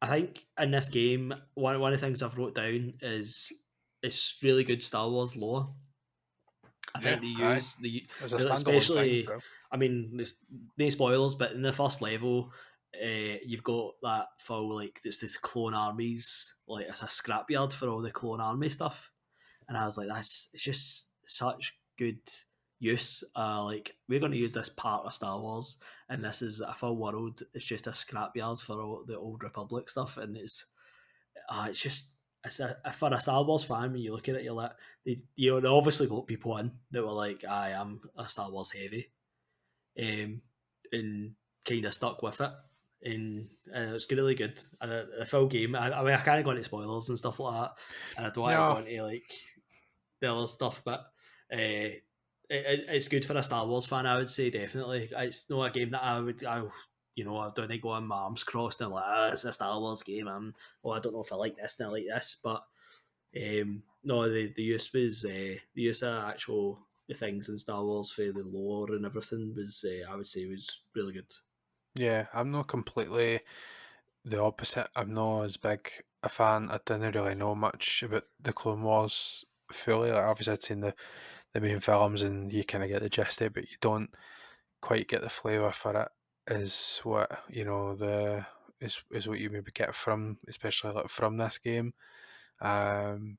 Speaker 1: I think in this game, one of the things I've wrote down is it's really good Star Wars lore. I
Speaker 2: Yeah,
Speaker 1: think they
Speaker 2: aye.
Speaker 1: use the
Speaker 2: As a
Speaker 1: really,
Speaker 2: standalone thing as
Speaker 1: especially.
Speaker 2: well.
Speaker 1: I mean, there's no spoilers, but in the first level, you've got that full like it's the clone armies, like it's a scrapyard for all the clone army stuff, and I was like, that's it's just such good use. Like we're going to use this part of Star Wars, and this is a full world. It's just a scrapyard for all the old Republic stuff, and it's just for a Star Wars fan when you look at it, you're like they obviously got people in that were like, I am a Star Wars heavy, and kind of stuck with it. And it's really good. And the full game, I mean, I can't go into spoilers and stuff like that, and I don't want to go
Speaker 2: No,
Speaker 1: into like the other stuff, but it's good for a Star Wars fan. I would say definitely. It's not a game that I don't go on my arms crossed and like, it's a Star Wars game. I don't know if I like this and I like this, but no, the use was the use of actual the things in Star Wars for the lore and everything was I would say was really good.
Speaker 2: yeah, I'm not completely the opposite. I'm not as big a fan. I didn't really know much about the Clone Wars fully. Like, obviously, I'd seen the main films and you kind of get the gist of it, but you don't quite get the flavour for it. Is what is what you maybe get from, especially like from this game. Um,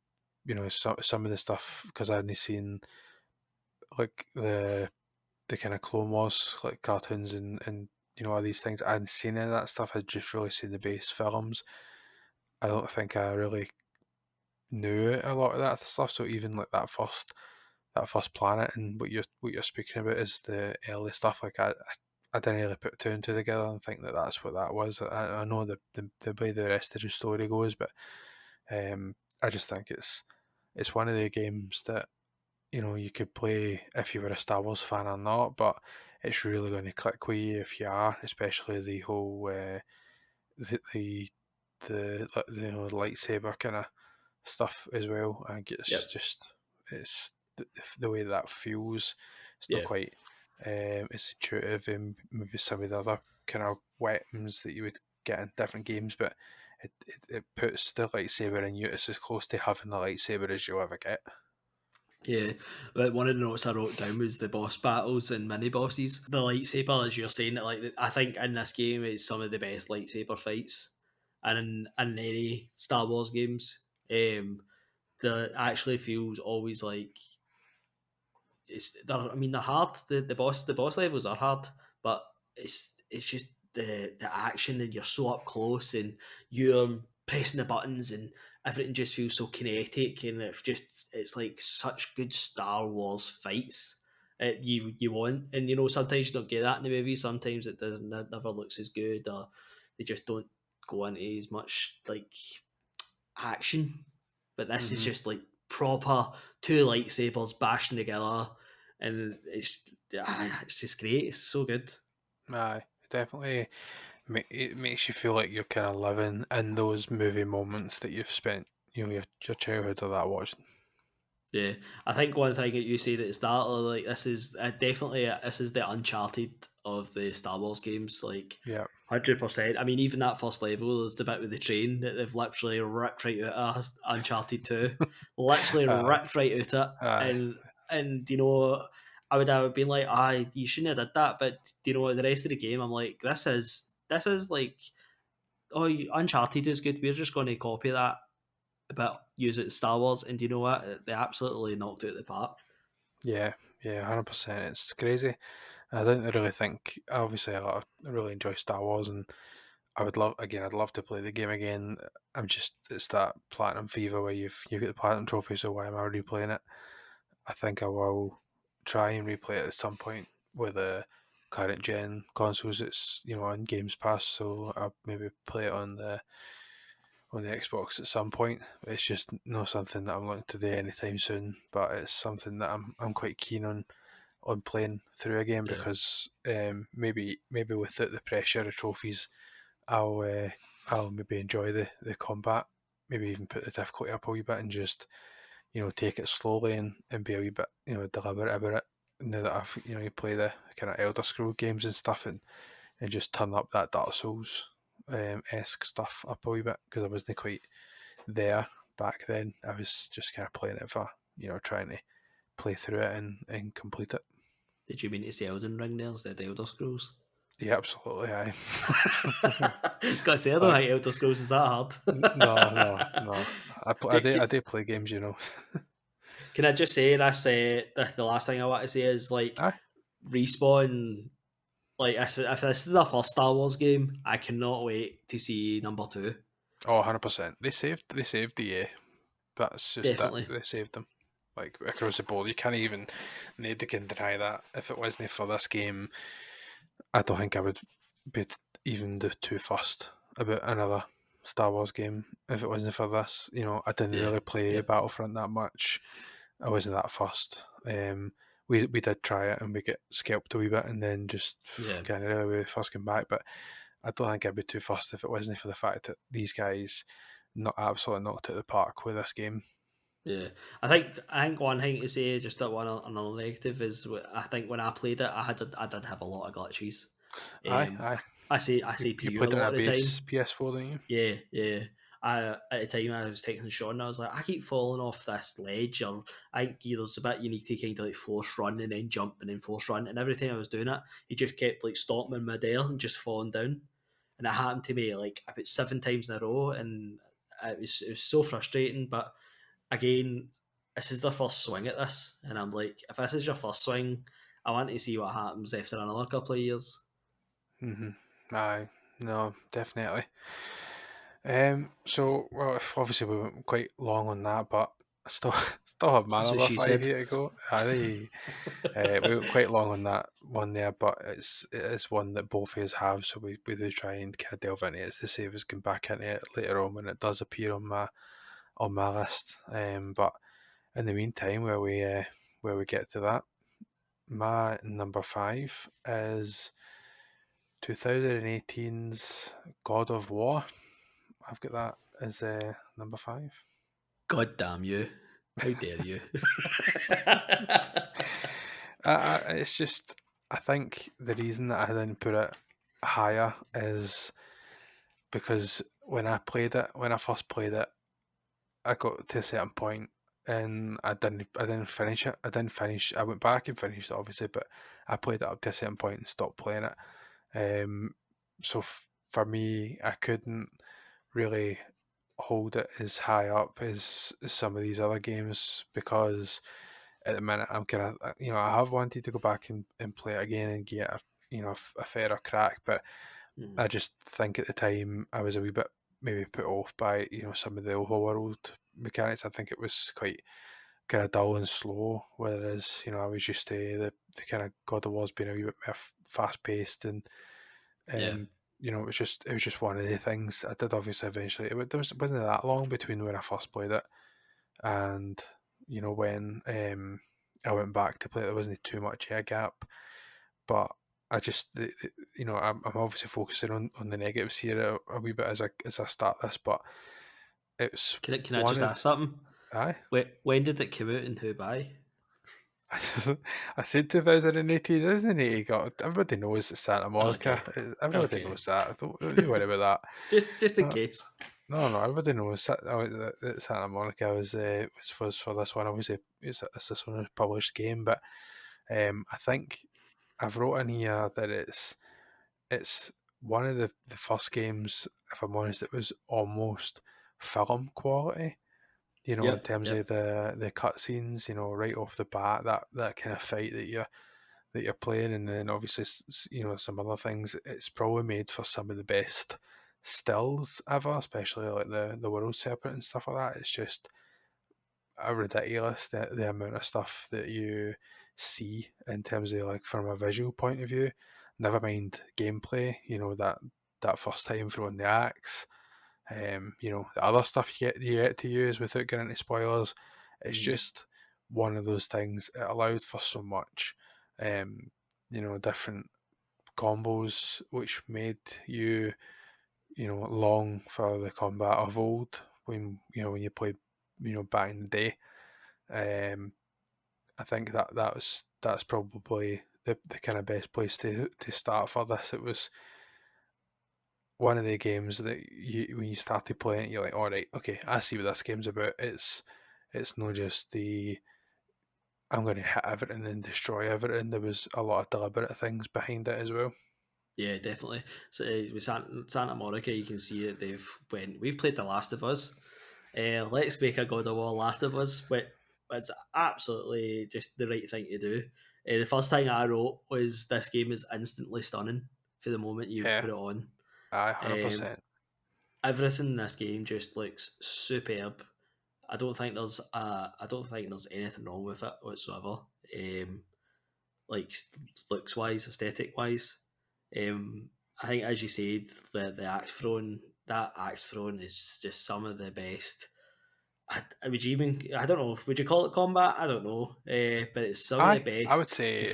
Speaker 2: some of the stuff because I hadn't seen like the kind of Clone Wars like cartoons and all these things. I hadn't seen any of that stuff. I'd just really seen the base films. I don't think I really knew a lot of that stuff. So even like that first planet and what you're speaking about is the early stuff. Like I didn't really put two and two together and think that that's what that was. I know the way the rest of the story goes, but I just think it's one of the games that you could play if you were a Star Wars fan or not, but it's really going to click with you if you are, especially the whole the the the lightsaber kind of stuff as well. I think it's
Speaker 1: Yep.
Speaker 2: just it's the way that feels. It's not
Speaker 1: Yeah.
Speaker 2: quite as intuitive and maybe some of the other kind of weapons that you would get in different games, but it puts the lightsaber in you. It's as close to having the lightsaber as you'll ever get.
Speaker 1: Yeah, but one of the notes I wrote down was the boss battles and mini bosses. The lightsaber, as you're saying, I think in this game it's some of the best lightsaber fights, and in any Star Wars games, that actually feels always like I mean they're hard. The boss levels are hard, but it's just the action and you're so up close and you're pressing the buttons and everything just feels so kinetic and it's like such good Star Wars fights. You want and sometimes you don't get that in the movies. Sometimes it never looks as good or they just don't go into as much like action, but this is
Speaker 2: Hmm.
Speaker 1: just like proper two lightsabers bashing together, and it's just great. It's so good.
Speaker 2: Aye, definitely. It makes you feel like you're kind of living in those movie moments that you've spent, your childhood or that watching.
Speaker 1: Yeah, I think one thing that you said at the start, like this is definitely this is the Uncharted of the Star Wars games, like
Speaker 2: Yeah.
Speaker 1: 100%. I mean, even that first level is the bit with the train that they've literally ripped right out of Uncharted 2, literally
Speaker 2: Aye,
Speaker 1: ripped right out it,
Speaker 2: aye,
Speaker 1: and I would have been like, you shouldn't have did that, but the rest of the game, I'm like, this is like, oh, Uncharted is good. We're just going to copy that but use it in Star Wars, and do you know what? They absolutely knocked it out of the park.
Speaker 2: yeah, yeah, 100%. It's crazy. I don't really think. Obviously, I really enjoy Star Wars, and I'd love to play the game again. It's that platinum fever where you've got the platinum trophy. So why am I replaying it? I think I will try and replay it at some point with a current gen consoles. It's on Games Pass, so I'll maybe play it on the Xbox at some point. It's just not something that I'm looking to do anytime soon, but it's something that I'm quite keen on playing through again
Speaker 1: Yeah.
Speaker 2: because maybe without the pressure of trophies, I'll maybe enjoy the combat, maybe even put the difficulty up a wee bit and just take it slowly and be a wee bit deliberate about it. Now that I've you play the kind of Elder Scroll games and stuff and just turn up that Dark Souls esque stuff up a wee bit because I wasn't quite there back then. I was just kind of playing it for trying to play through it and complete it.
Speaker 1: Did you mean to say Elden Ring there instead of Elder Scrolls?
Speaker 2: Yeah, absolutely. Aye.
Speaker 1: Gotta say, I don't think
Speaker 2: Thanks.
Speaker 1: Elder Scrolls is that hard.
Speaker 2: No. I
Speaker 1: Can,
Speaker 2: do
Speaker 1: can,
Speaker 2: I do play games.
Speaker 1: can I just say this? The last thing I want to say is like
Speaker 2: Aye.
Speaker 1: Respawn. Like if this is the first Star Wars game, I cannot wait to see number two.
Speaker 2: Oh, 100%. They saved the. That's just that
Speaker 1: Definitely.
Speaker 2: they saved them. Like across the board, you can't even nobody can deny that. If it wasn't for this game, I don't think I would be even the too fussed about another Star Wars game. If it wasn't for this, I didn't
Speaker 1: Yeah.
Speaker 2: really play
Speaker 1: Yep.
Speaker 2: Battlefront that much. I wasn't that fussed. We did try it and we get scalped a wee bit and then just
Speaker 1: Yeah.
Speaker 2: kind of really first came back. But I don't think I'd be too fussed if it wasn't for the fact that these guys not absolutely knocked it out of the park with this game.
Speaker 1: Yeah, I think one thing to say, just that one another negative is I think when I played it, I did have a lot of glitches.
Speaker 2: Aye,
Speaker 1: Um,
Speaker 2: aye.
Speaker 1: I
Speaker 2: You,
Speaker 1: say to
Speaker 2: you
Speaker 1: you a
Speaker 2: played it on
Speaker 1: lot
Speaker 2: a
Speaker 1: of the time.
Speaker 2: base PS4, didn't you?
Speaker 1: Yeah, yeah. At the time I was texting Sean, I was like, I keep falling off this ledge, or I think there's a bit you need to kind of like force run and then jump and then force run, and every time I was doing it, he just kept like stopping in midair and just falling down, and it happened to me like about 7 times in a row, and it was so frustrating. But again, this is the first swing at this, and I'm like, if this is your first swing, I want to see what happens after another couple of years.
Speaker 2: Aye, no, definitely. So well, obviously we went quite long on that, but I still still have my
Speaker 1: That's what
Speaker 2: number
Speaker 1: she
Speaker 2: five
Speaker 1: said.
Speaker 2: here to go. Aye, we went quite long on that one there, but it is one that both of us have, so we do try and kind of delve into it to save us come back into it later on when it does appear on my list. But in the meantime, where we get to that, my number five is 2018's God of War. I've got that as number five.
Speaker 1: God damn you! How dare you?
Speaker 2: It's just, I think the reason that I didn't put it higher is because when I first played it, I got to a certain point and I didn't finish it. I didn't finish. I went back and finished it obviously, but I played it up to a certain point and stopped playing it. So for me, I couldn't really hold it as high up as some of these other games because at the minute I'm kind of I have wanted to go back and play it again and get a fairer crack, but
Speaker 1: Mm,
Speaker 2: I just think at the time I was a wee bit maybe put off by some of the overworld mechanics. I think it was quite kind of dull and slow, whereas I was used to the kind of God of War's being a wee bit more fast paced and
Speaker 1: yeah,
Speaker 2: um, it was just one of the things I did. Obviously, eventually, wasn't that long between when I first played it and when I went back to play it. There wasn't too much of a gap, but I just I'm obviously focusing on the negatives here a wee bit as I start this, but it's
Speaker 1: can I
Speaker 2: one
Speaker 1: just
Speaker 2: of
Speaker 1: ask something?
Speaker 2: aye.
Speaker 1: When did it come out and who by?
Speaker 2: I said 2018, isn't it? Everybody knows it's Santa Monica.
Speaker 1: Okay,
Speaker 2: Everybody
Speaker 1: okay.
Speaker 2: knows that. Don't you worry about
Speaker 1: Just in
Speaker 2: that.
Speaker 1: case.
Speaker 2: No, everybody knows that Santa Monica was for this one. Obviously, it's this one published game, but I think I've wrote in here that it's one of the first games, if I'm honest, it was almost film quality. In
Speaker 1: Yep,
Speaker 2: terms of
Speaker 1: yep.
Speaker 2: the cutscenes, right off the bat, that kind of fight that you're playing, and then obviously some other things. It's probably made for some of the best stills ever, especially like the world serpent and stuff like that. It's just ridiculous the amount of stuff that you see in terms of like from a visual point of view. Never mind gameplay. That first time throwing the axe. The other stuff you get to use without getting into spoilers. It's
Speaker 1: Mm.
Speaker 2: just one of those things. It allowed for so much. Different combos which made you long for the combat of old when you played back in the day. I think that's probably the kind of best place to start for this. It was one of the games that when you started playing it, you're like, all right, okay, I see what this game's about. It's not just the I'm going to hit everything and destroy everything. There was a lot of deliberate things behind it as well.
Speaker 1: Yeah, definitely. So with Santa Monica, you can see that we've played The Last of Us. Let's make a God of War Last of Us, but it's absolutely just the right thing to do. The first thing I wrote was this game is instantly stunning for the moment you
Speaker 2: Yeah,
Speaker 1: put it on.
Speaker 2: aye, 100%.
Speaker 1: Um, Everything in this game just looks superb. I don't think there's anything wrong with it whatsoever. Like looks wise, aesthetic wise. I think, as you said, the axe throwing is just some of the best. Would you even? I don't know. Would you call it combat? I don't know. But it's some of the
Speaker 2: Aye, I would
Speaker 1: best.
Speaker 2: say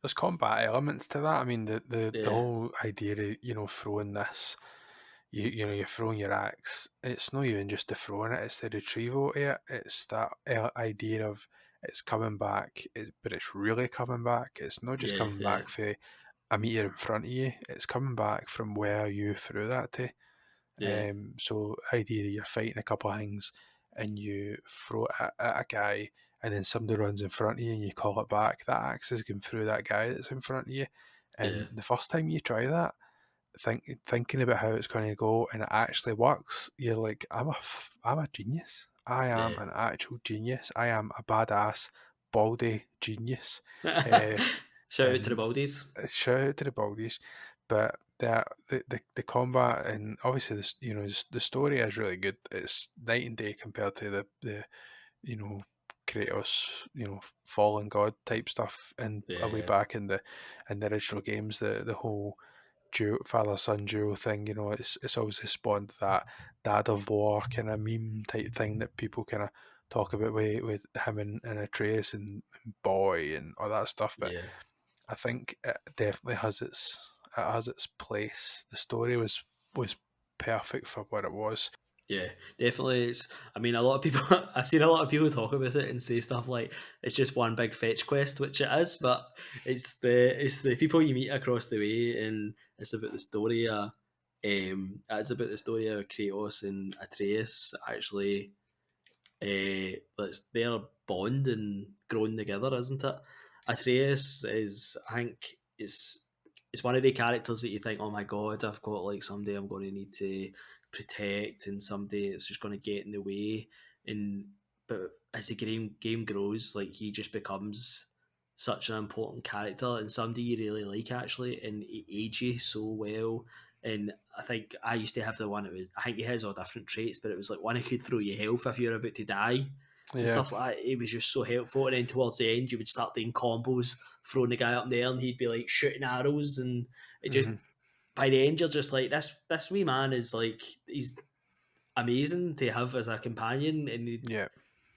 Speaker 2: there's combat elements to that. I mean, the
Speaker 1: Yeah,
Speaker 2: whole idea of throwing this, you're throwing your axe. It's not even just the throwing it; it's the retrieval of it. It's that idea of it's coming back, but it's really coming back. It's not just
Speaker 1: yeah,
Speaker 2: coming
Speaker 1: yeah,
Speaker 2: back for a meter in front of you. It's coming back from where you threw that to.
Speaker 1: yeah,
Speaker 2: So idea you're fighting a couple of things and you throw it at a guy and then somebody runs in front of you and you call it back, that axe is going through that guy that's in front of you.
Speaker 1: yeah,
Speaker 2: And the first time you try that, thinking about how it's going to go and it actually works, you're like, I'm a genius. I am an actual genius. I am a badass, baldy genius. Uh,
Speaker 1: yeah. Shout out to the
Speaker 2: and
Speaker 1: Baldies.
Speaker 2: shout out to the Baldies, but the combat and obviously the story is really good. It's night and day compared to the you know Kratos fallen god type stuff and
Speaker 1: Yeah,
Speaker 2: a way
Speaker 1: yeah,
Speaker 2: back in the original games. The whole duo, father son duo thing. It's always spawned that dad of war kind of meme type thing that people kind of talk about with him and Atreus and boy and all that stuff, but
Speaker 1: yeah.
Speaker 2: I think it definitely has its place. The story was perfect for what it was.
Speaker 1: Yeah, definitely. I mean, a lot of people. I've seen a lot of people talk about it and say stuff like it's just one big fetch quest, which it is. But it's the people you meet across the way, and it's about the story. It's about the story of Kratos and Atreus actually that's their bond and growing together, isn't it? Atreus is, I think, it's one of the characters that you think, oh my god, I've got like somebody I'm going to need to protect, and somebody that's just going to get in the way. And but as the game grows, like he just becomes such an important character and somebody you really like actually, and he ages so well. And I think I used to have the one. It was I think he has all different traits, but it was like one who could throw you health if you're about to die and
Speaker 2: Yeah.
Speaker 1: stuff like that. It was just so helpful. And then towards the end, you would start doing combos, throwing the guy up in the air, and he'd be like shooting arrows. And it just
Speaker 2: Hmm.
Speaker 1: by the end, you're just like this wee man is like he's amazing to have as a companion, and
Speaker 2: Yeah.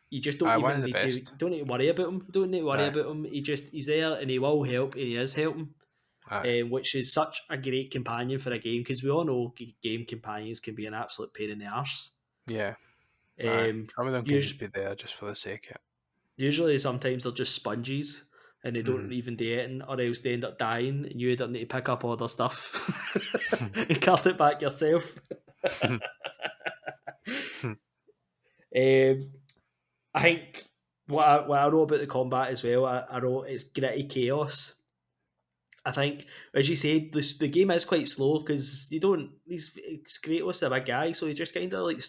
Speaker 1: you just don't
Speaker 2: I one
Speaker 1: even
Speaker 2: of the
Speaker 1: need to
Speaker 2: best.
Speaker 1: worry about him. You don't need to worry
Speaker 2: Aye.
Speaker 1: about him. He's there and he will help and he is helping.
Speaker 2: Aye.
Speaker 1: Which is such a great companion for a game because we all know game companions can be an absolute pain in the arse.
Speaker 2: Yeah. Aye.
Speaker 1: Um,
Speaker 2: Some of them can just
Speaker 1: usually,
Speaker 2: be there just for the sake of it.
Speaker 1: usually, sometimes they're just sponges and they
Speaker 2: Hmm.
Speaker 1: don't even do anything, or else they end up dying and you don't need to pick up all their stuff and cut it back yourself. um, I think what I wrote about the combat as well, I wrote it's gritty chaos. I think, as you said, the game is quite slow because you don't. It's Kratos a big guy, so he just kind of like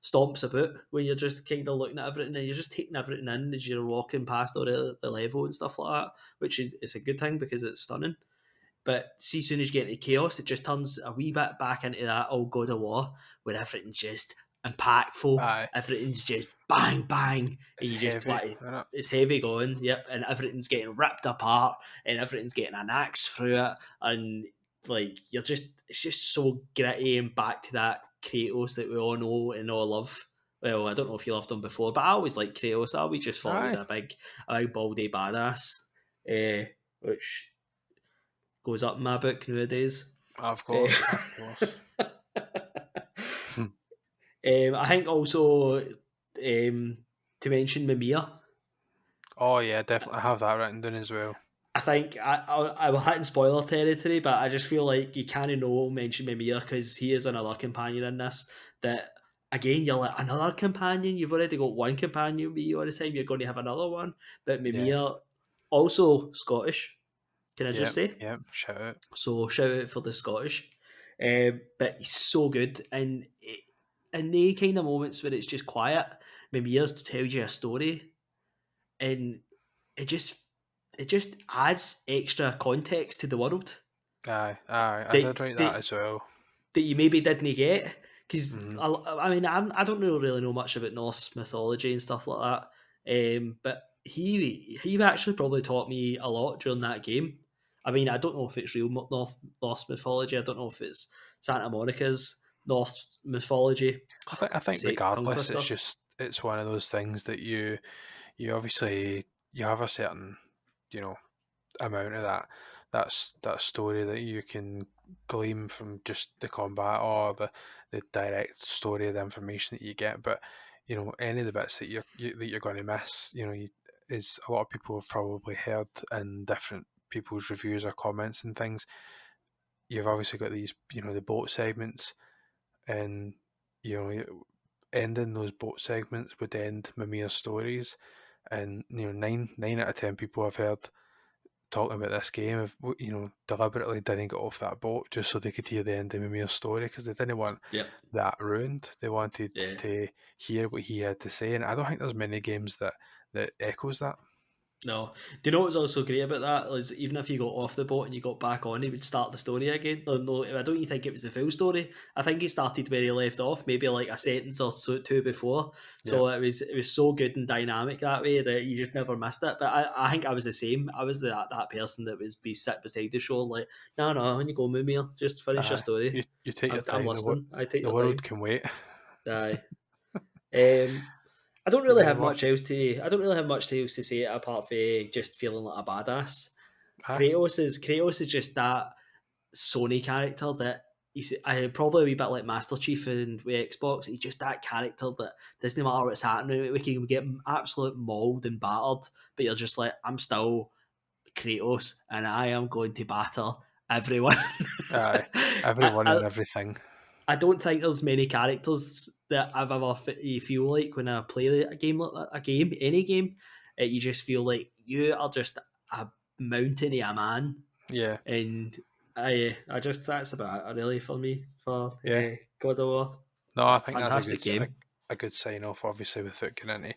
Speaker 1: stomps about when you're just kind of looking at everything and you're just taking everything in as you're walking past all the level and stuff like that, which is it's a good thing because it's stunning. But as soon as you get into chaos, it just turns a wee bit back into that old God of War where everything's just impactful.
Speaker 2: Aye.
Speaker 1: Everything's just bang bang, and
Speaker 2: It's
Speaker 1: you just
Speaker 2: heavy,
Speaker 1: like
Speaker 2: isn't it?
Speaker 1: it's heavy going. Yep, and everything's getting ripped apart, and everything's getting an axe through it, and like it's just so gritty and back to that Kratos that we all know and all love. Well, I don't know if you loved him before, but I always liked Kratos. I always just thought he was
Speaker 2: Aye.
Speaker 1: a big baldy badass, which goes up in my book nowadays.
Speaker 2: Of
Speaker 1: Eh,
Speaker 2: course, of course.
Speaker 1: I think also to mention Mimir.
Speaker 2: Oh yeah, definitely have that written down as well.
Speaker 1: I think I will hit in spoiler territory, but I just feel like you can't mention Mimir because he is another companion in this. That again, you're like another companion. You've already got one companion with you all the time. You're going to have another one, but
Speaker 2: Yeah,
Speaker 1: Mimir also Scottish. Can I
Speaker 2: yeah,
Speaker 1: just say?
Speaker 2: yeah. Shout out.
Speaker 1: So shout out for the Scottish. But he's so good, and in the kind of moments where it's just quiet, Mimir tells you a story, and it just it just adds extra context to the world
Speaker 2: Aye, aye. I
Speaker 1: that
Speaker 2: did write that
Speaker 1: that,
Speaker 2: as well.
Speaker 1: that you maybe didn't get. Because
Speaker 2: Hmm.
Speaker 1: I mean, I don't really know much about Norse mythology and stuff like that. But he actually probably taught me a lot during that game. I mean, I don't know if it's real Norse mythology. I don't know if it's Santa Monica's Norse mythology.
Speaker 2: I
Speaker 1: Oh,
Speaker 2: think I
Speaker 1: God's
Speaker 2: think
Speaker 1: sake, tongue
Speaker 2: regardless,
Speaker 1: twister.
Speaker 2: it's one of those things that you obviously you have a certain you know amount of that story that you can glean from just the combat or the direct story of the information that you get. But any of the bits that that you're going to miss, is a lot of people have probably heard in different people's reviews or comments and things. You've obviously got these, the boat segments, and you know, ending those boat segments would end Mimir's stories, and nine out of 10 people I've heard talking about this game have deliberately didn't get off that boat just so they could hear the end of Mimir's story because they didn't want
Speaker 1: Yep.
Speaker 2: that ruined. They wanted
Speaker 1: Yeah.
Speaker 2: to hear what he had to say, and I don't think there's many games that echoes that.
Speaker 1: No. Do you know what was also great about that? Was even if you got off the boat and you got back on, he would start the story again. No, I don't even think it was the full story. I think he started where he left off, maybe like a sentence or so, two before.
Speaker 2: Yeah,
Speaker 1: So it was so good and dynamic that way that you just never missed it. But I think I was the same. I was that person that was be sit beside the show like, no, when you go Mumia, just finish your story.
Speaker 2: you take your
Speaker 1: I'm
Speaker 2: time.
Speaker 1: listening. I take
Speaker 2: The
Speaker 1: your
Speaker 2: world
Speaker 1: time.
Speaker 2: can wait.
Speaker 1: Aye. Um, I don't really
Speaker 2: Way
Speaker 1: have
Speaker 2: more.
Speaker 1: much else to. I don't really have much else to say apart from just feeling like a badass.
Speaker 2: Aye,
Speaker 1: Kratos is just that Sony character that he's I probably a wee bit like Master Chief and with Xbox. He's just that character that doesn't matter what's happening. We can get absolute mauled and battered, but you're just like I'm still Kratos and I am going to batter everyone.
Speaker 2: aye.
Speaker 1: I,
Speaker 2: Everyone and
Speaker 1: I,
Speaker 2: everything.
Speaker 1: I don't think there's many characters that I've ever feel like when I play a game like that, any game, you just feel like you are just a mountain of a man,
Speaker 2: Yeah,
Speaker 1: and I just that's about it really for me for
Speaker 2: yeah.
Speaker 1: God of War.
Speaker 2: No, I think that's
Speaker 1: Fantastic game.
Speaker 2: a good sign off. Obviously, without getting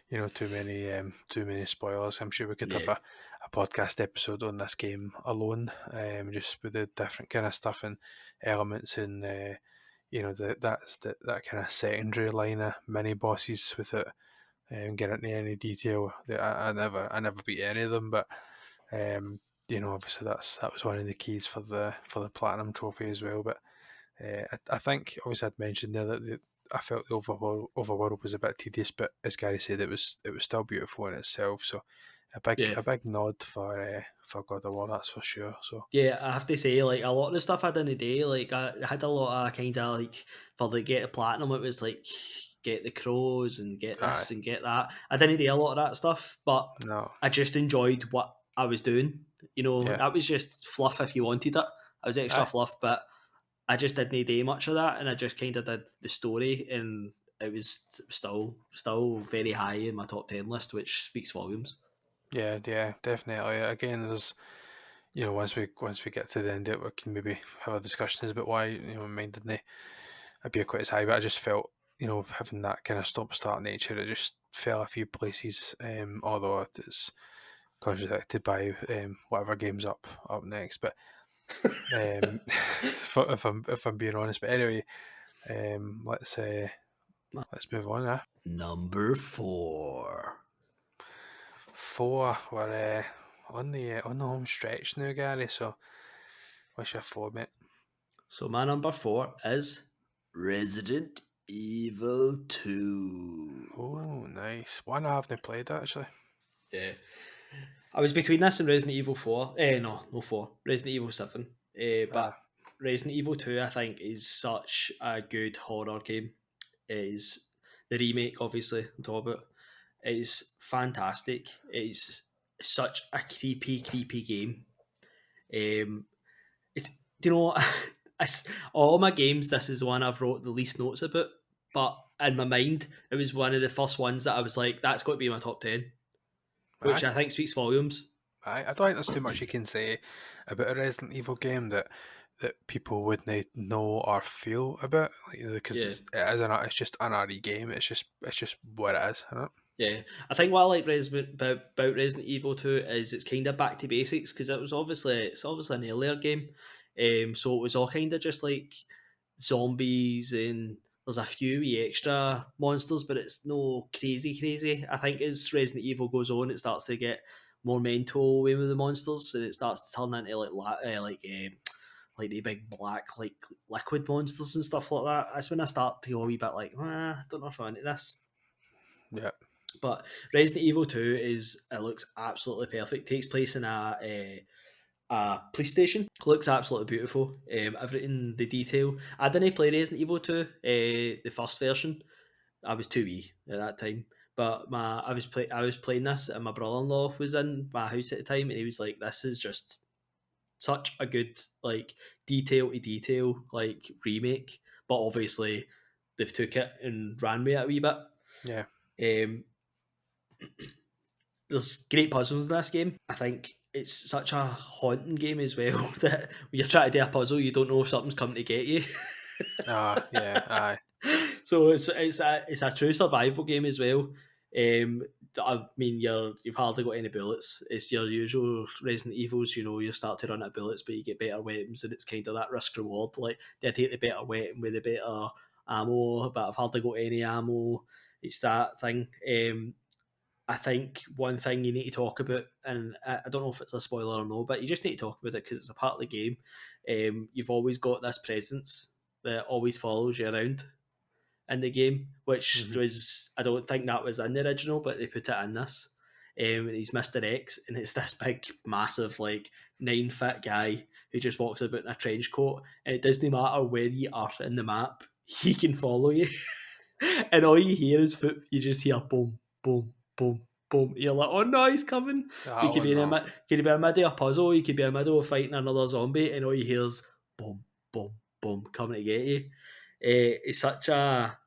Speaker 2: into too many spoilers. I'm sure we could have
Speaker 1: Yeah,
Speaker 2: a podcast episode on this game alone, just with the different kind of stuff and elements and that kind of secondary line of mini bosses without getting into any detail. I never beat any of them, but um, obviously that was one of the keys for the platinum trophy as well. But I think obviously I'd mentioned there that I felt the overworld was a bit tedious, but as Gary said, it was still beautiful in itself. So
Speaker 1: yeah.
Speaker 2: a big nod for God of War, that's for sure. So
Speaker 1: Yeah, I have to say, like a lot of the stuff I did in the day, like I had a lot of kind of like for the get the platinum, it was like get the crows and get
Speaker 2: aye,
Speaker 1: this and get that. I didn't do a lot of that stuff, but
Speaker 2: no,
Speaker 1: I just enjoyed what I was doing.
Speaker 2: yeah,
Speaker 1: That was just fluff if you wanted it. I was extra
Speaker 2: aye,
Speaker 1: fluff, but I just didn't do much of that, and I just kind of did the story, and it was still very high in my top 10 list, which speaks volumes.
Speaker 2: yeah, definitely. Again, there's once we get to the end of it, we can maybe have a discussion about why mine didn't appear quite as high. But I just felt having that kind of stop start nature, it just fell a few places. Although it's contradicted by whatever game's up next. But if I'm being honest, but anyway, let's say. let's move on.
Speaker 1: Number 4.
Speaker 2: 4. We're on the home stretch now, Gary. So, what's your 4, mate?
Speaker 1: So my number 4 is Resident Evil 2.
Speaker 2: Oh, nice. One I haven't played actually.
Speaker 1: Yeah. I was between this and Resident Evil 4. No 4. Resident Evil 7. But Resident Evil 2, I think, is such a good horror game. It is the remake, obviously, on top of it. It is fantastic. It is such a creepy game. It's, you know, all my games, this is the one I've wrote the least notes about. But in my mind, it was one of the first ones that I was like, that's got to be my top 10, which
Speaker 2: Aye.
Speaker 1: I think speaks volumes.
Speaker 2: I don't think there's too much you can say about a Resident Evil game that people wouldn't know or feel about, because
Speaker 1: Yeah.
Speaker 2: it's just an RE game. It's just what it is, isn't it?
Speaker 1: Yeah, I think what I like about Resident Evil 2 is it's kind of back to basics because it's obviously an earlier game, so it was all kind of just like zombies and there's a few wee extra monsters, but it's no crazy. I think as Resident Evil goes on, it starts to get more mental way with the monsters, and it starts to turn into like the big black like liquid monsters and stuff like that. That's when I start to go a wee bit like, I don't know if I'm into this.
Speaker 2: Yeah.
Speaker 1: But Resident Evil 2 it looks absolutely perfect. Takes place in a police station. Looks absolutely beautiful. Everything, the detail. I didn't play Resident Evil 2, the first version. I was too wee at that time. But I was playing this, and my brother-in-law was in my house at the time, and he was like, "This is just such a good like detail to detail like remake." But obviously, they've took it and ran with it a wee bit.
Speaker 2: Yeah.
Speaker 1: Um, there's great puzzles in this game. I think it's such a haunting game as well that when you're trying to do a puzzle, you don't know if something's coming to get you.
Speaker 2: Yeah. Aye.
Speaker 1: So it's a true survival game as well. I mean, you've hardly got any bullets. It's your usual Resident Evils. You start to run out of bullets, but you get better weapons, and it's kind of that risk reward. Like, do I take the better weapon with the better ammo? But I've hardly got any ammo. It's that thing. I think one thing you need to talk about, and I don't know if it's a spoiler or no, but you just need to talk about it because it's a part of the game. You've always got this presence that always follows you around in the game, which
Speaker 2: Mhm.
Speaker 1: was, I don't think that was in the original, but they put it in this. He's Mr. X, and it's this big, massive, like 9 foot guy who just walks about in a trench coat, and it doesn't matter where you are in the map, he can follow you. And all you hear is foot. You just hear boom, boom, boom, boom. You're like, oh no, he's coming. So you could
Speaker 2: Oh
Speaker 1: be in
Speaker 2: no.
Speaker 1: could be in the middle of a puzzle. You could be in the middle of fighting another zombie, and all you hear is boom, boom, boom, coming to get you. It's such a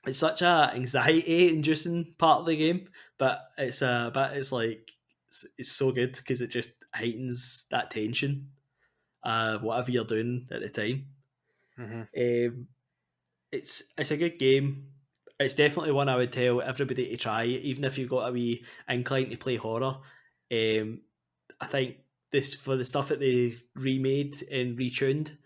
Speaker 1: anxiety inducing part of the game, but it's like it's so good because it just heightens that tension, whatever you're doing at the time.
Speaker 2: Mhm.
Speaker 1: Um, it's a good game. It's definitely one I would tell everybody to try, even if you've got a wee incline to play horror. I think this for the stuff that they've remade and retuned,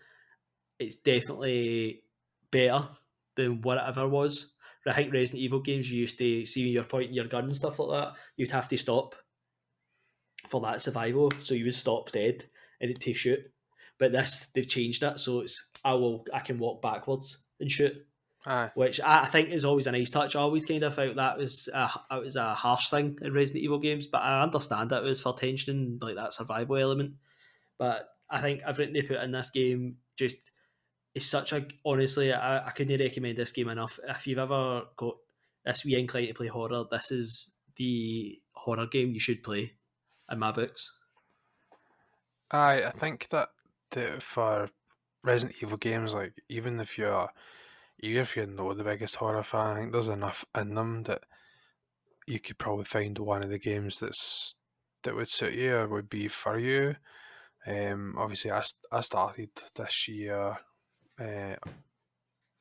Speaker 1: it's definitely better than what it ever was. I think Resident Evil games you used to see when you're pointing your gun and stuff like that, you'd have to stop for that survival, so you would stop dead and it to shoot. But this they've changed it, so it's I can walk backwards and shoot,
Speaker 2: Aye.
Speaker 1: which I think is always a nice touch. I always kind of felt that was a harsh thing in Resident Evil games, but I understand that it was for tension and like that survival element. But I think everything they put in this game just is such a honestly, I couldn't recommend this game enough. If you've ever got this wee incline to play horror, this is the horror game you should play in my books.
Speaker 2: I think that for Resident Evil games, like even if you're not the biggest horror fan, I think there's enough in them that you could probably find one of the games that would suit you or would be for you. Obviously, I started this year. Or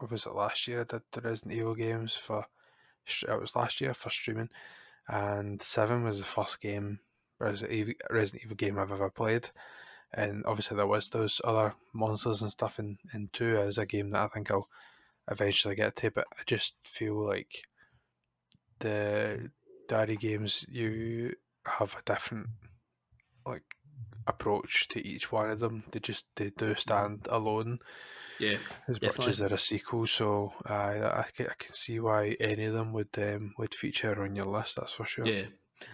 Speaker 2: was it last year? I did the Resident Evil games it was last year for streaming, and 7 was the first Resident Evil game I've ever played. And obviously there was those other monsters and stuff in 2 as a game that I think eventually get to. But I just feel like the diary games, you have a different like approach to each one of them. They do stand alone
Speaker 1: Yeah,
Speaker 2: as much as
Speaker 1: definitely.
Speaker 2: they're a sequel. So I can see why any of them would feature on your list. That's for sure.
Speaker 1: Yeah,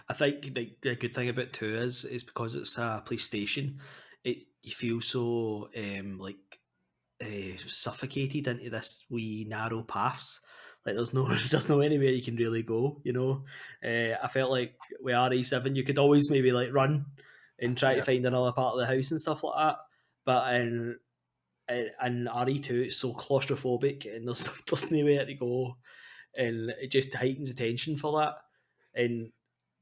Speaker 1: I think the good thing about two is because it's a PlayStation, you feel so like suffocated into this wee narrow paths. Like there's no there's no anywhere you can really go. I felt like with RE7 you could always maybe like run and try to
Speaker 2: Yeah,
Speaker 1: find another part of the house and stuff like that. But in RE2 it's so claustrophobic and there's there's nowhere to go, and it just heightens the tension for that. And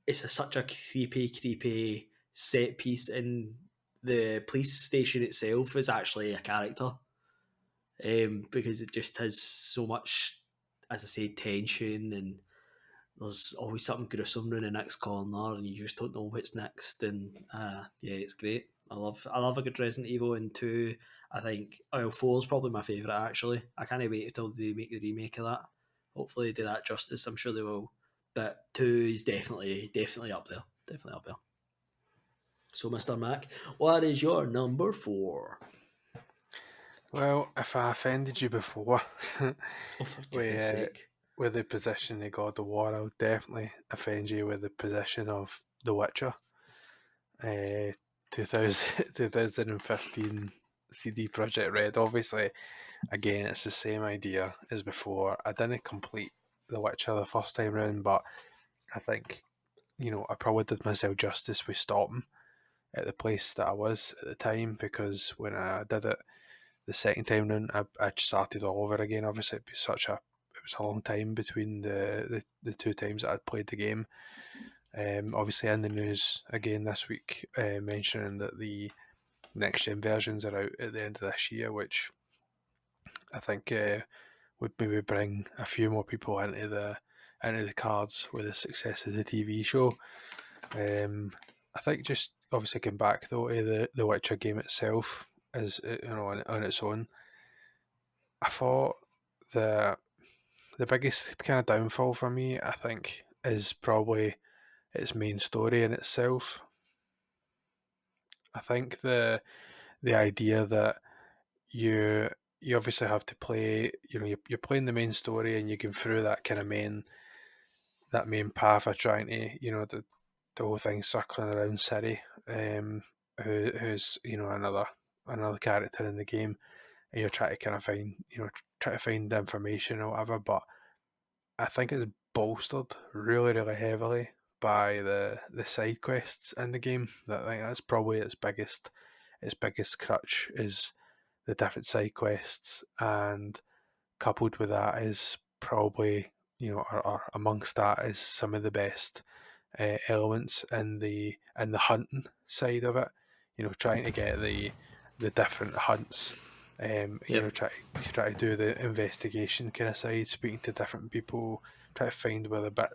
Speaker 1: it's such a creepy set piece, and the police station itself is actually a character, because it just has so much, as I say, tension, and there's always something gruesome in the next corner, and you just don't know what's next. And yeah, it's great. I love a good Resident Evil. And two, I think four is probably my favourite actually. I can't wait until they make the remake of that. Hopefully they do that justice. I'm sure they will. But two is definitely up there. Definitely up there. So Mr. Mac, what is your number four?
Speaker 2: well, if I offended you before
Speaker 1: Oh, for goodness
Speaker 2: with
Speaker 1: sake.
Speaker 2: with the position of God of War, I'll definitely offend you with the position of The Witcher. 2000, 2015 CD Projekt Red. Obviously, again, it's the same idea as before. I didn't complete The Witcher the first time round, but I think, I probably did myself justice with stopping at the place that I was at the time, because when I did it the second time round, I started all over again. Obviously, it was a long time between the two times that I'd played the game. Obviously, in the news again this week, mentioning that the next gen versions are out at the end of this year, which I think would maybe bring a few more people into the cards with the success of the TV show. I think just obviously going back though to the Witcher game itself, as on its own, I thought the the biggest kind of downfall for me, I think, is probably its main story in itself. I think the idea that you you obviously have to play, you're playing the main story and you go through that kind of main path of trying to, the whole thing circling around City, who's another character in the game, and you're trying to kind of find, try to find information or whatever. But I think it's bolstered really, really heavily by the side quests in the game. That I think that's probably its biggest crutch is the different side quests, and coupled with that is probably, or amongst that is some of the best elements in the hunting side of it. Trying to get the different hunts.
Speaker 1: Yep.
Speaker 2: Try to do the investigation kind of side, speaking to different people, try to find where the bit,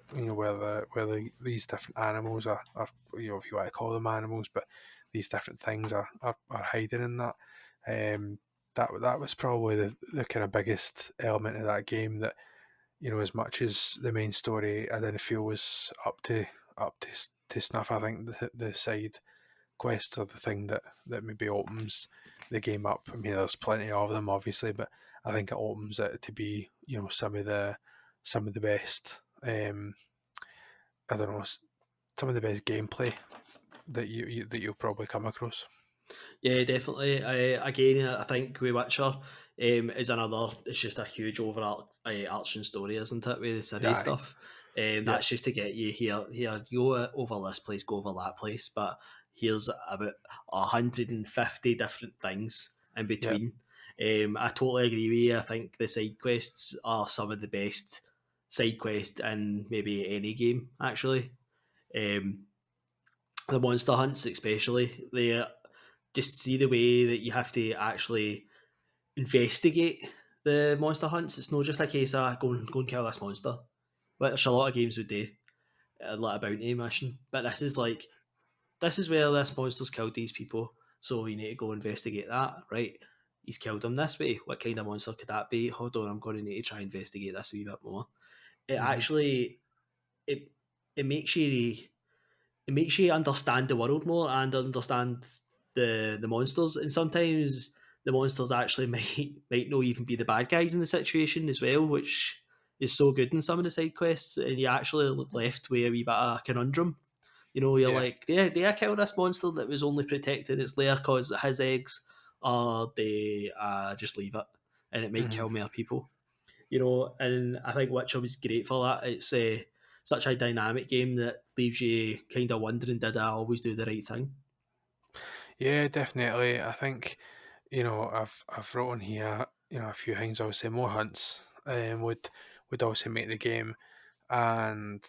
Speaker 2: these different animals are, if you want to call them animals, but these different things are hiding in that. Um, that was probably the kind of biggest element of that game that, as much as the main story I didn't feel was up to snuff. I think the side quests are the thing that maybe opens the game up. I mean, there's plenty of them, obviously, but I think it opens it to be, some of the best. I don't know, some of the best gameplay that you'll probably come across.
Speaker 1: Yeah, definitely. Again, I think with Witcher is another. It's just a huge overall arching story, isn't it? With the city
Speaker 2: Aye,
Speaker 1: stuff,
Speaker 2: yeah,
Speaker 1: that's just to get you here. Here, you go over this place, go over that place, but here's about 150 different things in
Speaker 2: yeah,
Speaker 1: between. I totally agree with you. I think the side quests are some of the best side quests in maybe any game. Actually, um, the monster hunts, especially, they just see the way that you have to actually investigate the monster hunts. It's not just a case of go and kill this monster, which a lot of games would do, like a bounty mission. But this is like, this is where this monster's killed these people, so you need to go investigate that, right? he's killed him this way. What kind of monster could that be? Hold on, I'm going to need to try and investigate this a wee bit more. It
Speaker 2: Mhm.
Speaker 1: actually it it makes you understand the world more and understand the monsters. And sometimes the monsters actually might not even be the bad guys in the situation as well, which is so good in some of the side quests. And you actually left with a wee bit of a conundrum. You know, you're
Speaker 2: Yeah.
Speaker 1: like, do I kill this monster that was only protecting its lair because it has eggs, or do I just leave it and it might
Speaker 2: Mhm.
Speaker 1: kill more people? You know, and I think Witcher was great for that. It's such a dynamic game that leaves you kind of wondering, did I always do the right thing?
Speaker 2: Yeah, definitely. I think, I've wrote on here, a few things. Obviously, more hunts would also make the game, and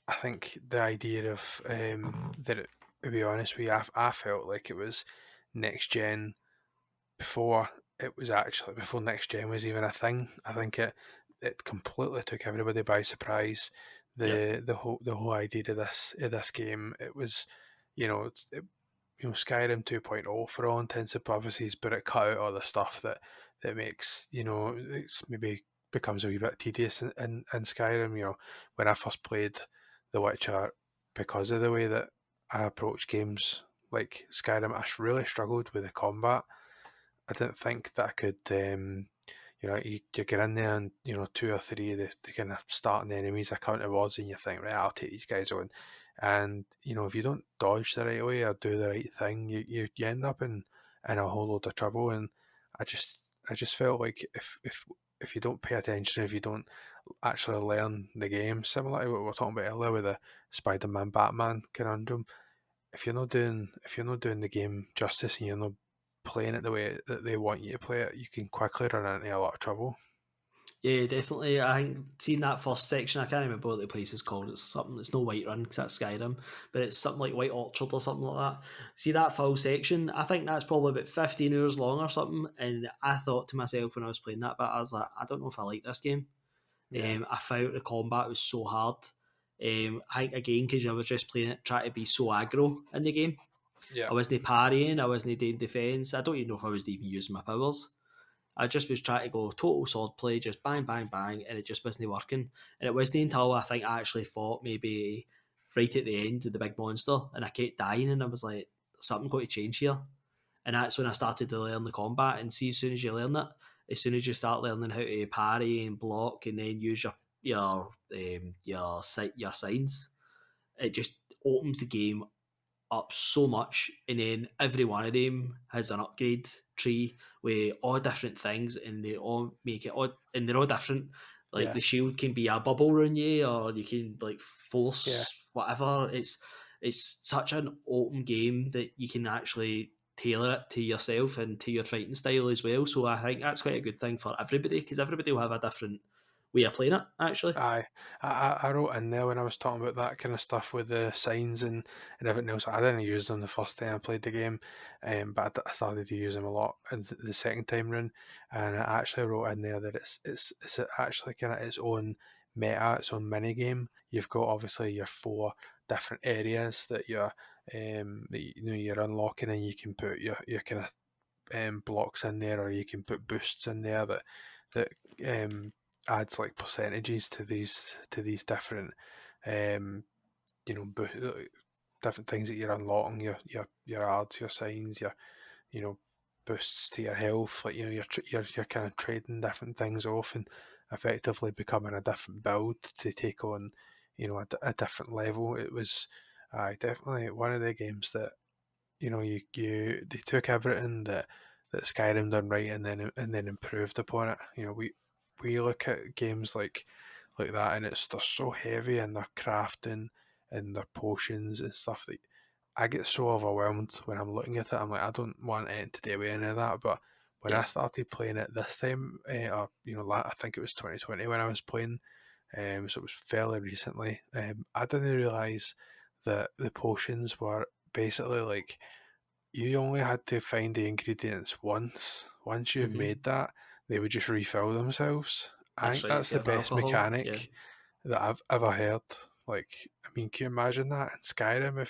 Speaker 2: I think the idea of that, to be honest with you, I felt like it was next gen before it was actually before next gen was even a thing. I think it completely took everybody by surprise.
Speaker 1: Yep.
Speaker 2: The whole idea of this game, it was, you know, it, Skyrim 2.0 for all intents and purposes, but it cut out all the stuff that makes, it's maybe becomes a wee bit tedious in Skyrim. When I first played The Witcher, because of the way that I approach games like Skyrim, I really struggled with the combat. I didn't think that I could, you get in there and, two or three of the kind of starting enemies are coming towards you and you think, right, I'll take these guys on. And, if you don't dodge the right way or do the right thing, you end up in a whole load of trouble. And I just felt like if you don't pay attention, if you don't actually learn the game, similar to what we were talking about earlier with the Spider-Man Batman conundrum, if you're not doing the game justice and you're not playing it the way that they want you to play it, you can quickly run into a lot of trouble.
Speaker 1: Yeah, definitely. I think seeing that first section, I can't remember what the place is called. It's something. It's no Whiterun because that's Skyrim, but it's something like White Orchard or something like that. See that full section? I think that's probably about 15 hours long or something. And I thought to myself when I was playing that, but I was like, I don't know if I like this game.
Speaker 2: Yeah,
Speaker 1: I found the combat was so hard. I think again because I was just playing it, trying to be so aggro in the game.
Speaker 2: yeah,
Speaker 1: I wasn't parrying, I wasn't doing defense. I don't even know if I was even using my powers. I just was trying to go total sword play, just bang, bang, bang, and it just wasn't working. And it wasn't until I think I actually fought maybe right at the end of the big monster, and I kept dying, and I was like, something got to change here. And that's when I started to learn the combat. And see, as soon as you learn it, as soon as you start learning how to parry and block, and then use your signs, it just opens the game up so much, and then every one of them has an upgrade tree with all different things, and they all make it all, and they're all different. Like
Speaker 2: yeah,
Speaker 1: the shield can be a bubble around you, or you can like
Speaker 2: yeah.
Speaker 1: force whatever. It's such an open game that you can actually tailor it to yourself and to your fighting style as well. So I think that's quite a good thing for everybody because everybody will have a different way of playing it. Actually,
Speaker 2: Aye, I wrote in there when I was talking about that kind of stuff with the signs and everything else. I didn't use them the first time I played the game, but I started to use them a lot the second time round. And I actually wrote in there that it's actually kind of its own meta, its own mini game. You've got obviously your four different areas that you're unlocking, and you can put your kind of blocks in there, or you can put boosts in there that um, adds like percentages to these different um, different things that you're unlocking, your ads, your signs, your you know boosts to your health. Like you're kind of trading different things off and effectively becoming a different build to take on a different level. It was definitely one of the games that they took everything that Skyrim done right and then improved upon it. We look at games like that and they're so heavy in their crafting and their potions and stuff that I get so overwhelmed when I'm looking at it. I'm like, I don't want anything to do with any of that. But when
Speaker 1: yeah,
Speaker 2: I started playing it this time, or I think it was 2020 when I was playing, so it was fairly recently. I didn't realise that the potions were basically like you only had to find the ingredients once. Once you've
Speaker 1: hmm,
Speaker 2: made that, they would just refill themselves. I
Speaker 1: that's
Speaker 2: think
Speaker 1: right.
Speaker 2: that's
Speaker 1: They
Speaker 2: the
Speaker 1: have
Speaker 2: best
Speaker 1: alcohol. Yeah.
Speaker 2: mechanic that I've ever heard. Like, I mean, can you imagine that in Skyrim?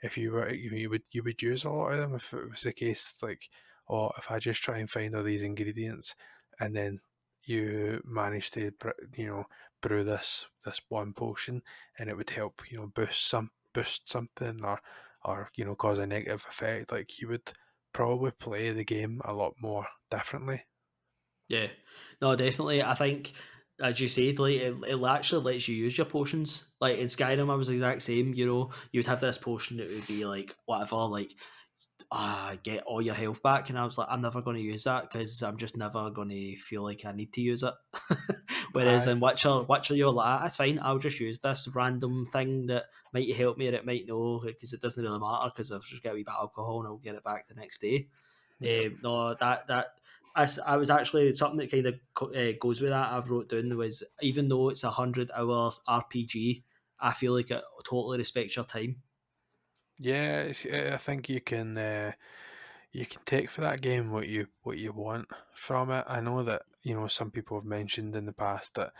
Speaker 2: If you would use a lot of them if it was the case. Like, or if I just try and find all these ingredients, and then you manage to brew this one potion, and it would help boost something, or cause a negative effect, like you would probably play the game a lot more differently.
Speaker 1: Yeah, no, definitely. I think, as you said, like it actually lets you use your potions. Like in Skyrim, I was the exact same. You'd have this potion that would be like whatever, like get all your health back, and I was like, I'm never going to use that because I'm just never going to feel like I need to use it. Whereas
Speaker 2: Aye,
Speaker 1: in Witcher, you're like, that's fine. I'll just use this random thing that might help me or it might no, because it doesn't really matter because I've just got a wee bit of alcohol and I'll get it back the next day.
Speaker 2: yeah.
Speaker 1: No, I was actually something that kind of goes with that. I've wrote down was even though it's 100-hour RPG, I feel like it totally respects your time.
Speaker 2: Yeah, I think you can take for that game what you want from it. I know that some people have mentioned in the past that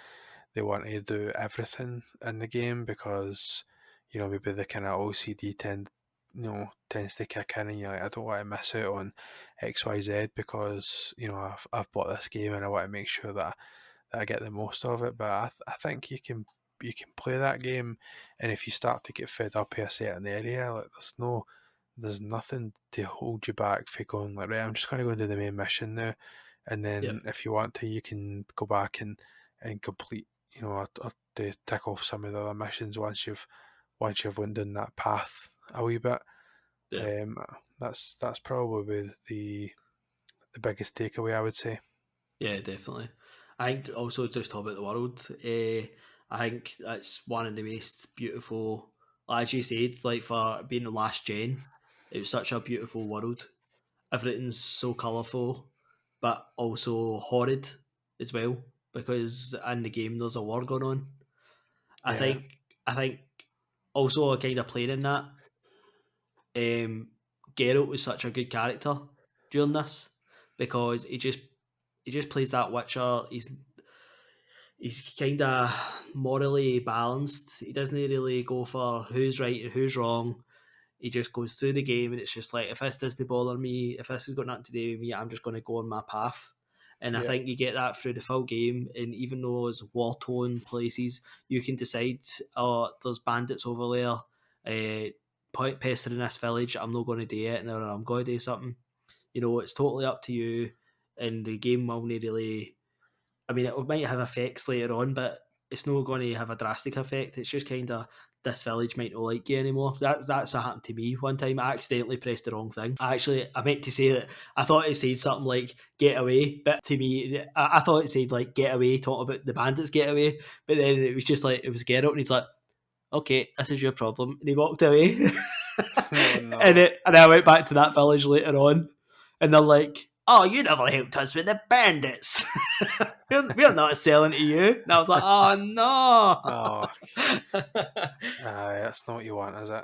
Speaker 2: they want to do everything in the game because maybe the kind of OCD tends to kick in, and you're like, I don't want to miss out on XYZ because I've bought this game and I want to make sure that I get the most of it. But I think you can play that game, and if you start to get fed up in a certain area, like there's nothing to hold you back for going like, right, I'm just going to go into the main mission now, and
Speaker 1: Yeah,
Speaker 2: then if you want to, you can go back and complete, or to tick off some of the other missions once you've went down that path a wee bit.
Speaker 1: yeah.
Speaker 2: Um, that's probably the biggest takeaway, I would say.
Speaker 1: Yeah, definitely. I think also just talk about the world. I think that's one of the most beautiful, as you said, like for being the last gen, it was such a beautiful world. Everything's so colourful, but also horrid as well because in the game there's a war going on. I
Speaker 2: Yeah,
Speaker 1: think, I think also kind of playing in that. Geralt was such a good character during this because he just plays that Witcher. He's kind of morally balanced. He doesn't really go for who's right and who's wrong. He just goes through the game, and it's just like if this doesn't bother me, if this has got nothing to do with me, I'm just going to go on my path. And I
Speaker 2: yeah,
Speaker 1: think you get that through the full game. And even though it's war torn places, you can decide, oh, there's bandits over there, pestering this village. I'm not going to do it, or I'm going to do something. It's totally up to you. And the game will not really, I mean, it might have effects later on, but it's not going to have a drastic effect. It's just kind of this village might not like you anymore. That's what happened to me one time. I accidentally pressed the wrong thing. I meant to say that I thought it said something like "get away," but to me, I thought it said like "get away," talking about the bandits get away. But then it was just like it was Geralt, and he's like, "Okay, this is your problem," and he walked away.
Speaker 2: oh
Speaker 1: and
Speaker 2: no,
Speaker 1: it, and I went back to that village later on, and they're like, "Oh, you never helped us with the bandits. we're not selling to you." And I was like, "Oh no."
Speaker 2: oh, that's not what you want, is it?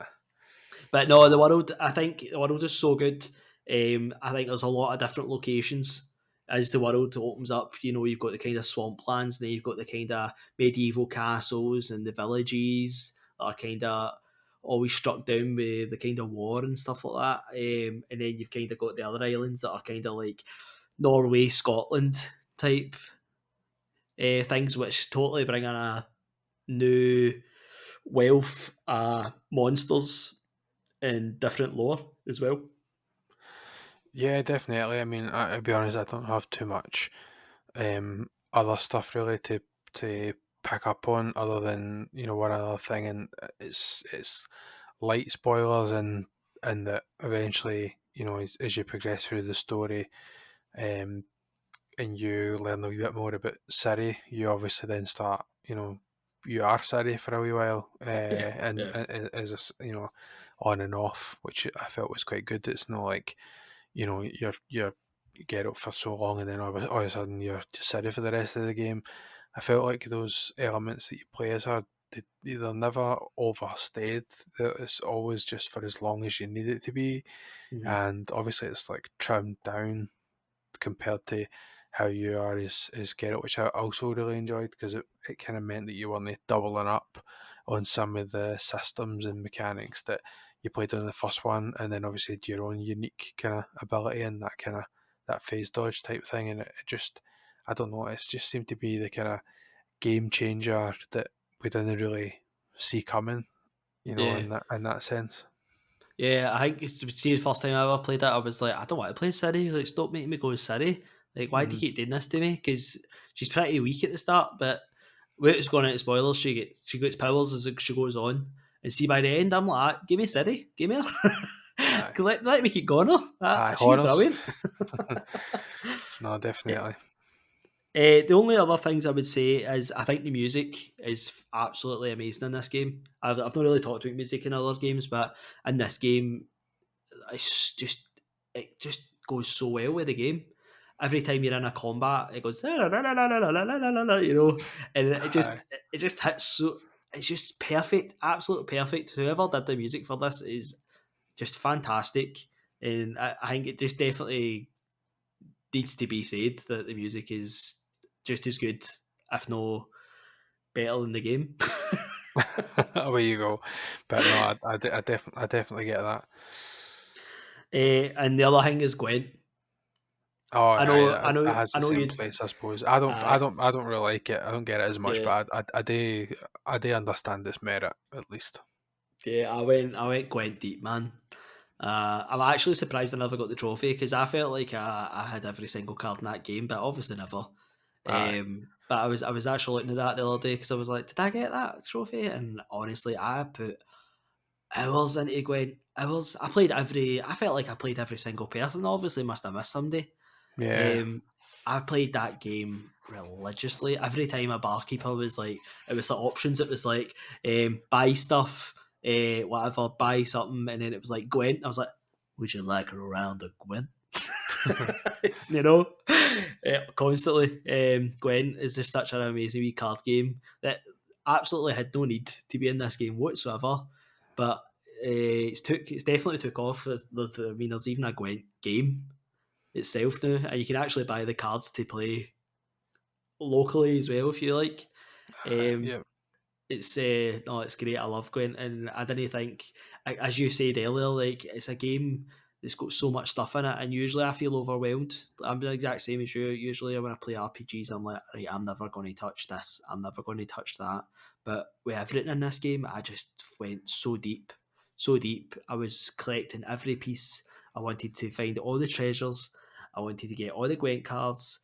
Speaker 1: But no, the
Speaker 2: Uh,
Speaker 1: world. I think the world is so good. I think there's a lot of different locations as the world opens up. You've got the kind of swamplands, then you've got the kind of medieval castles and the villages that are kind of always struck down with the kind of war and stuff like that. And then you've kind of got the other islands that are kind of like Norway, Scotland type things, which totally bring in a new wealth monsters and different lore as well.
Speaker 2: yeah, definitely. I mean, I'll be honest, I don't have too much other stuff really to pick up on other than one other thing, and it's light spoilers, and that eventually as you progress through the story, um, and you learn a wee bit more about Siri, you obviously then start you are Siri for a wee while,
Speaker 1: Yeah,
Speaker 2: and
Speaker 1: yeah.
Speaker 2: as a on and off, which I felt was quite good. It's not like you're you get up for so long and then all of a sudden you're just Siri for the rest of the game. I felt like those elements that you play as her, they're never overstayed. It's always just for as long as you need it to be,
Speaker 1: Mhm.
Speaker 2: and obviously it's like trimmed down compared to how you are as Geralt, which I also really enjoyed because it kind of meant that you weren't doubling up on some of the systems and mechanics that you played on the first one, and then obviously had your own unique kind of ability and that kind of that phase dodge type thing, and it just, I don't know, it's just seemed to be the kind of game changer that we didn't really see coming,
Speaker 1: Yeah.
Speaker 2: in that sense.
Speaker 1: Yeah, I think see the first time I ever played it, I was like, I don't want to play Siri. Like, stop making me go with Siri. Like, why do you
Speaker 2: Mm.
Speaker 1: keep doing this to me? Because she's pretty weak at the start, but without going into spoilers, she gets powers as she goes on. And see, by the end, I'm like, "Ah, give me Siri, give me her.
Speaker 2: Aye,
Speaker 1: let me keep going her.
Speaker 2: aye,
Speaker 1: She's
Speaker 2: honors.
Speaker 1: brilliant.
Speaker 2: No, definitely.
Speaker 1: The only other things I would say is I think the music is absolutely amazing in this game. I've not really talked about music in other games, but in this game, it's just it just goes so well with the game. Every time you're in a combat, it goes you know, and
Speaker 2: Aye.
Speaker 1: it just hits so it's just perfect, absolutely perfect. Whoever did the music for this is just fantastic, and I think it just definitely needs to be said that the music is just as good, if no better than the game.
Speaker 2: Away you go. But no, I definitely get that.
Speaker 1: And the other thing is Gwent.
Speaker 2: Oh,
Speaker 1: I
Speaker 2: aye,
Speaker 1: know, I
Speaker 2: that
Speaker 1: know,
Speaker 2: has
Speaker 1: I
Speaker 2: the
Speaker 1: know
Speaker 2: same
Speaker 1: you.
Speaker 2: place, I suppose.
Speaker 1: Uh,
Speaker 2: I don't really like it. I don't get it as much,
Speaker 1: yeah,
Speaker 2: but I do understand its merit at least.
Speaker 1: yeah. I went Gwent deep, man. I'm actually surprised I never got the trophy because I felt like I had every single card in that game, but obviously never.
Speaker 2: Aye,
Speaker 1: But I was actually looking at that the other day because I was like, did I get that trophy? And honestly, I put hours into Gwent. Hours. I felt like I played every single person. Obviously, must have missed somebody.
Speaker 2: yeah,
Speaker 1: Um, I played that game religiously. Every time a barkeeper was like, it was the options. It was like, buy stuff, whatever, buy something, and then it was like Gwent. I was like, would you like a round of Gwent? you know, constantly. Gwent is just such an amazing wee card game that absolutely had no need to be in this game whatsoever. But it's definitely took off. There's even a Gwent game itself now, and you can actually buy the cards to play locally as well if you like. Um,
Speaker 2: yeah.
Speaker 1: it's no, it's great. I love Gwent, and I didn't think, as you said earlier, like it's a game that's got so much stuff in it, and usually I feel overwhelmed. I'm the exact same as you. Usually when I play RPGs, I'm like, right, I'm never going to touch this. I'm never going to touch that. But with everything in this game, I just went so deep, so deep. I was collecting every piece. I wanted to find all the treasures. I wanted to get all the Gwent cards.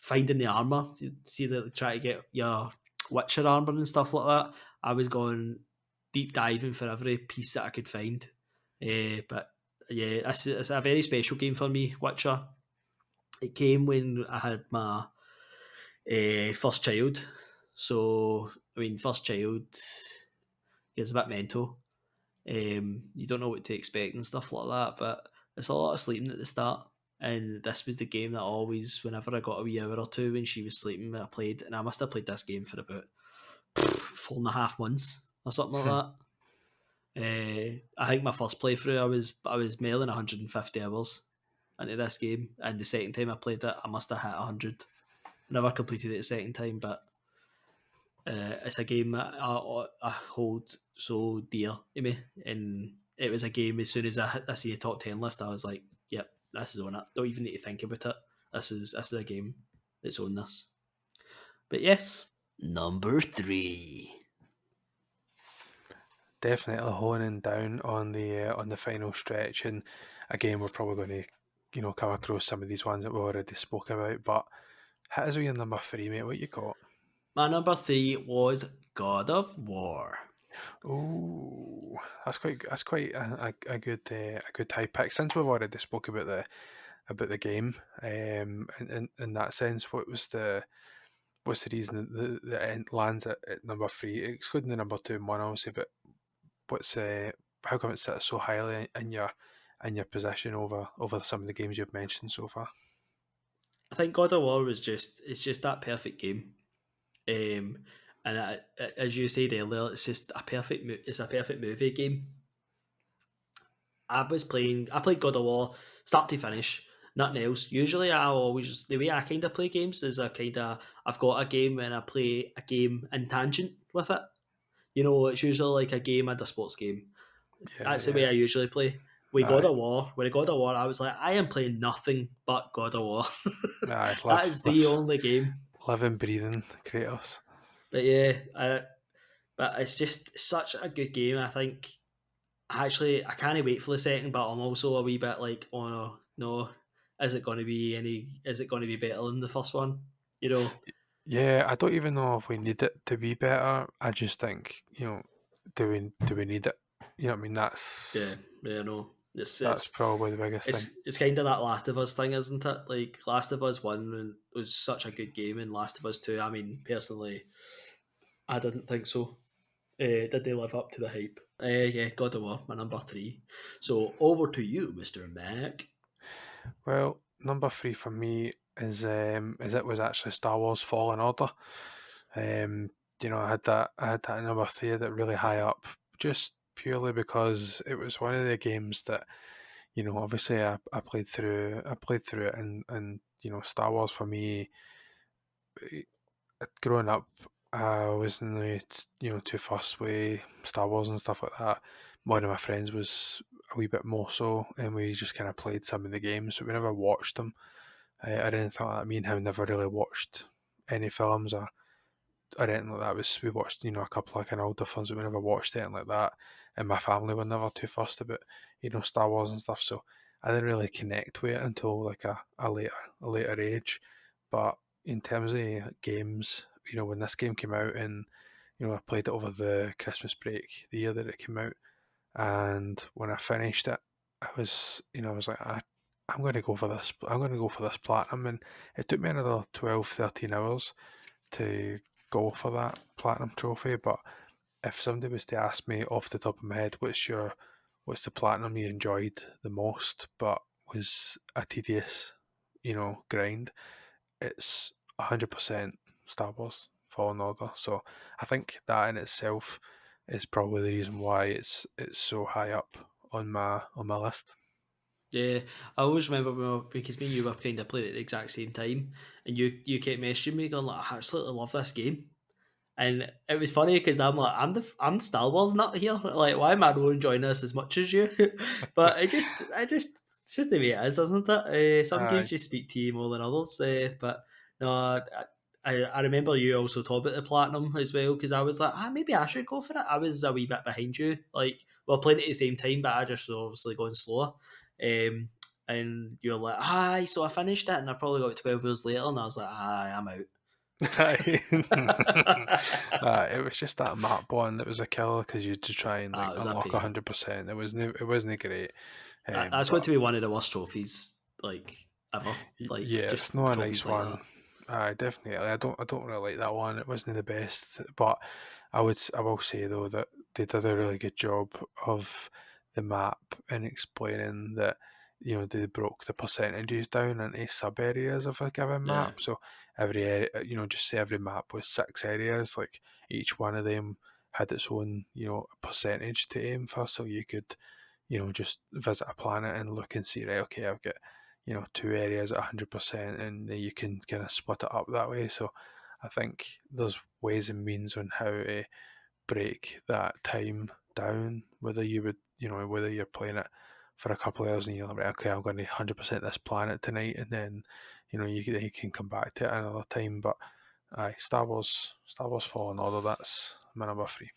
Speaker 1: Finding the armor. See that try to get your Witcher armor and stuff like that. I was going deep diving for every piece that I could find. But yeah, it's a very special game for me, Witcher. It came when I had my first child. So, I mean, first child is a bit mental. You don't know what to expect and stuff like that, but it's a lot of sleeping at the start. And this was the game that always, whenever I got a wee hour or two when she was sleeping, I played, and I must have played this game for about 4.5 months or something like that. I think my first playthrough, I was more than 150 hours into this game, and the second time I played it, I must have hit 100. I never completed it the second time, but it's a game that I hold so dear to me, and it was a game. As soon as I see a top 10 list, I was like, "Yep, this is on it. Don't even need to think about it. This is a game that's on this." But yes, number three.
Speaker 2: Definitely honing down on the final stretch, and again, we're probably going to, come across some of these ones that we already spoke about. But hit us with your number three, mate. What you got?
Speaker 1: My number three was God of War.
Speaker 2: Oh, that's quite a good high pick. Since we've already spoke about the game, in that sense, what's the reason that it lands at number three, excluding the number two and one, obviously, but what's how come it sits so highly in your position over some of the games you've mentioned so far?
Speaker 1: I think God of War it's just that perfect game. And as you said earlier, it's just it's a perfect movie game. I played God of War start to finish, nothing else. Usually, the way I kind of play games is I've got a game and I play a game in tangent with it. It's usually like a game and a sports game. That's the way I usually play. With God
Speaker 2: Aye,
Speaker 1: of War, when I God of War, I was like, I am playing nothing but God of War.
Speaker 2: aye,
Speaker 1: That is the only game.
Speaker 2: living, breathing Kratos.
Speaker 1: But yeah, but it's just such a good game. I think actually I can't wait for the second, but I'm also a wee bit like, oh no, is it going to be any? Is it going to be better than the first one? You know?
Speaker 2: Yeah, I don't even know if we need it to be better. I just think, do we need it? You know what I mean?
Speaker 1: Yeah, yeah, no.
Speaker 2: That's probably the biggest thing.
Speaker 1: It's kind of that Last of Us thing, isn't it? Like Last of Us One was such a good game, and Last of Us Two. I mean, personally, I didn't think so. Did they live up to the hype? Yeah, God of War, my number three. So over to you, Mr. Mac.
Speaker 2: Well, number three for me is it was actually Star Wars Fallen Order. I had that number three that really high up, just purely because it was one of the games that, obviously I played through it, and Star Wars for me, growing up, I wasn't really, too fussed with Star Wars and stuff like that. One of my friends was a wee bit more so, and we just kind of played some of the games, but we never watched them. I didn't think that. Me and him never really watched any films or anything like that. We watched, a couple of kind of older films, but we never watched anything like that. And my family were never too fussed about, Star Wars and stuff. So I didn't really connect with it until like a later age. But in terms of games, when this game came out, and I played it over the Christmas break, the year that it came out, and when I finished it, I was like, I'm going to go for this. I'm going to go for this platinum, and it took me another 12, 13 hours to go for that platinum trophy. But if somebody was to ask me off the top of my head, what's the platinum you enjoyed the most, but was a tedious, grind, it's 100% Star Wars Fallen Order. So I think that in itself is probably the reason why it's so high up on my list.
Speaker 1: Yeah, I always remember because me and you were kind of playing at the exact same time, and you kept messaging me going like, I absolutely love this game. And it was funny because I'm the Star Wars nut here. Like, why am I not enjoying this as much as you? But it's just the way it is, isn't it? Some games
Speaker 2: Aye.
Speaker 1: just speak to you more than others. But no, I remember you also talked about the platinum as well because I was like, maybe I should go for it. I was a wee bit behind you, like well playing at the same time, but I just was obviously going slower. And you're like, so I finished it, and I probably got 12 hours later, and I was like, I'm out.
Speaker 2: Aye. It was just that map one that was a killer because you had to try and like
Speaker 1: It was a
Speaker 2: unlock
Speaker 1: pain.
Speaker 2: 100%. It wasn't great.
Speaker 1: That's got
Speaker 2: But
Speaker 1: to be one of the worst trophies like ever. Like
Speaker 2: yeah, it's
Speaker 1: just
Speaker 2: not a
Speaker 1: trophies
Speaker 2: nice
Speaker 1: like that.
Speaker 2: one. Definitely. I don't really like that one. It wasn't the best, but I will say though that they did a really good job of the map and explaining that they broke the percentages down into sub areas of a given
Speaker 1: Yeah,
Speaker 2: map. So every area, just say every map was 6 areas. Like each one of them had its own percentage to aim for, so you could just visit a planet and look and see, right, okay, I've got, two areas at 100%, and then you can kind of split it up that way. So I think there's ways and means on how to break that time down, whether you're playing it for a couple of hours and you're like, right, okay, I'm going to 100% this planet tonight, and then, you can come back to it another time. But aye, Star Wars Fallen Order, that's my number three.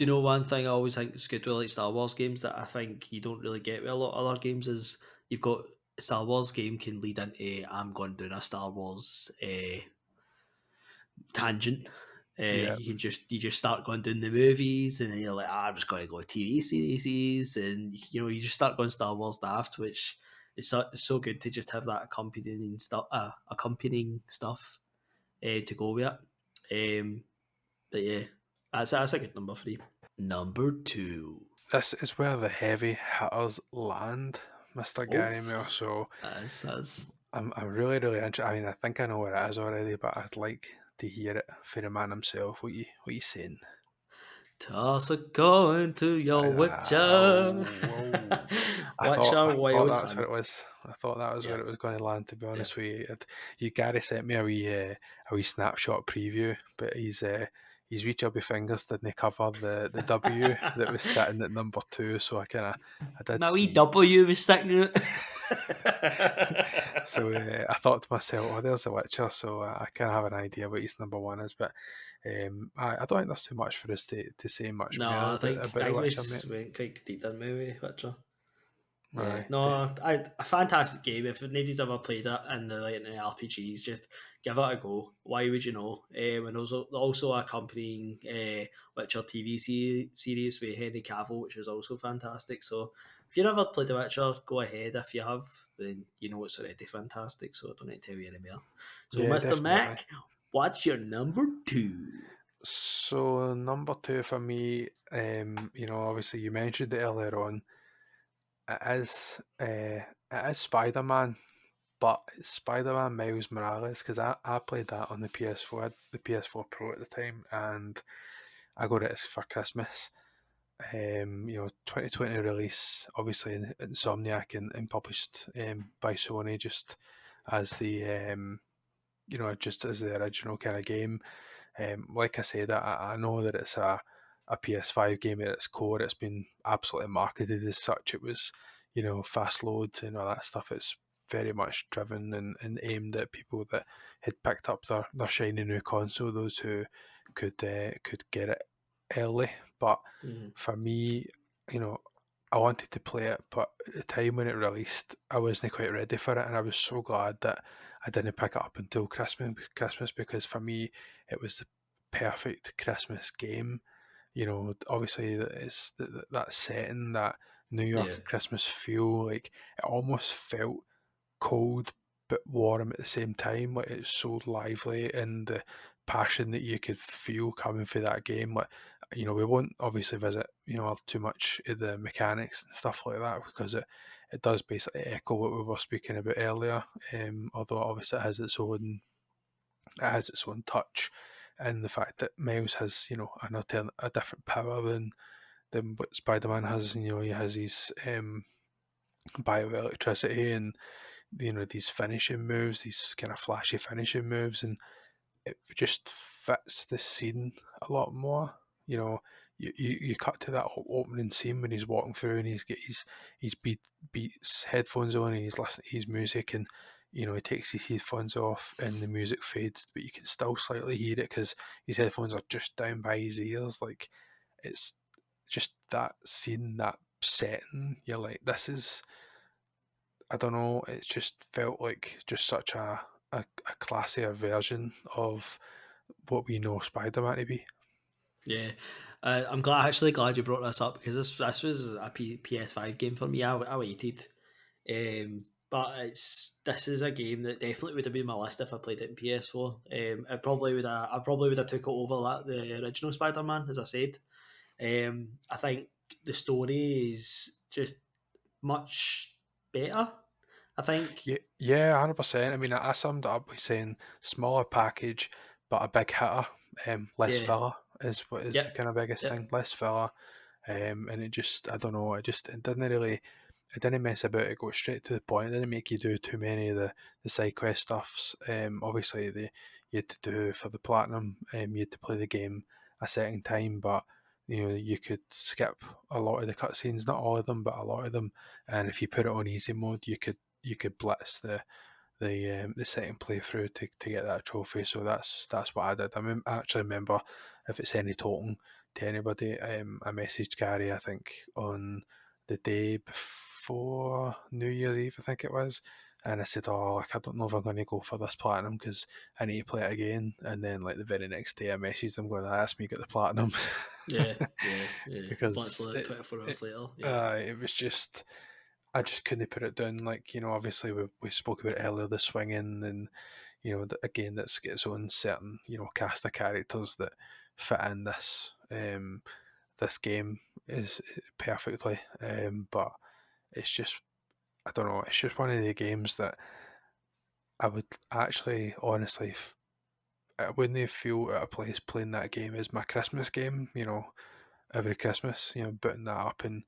Speaker 1: do you know one thing I always think is good with like Star Wars games that I think you don't really get with a lot of other games is you've got Star Wars game can lead into I'm going down a Star Wars tangent.
Speaker 2: Yeah.
Speaker 1: You just start going down the movies, and then you're like, I'm just going to go TV series, and you just start going Star Wars daft, which is it's so good to just have that accompanying stuff to go with it. But yeah, that's a good number three. Number two.
Speaker 2: This is where the heavy hitters land, Mr.
Speaker 1: Oh,
Speaker 2: Gary Moore. So
Speaker 1: that's
Speaker 2: I'm really, really interested. I mean, I think I know what it is already, but I'd like to hear it from the man himself. What you saying?
Speaker 1: toss a coin to your Witcher.
Speaker 2: Whoa. I thought
Speaker 1: Witcher
Speaker 2: I thought
Speaker 1: Wild
Speaker 2: that's what
Speaker 1: Hunt.
Speaker 2: it was. I thought that was where
Speaker 1: Yeah,
Speaker 2: it was going to land. To be
Speaker 1: yeah.
Speaker 2: honest with you, Gary sent me a wee snapshot preview, but his wee chubby fingers didn't cover the W that was sitting at number 2, so I did
Speaker 1: My wee
Speaker 2: see.
Speaker 1: W was sticking out.
Speaker 2: So I thought to myself, oh, there's The Witcher, so I kind of have an idea what his number 1 is, but I don't think there's too much for us to say much
Speaker 1: No,
Speaker 2: more
Speaker 1: I think
Speaker 2: about The
Speaker 1: I
Speaker 2: Witcher, mate.
Speaker 1: went quite deep in maybe Witcher. Yeah,
Speaker 2: Aye,
Speaker 1: no, a fantastic game. If nobody's ever played it and they like in RPGs, just give it a go. Why would you know? And also accompanying Witcher TV series with Henry Cavill, which is also fantastic. So if you never played The Witcher, go ahead. If you have, then you know it's already fantastic. So I don't need to tell you any more. So
Speaker 2: yeah,
Speaker 1: Mr.
Speaker 2: definitely.
Speaker 1: Mac, what's your number 2?
Speaker 2: So number 2 for me, obviously you mentioned it earlier on. It is Spider-Man, but it's Spider-Man Miles Morales because I played that on the PS4, the PS4 Pro at the time, and I got it for Christmas. 2020 release, obviously in Insomniac and published by Sony, just as just as the original kind of game. Like I said, I know that it's a PS5 game at its core. It's been absolutely marketed as such. It was, fast loads and all that stuff. It's very much driven and aimed at people that had picked up their shiny new console, those who could get it early. But
Speaker 1: Mm-hmm.
Speaker 2: for me, you know, I wanted to play it, but at the time when it released, I wasn't quite ready for it, and I was so glad that I didn't pick it up until Christmas because for me it was the perfect Christmas game. Obviously it's that setting, that New
Speaker 1: Yeah.
Speaker 2: York Christmas feel, like it almost felt cold but warm at the same time. Like it's so lively and the passion that you could feel coming through that game. Like we won't obviously visit too much of the mechanics and stuff like that because it does basically echo what we were speaking about earlier. Although obviously it has its own touch, and the fact that Miles has a different power than what Spider-Man has. He has his bioelectricity and these finishing moves, these kind of flashy finishing moves, and it just fits the scene a lot more. You cut to that opening scene when he's walking through and he's got his beats headphones on and he's listening to his music, and he takes his headphones off and the music fades, but you can still slightly hear it because his headphones are just down by his ears. Like it's just that scene, that setting. You're like, this is, I don't know. It just felt like just such a classier version of what we know Spider-Man to be.
Speaker 1: Yeah, I'm actually glad you brought this up because this was a PS5 game for me. I waited, but this is a game that definitely would have been my list if I played it in PS4. I probably would have took it over the original Spider Man, as I said. I think the story is just much better. I think,
Speaker 2: Yeah, yeah, 100%. I mean, I summed it up by saying smaller package, but a big hitter. Less
Speaker 1: yeah,
Speaker 2: filler is what is the
Speaker 1: yep,
Speaker 2: kind of biggest
Speaker 1: yep,
Speaker 2: thing. Less filler, and I don't know. It didn't mess about. It goes straight to the point. It didn't make you do too many of the side quest stuffs. Obviously, you had to do for the platinum. You had to play the game a second time, but you could skip a lot of the cutscenes. Not all of them, but a lot of them. And if you put it on easy mode, you could blitz the second playthrough to get that trophy. So that's what I did. I actually remember, if it's any talking to anybody, I messaged Gary, I think on the day before New Year's Eve, I think it was, and I said, "Oh, like, I don't know if I'm going to go for this platinum because I need to play it again." And then, like the very next day, I messaged him going, "Ask me to get the platinum,"
Speaker 1: yeah, yeah, yeah. It's
Speaker 2: because
Speaker 1: literally like 24
Speaker 2: it
Speaker 1: hours later. Yeah,
Speaker 2: it was just, I just couldn't put it down. Like, obviously we spoke about it earlier, the swinging, and again, that's got its own certain cast of characters that fit in this game is perfectly. But it's just, I don't know. It's just one of the games that I would actually, honestly, I wouldn't feel out of place playing that game as my Christmas game. Every Christmas, booting that up and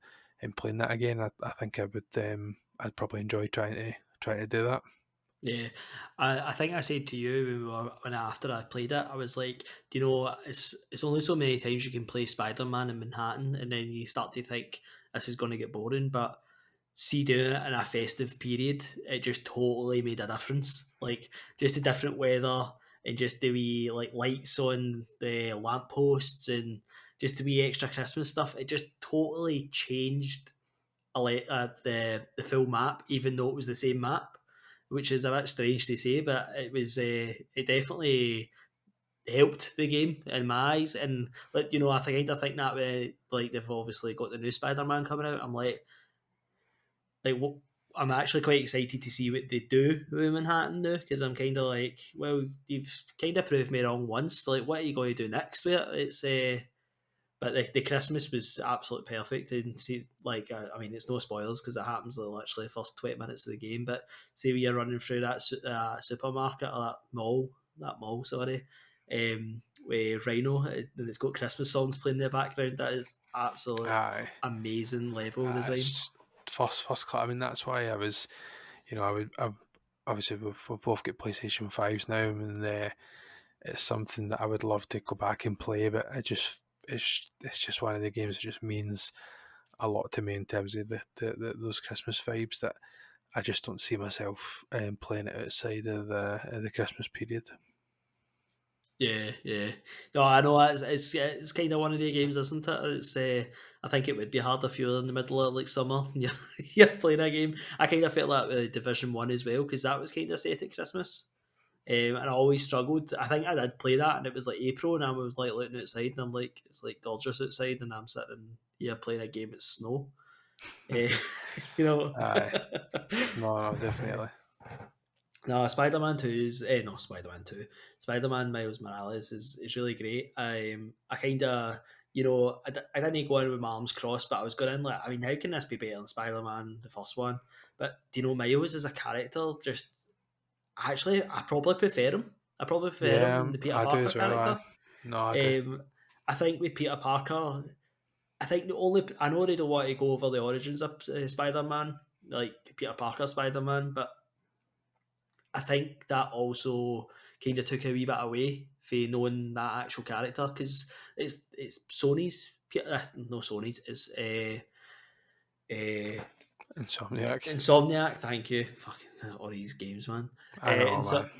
Speaker 2: playing that again. I think I would. I'd probably enjoy trying to do that.
Speaker 1: Yeah, I think I said to you when after I played it, I was like, do you know, it's only so many times you can play Spider Man in Manhattan, and then you start to think this is going to get boring. But see, doing it in a festive period, it just totally made a difference. Like just the different weather and just the wee like lights on the lampposts and just the wee extra Christmas stuff. It just totally changed the full map, even though it was the same map, which is a bit strange to say, but it definitely helped the game in my eyes. And like I think that way, like they've obviously got the new Spider-Man coming out. I'm like what. I'm actually quite excited to see what they do with Manhattan now because I'm kind of like, well, you've kind of proved me wrong once. Like, what are you going to do next with it? But the Christmas was absolutely perfect. And see, like, I mean, it's no spoilers because it happens literally the first 20 minutes of the game. But see, when you're running through that supermarket or that mall, sorry, with Rhino, and it's got Christmas songs playing in the background. That is absolute
Speaker 2: Aye,
Speaker 1: amazing level design.
Speaker 2: it's first class. I mean, that's why I was, obviously we've both got PlayStation 5s now, and it's something that I would love to go back and play, but it's just one of the games that just means a lot to me in terms of those Christmas vibes that I just don't see myself playing it outside of the Christmas period.
Speaker 1: Yeah, yeah. No, I know it's kind of one of the games, isn't it? I think it would be harder if you're in the middle of like summer and you're playing a game. I kind of felt that with Division One as well because that was kind of set at Christmas, and I always struggled. I think I did play that, and it was like April, and I was like looking outside, and I'm like, it's like gorgeous outside, and I'm sitting here playing a game. It's snow, Eh, you know.
Speaker 2: Aye, no, definitely.
Speaker 1: No, Spider Man Two is no Spider Man Two. Spider Man Miles Morales is really great. I kind of I didn't go in with my arms crossed, but I was going in like, I mean, how can this be better than Spider Man the first one? But do you know Miles as a character? Just actually, I probably prefer him. I probably prefer him
Speaker 2: Yeah,
Speaker 1: than the Peter
Speaker 2: I do
Speaker 1: Parker
Speaker 2: as well. Aye.
Speaker 1: character.
Speaker 2: No, I do.
Speaker 1: I think with Peter Parker, I think I know they don't want to go over the origins of Spider Man, like Peter Parker Spider Man, but I think that also kind of took a wee bit away from knowing that actual character because it's Sony's, no Sony's, it's uh,
Speaker 2: Insomniac.
Speaker 1: Insomniac. Thank you. Fucking all these games, man.
Speaker 2: I know, man.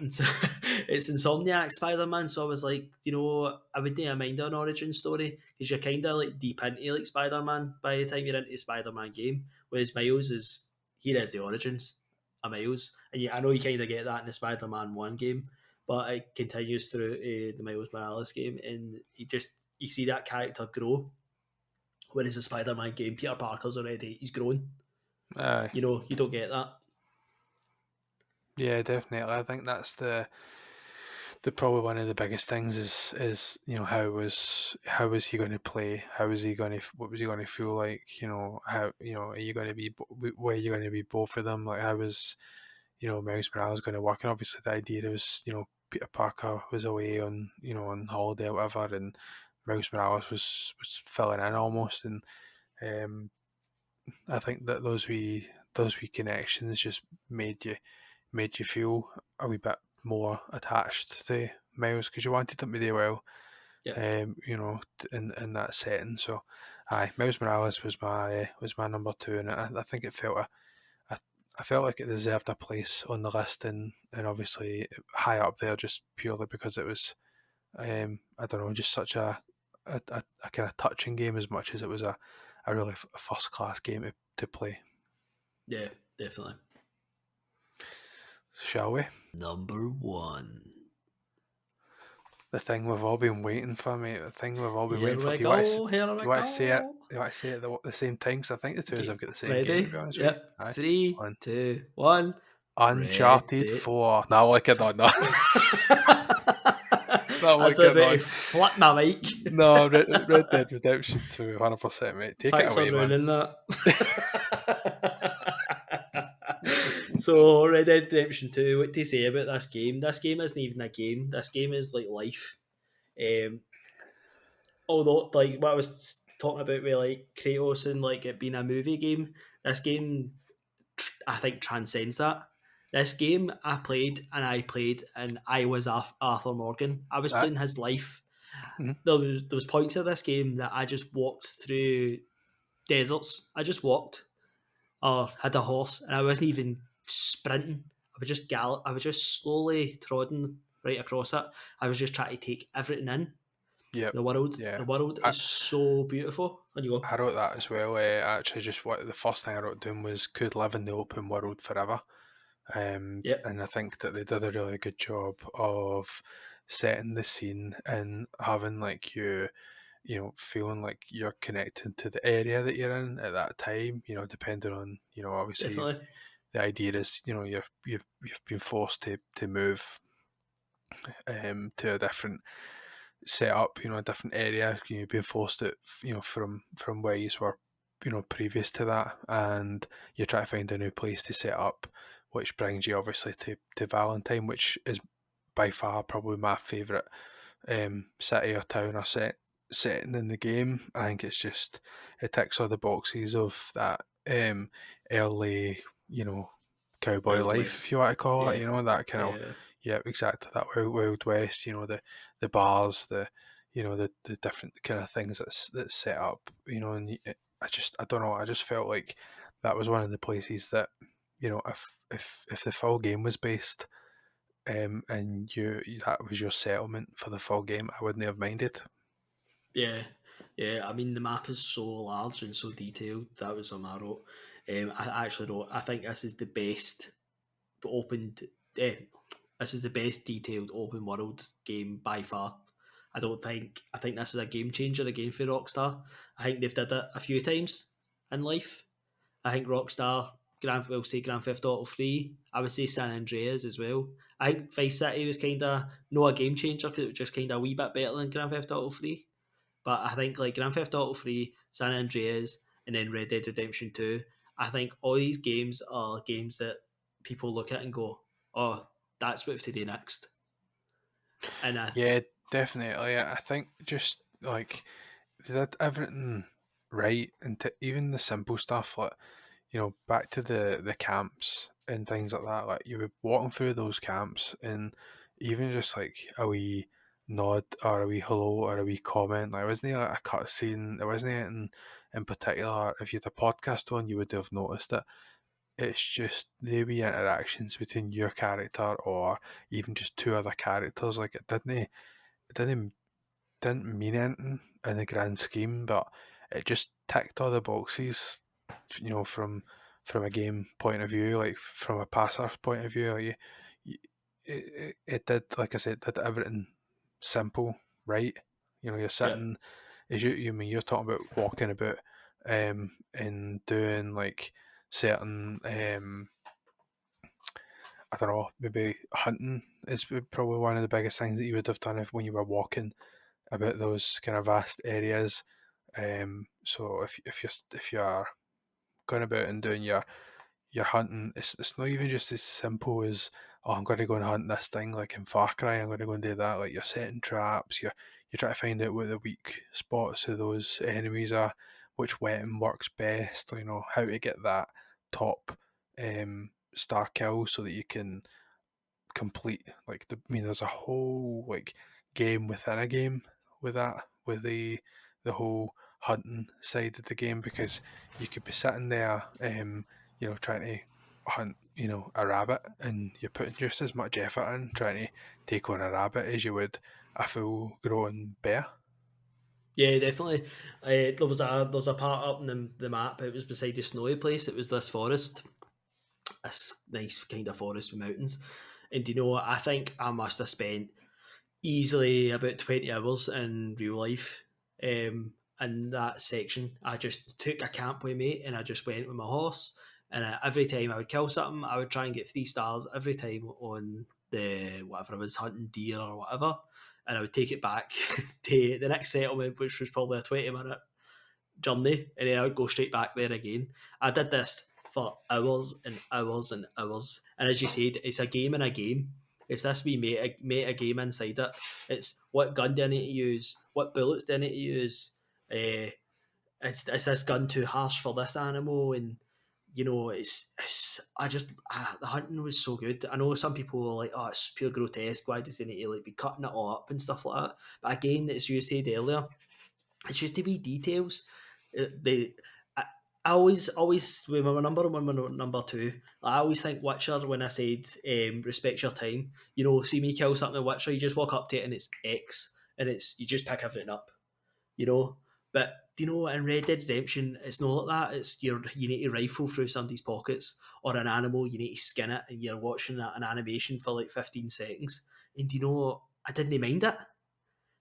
Speaker 1: It's Insomniac Spider Man. So I was like, I wouldn't mind an origin story because you're kind of like deep into like Spider Man by the time you're into Spider Man game. Whereas Miles is here is the origins of Miles, and I know you kind of get that in the Spider Man One game, but it continues through the Miles Morales game, and you see that character grow. Whereas the Spider Man game, Peter Parker's already he's grown.
Speaker 2: Aye.
Speaker 1: You don't get that.
Speaker 2: Yeah, definitely. I think that's the probably one of the biggest things is how was he going to play? How was he going to what was he going to feel like? How are you going to be where are you going to be both of them? Like how was Miles Morales going to work? And obviously the idea was Peter Parker was away on on holiday or whatever, and Miles Morales was filling in almost, and um, I think that those wee connections just made you feel a wee bit more attached to Miles because you wanted them to do well,
Speaker 1: Yeah.
Speaker 2: in that setting. So, aye, Miles Morales was my number two, and I think it I, I felt like it deserved a place on the list, and obviously high up there just purely because it was, I don't know, just such a kind of touching game as much as it was a really first class game to play.
Speaker 1: Yeah, definitely.
Speaker 2: Shall we?
Speaker 1: Number one.
Speaker 2: The thing we've all been waiting for, mate. The thing we've all been
Speaker 1: Here
Speaker 2: waiting for.
Speaker 1: we
Speaker 2: Do you want to?
Speaker 1: go. Here
Speaker 2: Do
Speaker 1: we
Speaker 2: you want to say it?
Speaker 1: go.
Speaker 2: Do you want to say it the same time? Because I think the two of us
Speaker 1: Okay.
Speaker 2: have got the same game. To
Speaker 1: Ready?
Speaker 2: be honest with you,
Speaker 1: Yep.
Speaker 2: aye.
Speaker 1: Three,
Speaker 2: On
Speaker 1: 2, 1.
Speaker 2: Uncharted
Speaker 1: Ready.
Speaker 2: 4. No, like it or not. No,
Speaker 1: I
Speaker 2: like
Speaker 1: thought
Speaker 2: it
Speaker 1: about to
Speaker 2: not.
Speaker 1: flip my mic.
Speaker 2: No, Red Dead Redemption 2, 100%, mate. Take it
Speaker 1: Thanks for
Speaker 2: away, man.
Speaker 1: ruining that. So, Red Dead Redemption 2, what do you say about this game? This game isn't even a game. This game is like life. Um, Although, like what I was talking about with like Kratos and like it being a movie game, this game I think transcends that. This game I played, and I was Arthur Morgan. I was
Speaker 2: Aye.
Speaker 1: playing his life.
Speaker 2: Mhm.
Speaker 1: There was points of this game that I just walked through deserts. I just walked or had a horse, and I wasn't even sprinting. I was just gallop. I was just slowly trotting right across it. I was just trying to take everything in.
Speaker 2: Yep.
Speaker 1: The world,
Speaker 2: Yeah.
Speaker 1: the world
Speaker 2: I,
Speaker 1: is so beautiful. And you go,
Speaker 2: I wrote that as well. Actually, just what the first thing I wrote down was could live in the open world forever.
Speaker 1: yep,
Speaker 2: And I think that they did a really good job of setting the scene and having like feeling like you're connected to the area that you're in at that time. Depending on obviously
Speaker 1: definitely,
Speaker 2: the idea is you've been forced to move to a different setup, a different area. You've been forced it, from where you were, previous to that, and you try to find a new place to set up, which brings you obviously to Valentine, which is by far probably my favourite city or town or setting in the game. I think it ticks all the boxes of that early, cowboy
Speaker 1: Wild
Speaker 2: life, if you want to
Speaker 1: West.
Speaker 2: call it.
Speaker 1: Yeah,
Speaker 2: That kind of,
Speaker 1: yeah,
Speaker 2: yeah, exactly, that Wild West. The bars, the different kind of things that's set up. I don't know. I just felt like that was one of the places that, if the full game was based, and that was your settlement for the full game, I wouldn't have minded.
Speaker 1: yeah, yeah. I mean, the map is so large and so detailed. That was something I wrote. I actually wrote. I think this is the best opened. Eh, this is the best detailed open world game by far. I don't think. I think this is a game changer again for Rockstar. I think they've did it a few times in life. I think Rockstar, we'll say Grand Theft Auto 3. I would say San Andreas as well. I think Vice City was kind of not a game changer because it was just kind of a wee bit better than Grand Theft Auto 3. But I think like Grand Theft Auto 3, San Andreas, and then Red Dead Redemption 2, I think all these games are games that people look at and go, oh, that's what we have to do next. And
Speaker 2: Yeah, definitely. I think just like they did everything right, and even the simple stuff like back to the camps and things like that. Like you were walking through those camps, and even just like a wee nod or a wee hello or a wee comment. Like, wasn't there like a cut scene? There wasn't anything in particular. If you had a podcast on, you would have noticed it. It's just the wee interactions between your character or even just two other characters. Like it didn't mean anything in the grand scheme, but it just ticked all the boxes. From a game point of view, like from a passer's point of view, like it did, like I said, did everything simple, right? You're
Speaker 1: yeah,
Speaker 2: sitting, as you mean, you're talking about walking about, and doing like certain, I don't know, maybe hunting is probably one of the biggest things that you would have done when you were walking about those kind of vast areas. So if you're going about and doing your hunting, it's not even just as simple as, oh, I'm going to go and hunt this thing like in Far Cry. I'm going to go and do that. Like you're setting traps. You try to find out what the weak spots of those enemies are, which weapon works best. How to get that top star kill so that you can complete like there's a whole like game within a game with that, with the whole hunting side of the game, because you could be sitting there trying to hunt a rabbit, and you're putting just as much effort in trying to take on a rabbit as you would a full grown bear.
Speaker 1: yeah, definitely. There was a part up in the map. It was beside the snowy place. It was this forest, this nice kind of forest with mountains. And you know what? I think I must have spent easily about 20 hours in real life in that section. I just took a camp with me and I just went with my horse. And every time I would kill something, I would try and get 3 stars every time on the whatever I was hunting, deer or whatever. And I would take it back to the next settlement, which was probably a 20-minute journey, and then I would go straight back there again. I did this for hours and hours and hours. And as you said, it's a game in a game. It's this wee meta game inside it. It's what gun do I need to use? What bullets do I need to use? Is this gun too harsh for this animal? And the hunting was so good. I know some people were like, oh, it's pure grotesque. Why does they need to like be cutting it all up and stuff like that? But again, as you said earlier, it's just the wee details. They, I always when my number one, my number two, I always think Witcher when I said respect your time. See me kill something in Witcher, you just walk up to it and it's X, and it's you just pick everything up. you know. But in Red Dead Redemption, it's not like that. It's you need to rifle through somebody's pockets, or an animal, you need to skin it, and you're watching an animation for like 15 seconds. And I didn't mind it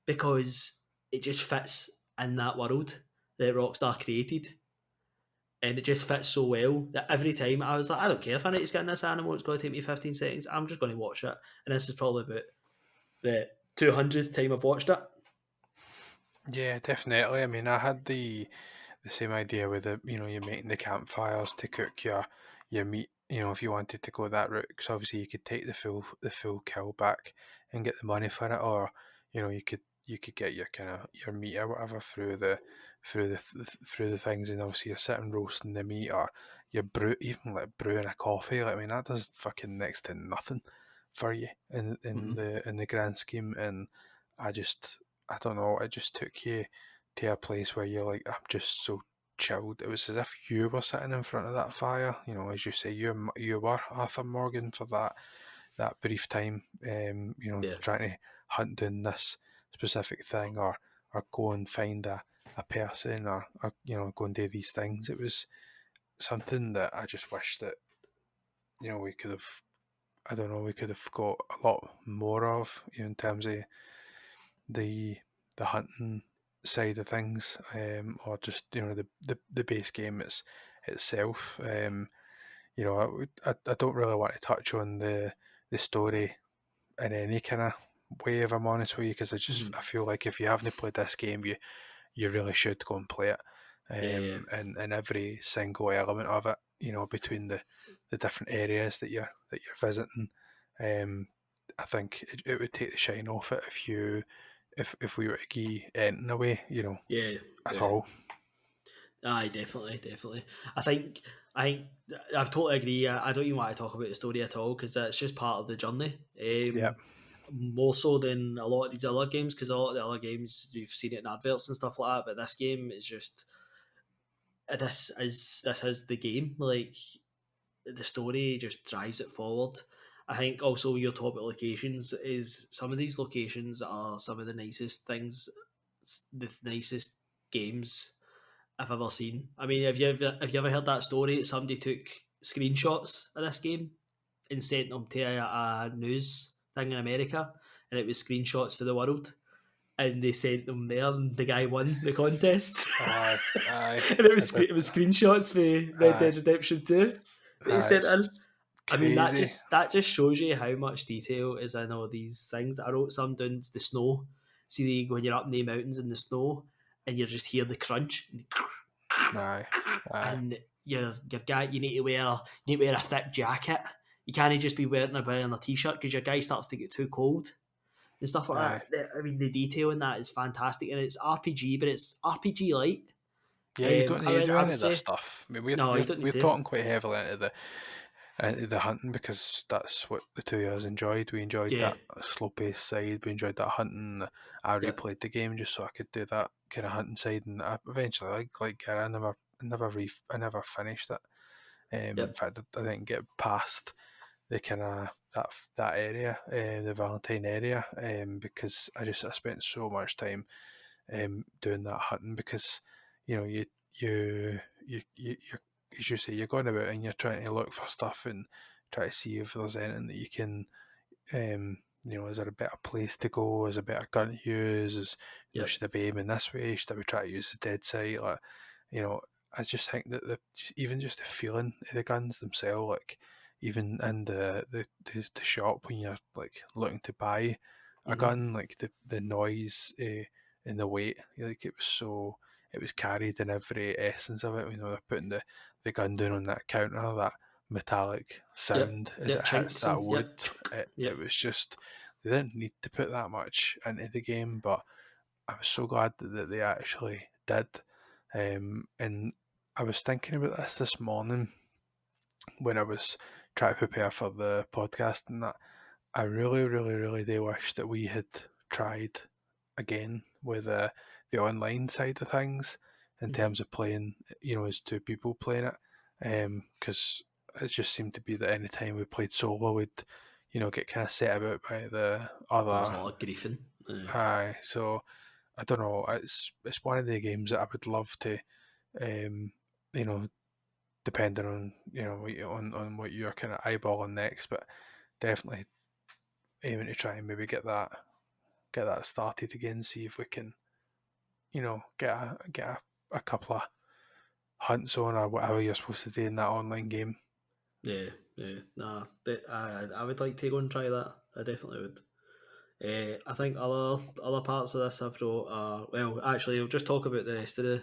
Speaker 1: because it just fits in that world that Rockstar created. And it just fits so well that every time I was like, I don't care if I need to skin this animal, it's going to take me 15 seconds. I'm just going to watch it. And this is probably about the 200th time I've watched it.
Speaker 2: Yeah, definitely. I mean, I had the same idea with you're making the campfires to cook your meat. If you wanted to go that route, because obviously you could take the full kill back and get the money for it, or you could get your kind of your meat or whatever through the things, and obviously you're sitting roasting the meat, or you're even like brewing a coffee. Like, I mean, that does fucking next to nothing for you in the grand scheme, and I don't know, it just took you to a place where you're like, I'm just so chilled. It was as if you were sitting in front of that fire. As you say, you were Arthur Morgan for that brief time.
Speaker 1: Yeah.
Speaker 2: Trying to hunt down this specific thing, or go and find a person, or go and do these things. It was something that I just wish that we could have. I don't know. We could have got a lot more of, in terms of the hunting side of things, or just the base game itself. I don't really want to touch on the story in any kind of way, if I'm honest with you, because I feel like if you haven't played this game, you really should go and play it.
Speaker 1: Yeah, yeah.
Speaker 2: And every single element of it, between the different areas that you're visiting, I think it would take the shine off it if we were to give anything away,
Speaker 1: Yeah,
Speaker 2: at
Speaker 1: yeah.
Speaker 2: all.
Speaker 1: Aye, definitely, definitely. I think, I think, I totally agree. I don't even want to talk about the story at all because it's just part of the journey.
Speaker 2: Yeah,
Speaker 1: More so than a lot of these other games, because a lot of the other games you've seen it in adverts and stuff like that. But this game is just this is the game. Like, the story just drives it forward. I think also your top locations is some of these locations are some of the nicest things, the nicest games I've ever seen. I mean, have you ever heard that story that somebody took screenshots of this game and sent them to a news thing in America, and it was screenshots for the world, and they sent them there, and the guy won the contest,
Speaker 2: aye, aye,
Speaker 1: and it
Speaker 2: I
Speaker 1: was
Speaker 2: did,
Speaker 1: it was screenshots for Red
Speaker 2: aye,
Speaker 1: Dead Redemption 2 that he
Speaker 2: aye.
Speaker 1: sent in.
Speaker 2: It's
Speaker 1: I mean, that
Speaker 2: crazy.
Speaker 1: just that just shows you how much detail is in all these things. I wrote some down the snow. See, when you're up in the mountains in the snow, and you just hear the crunch,
Speaker 2: Aye, aye,
Speaker 1: and your guy, you need to wear a thick jacket. You can't just be wearing a t-shirt because your guy starts to get too cold and stuff
Speaker 2: aye.
Speaker 1: like that. I mean, the detail in that is fantastic, and it's RPG, but it's RPG light.
Speaker 2: Yeah, you don't need
Speaker 1: I
Speaker 2: to
Speaker 1: would,
Speaker 2: do
Speaker 1: I
Speaker 2: any
Speaker 1: would
Speaker 2: of this
Speaker 1: say
Speaker 2: stuff. I mean, we're
Speaker 1: no, you
Speaker 2: we're,
Speaker 1: don't need
Speaker 2: we're
Speaker 1: to.
Speaker 2: talking quite heavily into the hunting, because that's what the two of us enjoyed. We enjoyed
Speaker 1: Yeah,
Speaker 2: that slow paced side. We enjoyed that hunting. I
Speaker 1: yep,
Speaker 2: replayed the game just so I could do that kind of hunting side, and I eventually, like Gary, I never finished it. In
Speaker 1: yep,
Speaker 2: fact, I didn't get past the kind of that area, the Valentine area, because I spent so much time doing that hunting, because you're, as you say, you're going about and you're trying to look for stuff and try to see if there's anything that you can, is there a better place to go? Is there a better gun to use?
Speaker 1: yep,
Speaker 2: Should I be aiming this way? Should I be trying to use the dead sight? Like, you know, I just think that even just the feeling of the guns themselves, like even in the shop when you're like looking to buy a
Speaker 1: hmm
Speaker 2: gun, like the noise and the weight, like it was carried in every essence of it. They're putting the gun down on that counter, that metallic
Speaker 1: yep,
Speaker 2: sound as
Speaker 1: yep,
Speaker 2: it hits
Speaker 1: chinks
Speaker 2: that
Speaker 1: and
Speaker 2: wood.
Speaker 1: yep, chunk,
Speaker 2: It
Speaker 1: yep,
Speaker 2: was just, they didn't need to put that much into the game, but I was so glad that they actually did. And I was thinking about this morning, when I was trying to prepare for the podcast and that, I really, really, really do wish that we had tried again with the online side of things in terms of playing, as two people playing it. Because it just seemed to be that any time we played solo, we'd, get kind of set about by the
Speaker 1: There was
Speaker 2: other.
Speaker 1: a lot of griefing.
Speaker 2: Aye, so I don't know. It's one of the games that I would love to, um, you know, depending on on what you're kind of eyeballing next, but definitely aiming to try and maybe get that started again. See if we can, get a couple of hunts on or whatever you're supposed to do in that online game.
Speaker 1: Yeah, yeah. Nah, I would like to go and try that. I definitely would. I think other parts of this I've wrote are, well, actually, I'll just talk about the rest of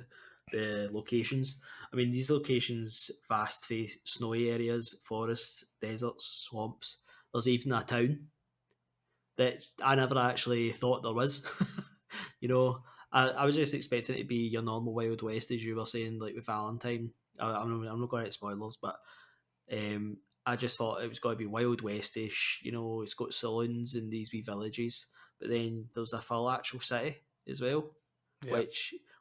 Speaker 1: the locations. I mean, these locations, vast face, snowy areas, forests, deserts, swamps. There's even a town that I never actually thought there was. you know, I was just expecting it to be your normal Wild West, as you were saying, like with Valentine. I'm not going to spoilers, but I just thought it was going to be Wild Westish. It's got saloons in these wee villages, but then there's a full actual city as well,
Speaker 2: Yeah,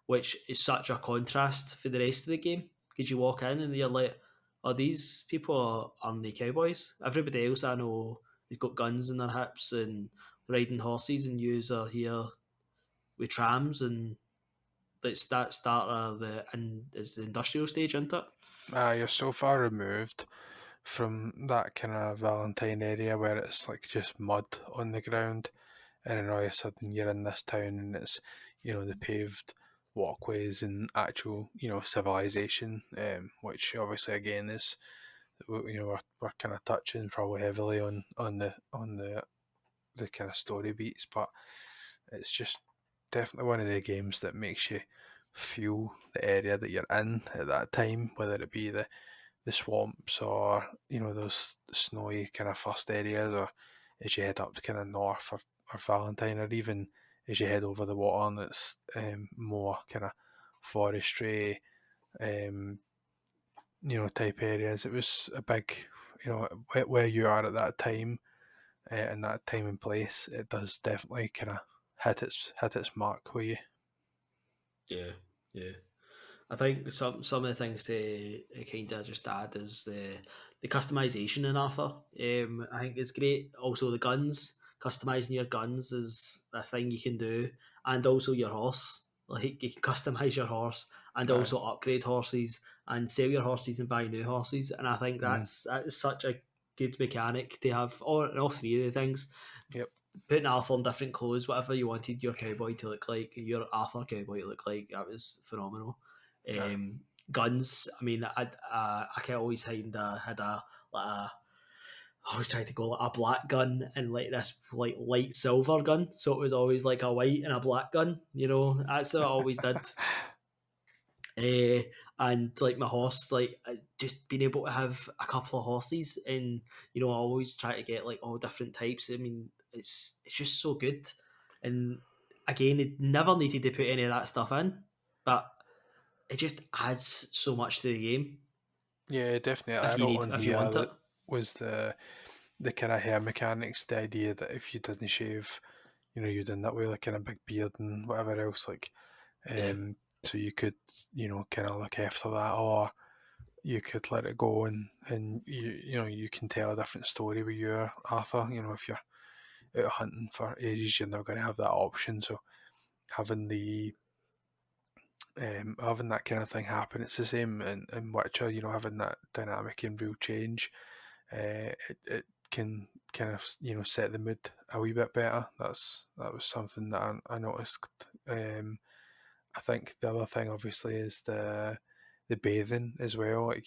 Speaker 1: which is such a contrast for the rest of the game. Because you walk in and you're like, "Oh, these people aren't the cowboys. Everybody else I know has got guns in their hips and riding horses, and yous are here with trams and." It's that start of it's the industrial stage, isn't it?
Speaker 2: you're so far removed from that kind of Valentine area where it's like just mud on the ground, and then all of a sudden you're in this town and it's the paved walkways and actual civilization, which obviously again is we're kind of touching probably heavily on the kind of story beats, but it's just definitely one of the games that makes you feel the area that you're in at that time, whether it be the swamps or those snowy kind of first areas, or as you head up to kind of north or Valentine, or even as you head over the water and it's more kind of forestry, um, type areas. It was a big, where you are at that time, and that time and place. It does definitely kind of hit its mark with you.
Speaker 1: Yeah, yeah. I think some of the things to kind of just add is the customization in Arthur. I think it's great. Also, the guns, customizing your guns is a thing you can do, and also your horse. Like you can customize your horse and
Speaker 2: Aye.
Speaker 1: also upgrade horses and sell your horses and buy new horses. And I think
Speaker 2: Mm.
Speaker 1: that is such a good mechanic to have. All three of the things,
Speaker 2: Yep.
Speaker 1: putting Arthur in different clothes, whatever you wanted your cowboy to look like, your Arthur cowboy to look like, that was phenomenal.
Speaker 2: Aye.
Speaker 1: Guns, I mean, I can always had a like a I always tried to go like a black gun and like this like light silver gun, so it was always like a white and a black gun. That's what I always did. Uh, and like my horse, like just being able to have a couple of horses, and I always try to get like all different types. I mean, it's just so good, and again, it never needed to put any of that stuff in, but it just adds so much to the game
Speaker 2: Yeah, definitely. I wrote on
Speaker 1: if you
Speaker 2: here
Speaker 1: want it.
Speaker 2: that was the kind of hair mechanics. The idea that if you didn't shave, you'd end up with like kind of big beard and whatever else. Like,
Speaker 1: Yeah,
Speaker 2: so you could kind of look after that, or you could let it go and you can tell a different story with your Arthur. If you're out hunting for ages, you're not going to have that option. So having the having that kind of thing happen, it's the same in Witcher. Having that dynamic and real change, it can kind of set the mood a wee bit better. That was something that I noticed. I think the other thing obviously is the bathing as well. Like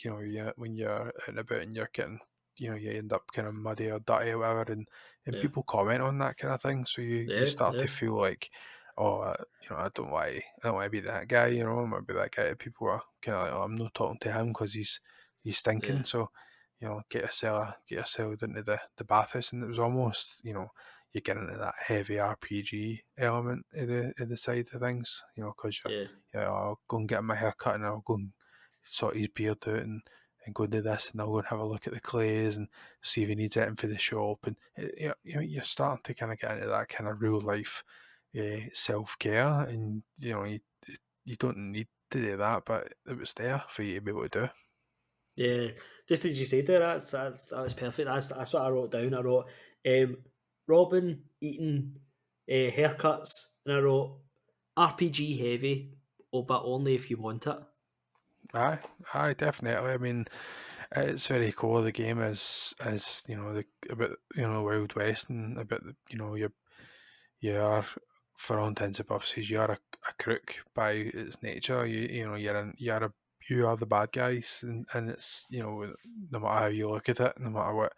Speaker 2: when you're out and about and you're getting you end up kind of muddy or dirty or whatever, and
Speaker 1: yeah,
Speaker 2: people comment on that kind of thing. So you
Speaker 1: yeah,
Speaker 2: start
Speaker 1: yeah,
Speaker 2: to feel like, oh, I don't want to be that guy. I want to be that guy. People are kind of like, oh, I'm not talking to him because he's
Speaker 1: yeah,
Speaker 2: stinking. So get yourself into the bathhouse, and it was almost you get into that heavy RPG element of the side of things, because
Speaker 1: yeah,
Speaker 2: I'll go and get my hair cut and I'll go and sort his beard out, and and go and do this, and they'll go and have a look at the clays and see if he needs anything for the shop. And you're starting to kind of get into that kind of real life self care, and you don't need to do that, but it was there for you to be able to do.
Speaker 1: Yeah, just as you said there, that's perfect. That's what I wrote down. I wrote Robin eating haircuts, and I wrote RPG heavy, but only if you want it.
Speaker 2: Aye, definitely. I mean, it's very cool. The game is about Wild West, and about you're for all intents and purposes you're a crook by its nature. You are the bad guys, and it's no matter how you look at it, no matter what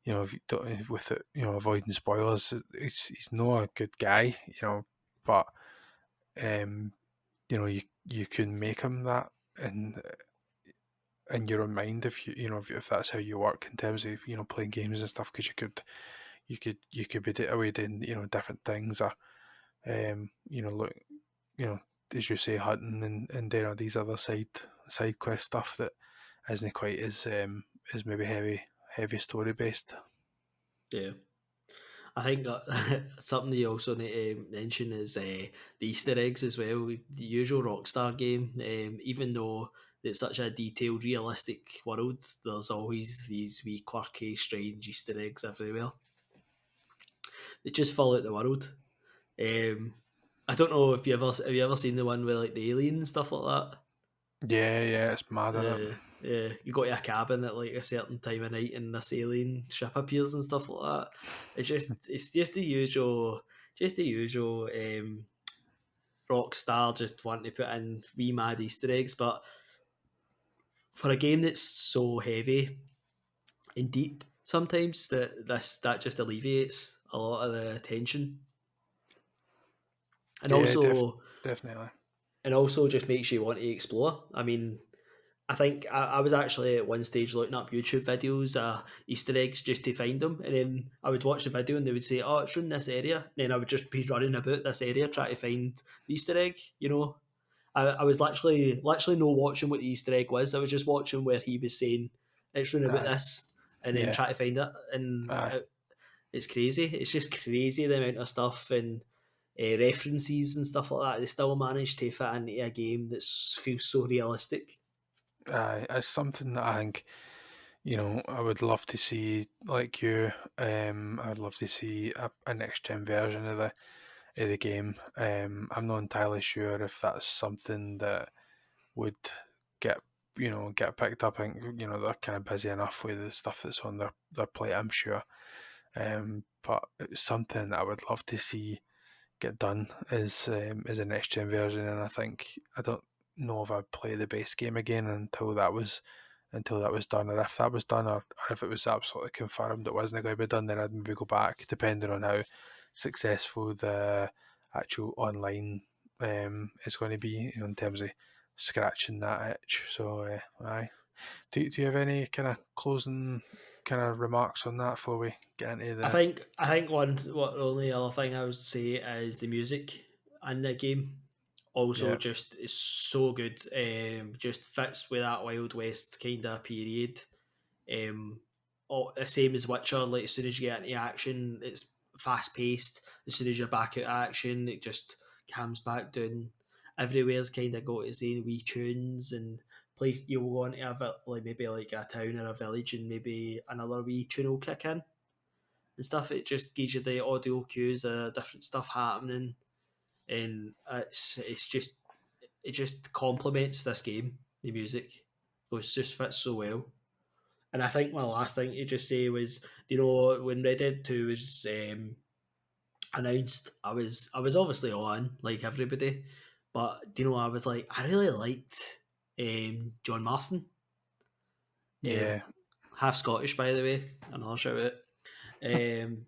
Speaker 2: if you don't with it, avoiding spoilers, he's not a good guy, but um, you can make him that in your own mind if if that's how you work in terms of playing games and stuff, because you could be away doing different things, or look, you know as you say, hunting and doing all these other side quest stuff that isn't quite as maybe heavy story based.
Speaker 1: Yeah. I think something you also need to mention is the Easter eggs as well. The usual Rockstar game, even though it's such a detailed, realistic world, there's always these wee quirky, strange Easter eggs everywhere. They just fill out the world. I don't know if you ever seen the one with like the alien and stuff like that.
Speaker 2: Yeah, it's mad, isn't it?
Speaker 1: Yeah, you go to a cabin at like a certain time of night, and this alien ship appears and stuff like that. It's just the usual Rockstar just wanting to put in wee mad Easter eggs, but for a game that's so heavy and deep, sometimes that just alleviates a lot of the tension, and
Speaker 2: Yeah,
Speaker 1: also
Speaker 2: definitely.
Speaker 1: just makes you want to explore. I mean, I think I was actually at one stage looking up YouTube videos, Easter eggs, just to find them, and then I would watch the video and they would say, "Oh, it's from this area," and then I would just be running about this area trying to find the Easter egg. I was literally no watching what the Easter egg was. I was just watching where he was saying it's run about
Speaker 2: Aye,
Speaker 1: this, and then
Speaker 2: yeah,
Speaker 1: try to find it, and
Speaker 2: aye,
Speaker 1: it's crazy. It's just crazy the amount of stuff and references and stuff like that. They still manage to fit into a game that feels so realistic.
Speaker 2: aye. It's something that I think I would love to see. Like you, I would love to see a next gen version of the game. I'm not entirely sure if that's something that would get get picked up. I think they're kind of busy enough with the stuff that's on their plate, I'm sure. But it's something that I would love to see get done is a next gen version, and I think I don't know if I'd play the base game again until that was done, or if that was done, or if it was absolutely confirmed it wasn't going to be done, then I'd maybe go back, depending on how successful the actual online is going to be, in terms of scratching that itch. So, aye. Do you have any kind of closing kind of remarks on that before we get into
Speaker 1: I
Speaker 2: the?
Speaker 1: think I think one what the only other thing I would say is the music in the game. Also,
Speaker 2: Yeah,
Speaker 1: just is so good. Just fits with that Wild West kind of period. The same as Witcher. Like as soon as you get into action, it's fast paced. As soon as you're back at action, it just comes back down. Everywhere's kind of got its own wee tunes and place. You'll go into like maybe like a town or a village, and maybe another wee tune will kick in and stuff. It just gives you the audio cues of different stuff happening, and it just complements this game. The music, it just fits so well. And I think my last thing to just say was, when Red Dead 2 was announced, I was obviously on like everybody, but I was like, I really liked John Marston, um,
Speaker 2: yeah,
Speaker 1: half Scottish by the way, another shout out. Um,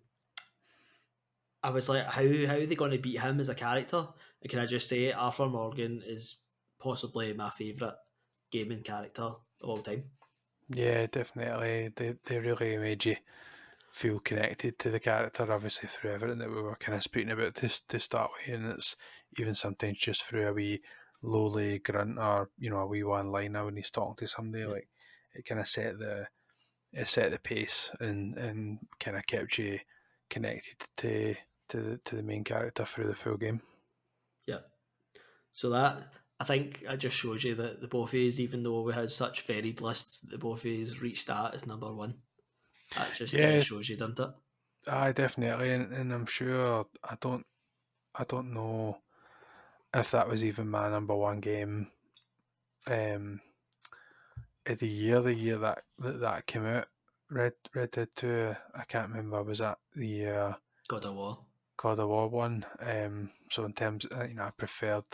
Speaker 1: I was like, how are they going to beat him as a character? And can I just say, Arthur Morgan is possibly my favourite gaming character of all time.
Speaker 2: yeah, definitely. They really made you feel connected to the character, obviously through everything that we were kind of speaking about to start with, and it's even sometimes just through a wee lowly grunt, or a wee one liner when he's talking to somebody.
Speaker 1: Yeah.
Speaker 2: Like, it kind of set the pace and kind of kept you connected to the main character through the full game.
Speaker 1: Yeah. So that, I think, it just shows you that the both of us, even though we had such varied lists, the both of us reached that as number one. That just kind of
Speaker 2: Yeah,
Speaker 1: shows you, doesn't it?
Speaker 2: I definitely, and I'm sure I don't know if that was even my number one game of the year that came out. Red Dead 2, I can't remember, was that the
Speaker 1: God of War.
Speaker 2: God of War one? So in terms, I preferred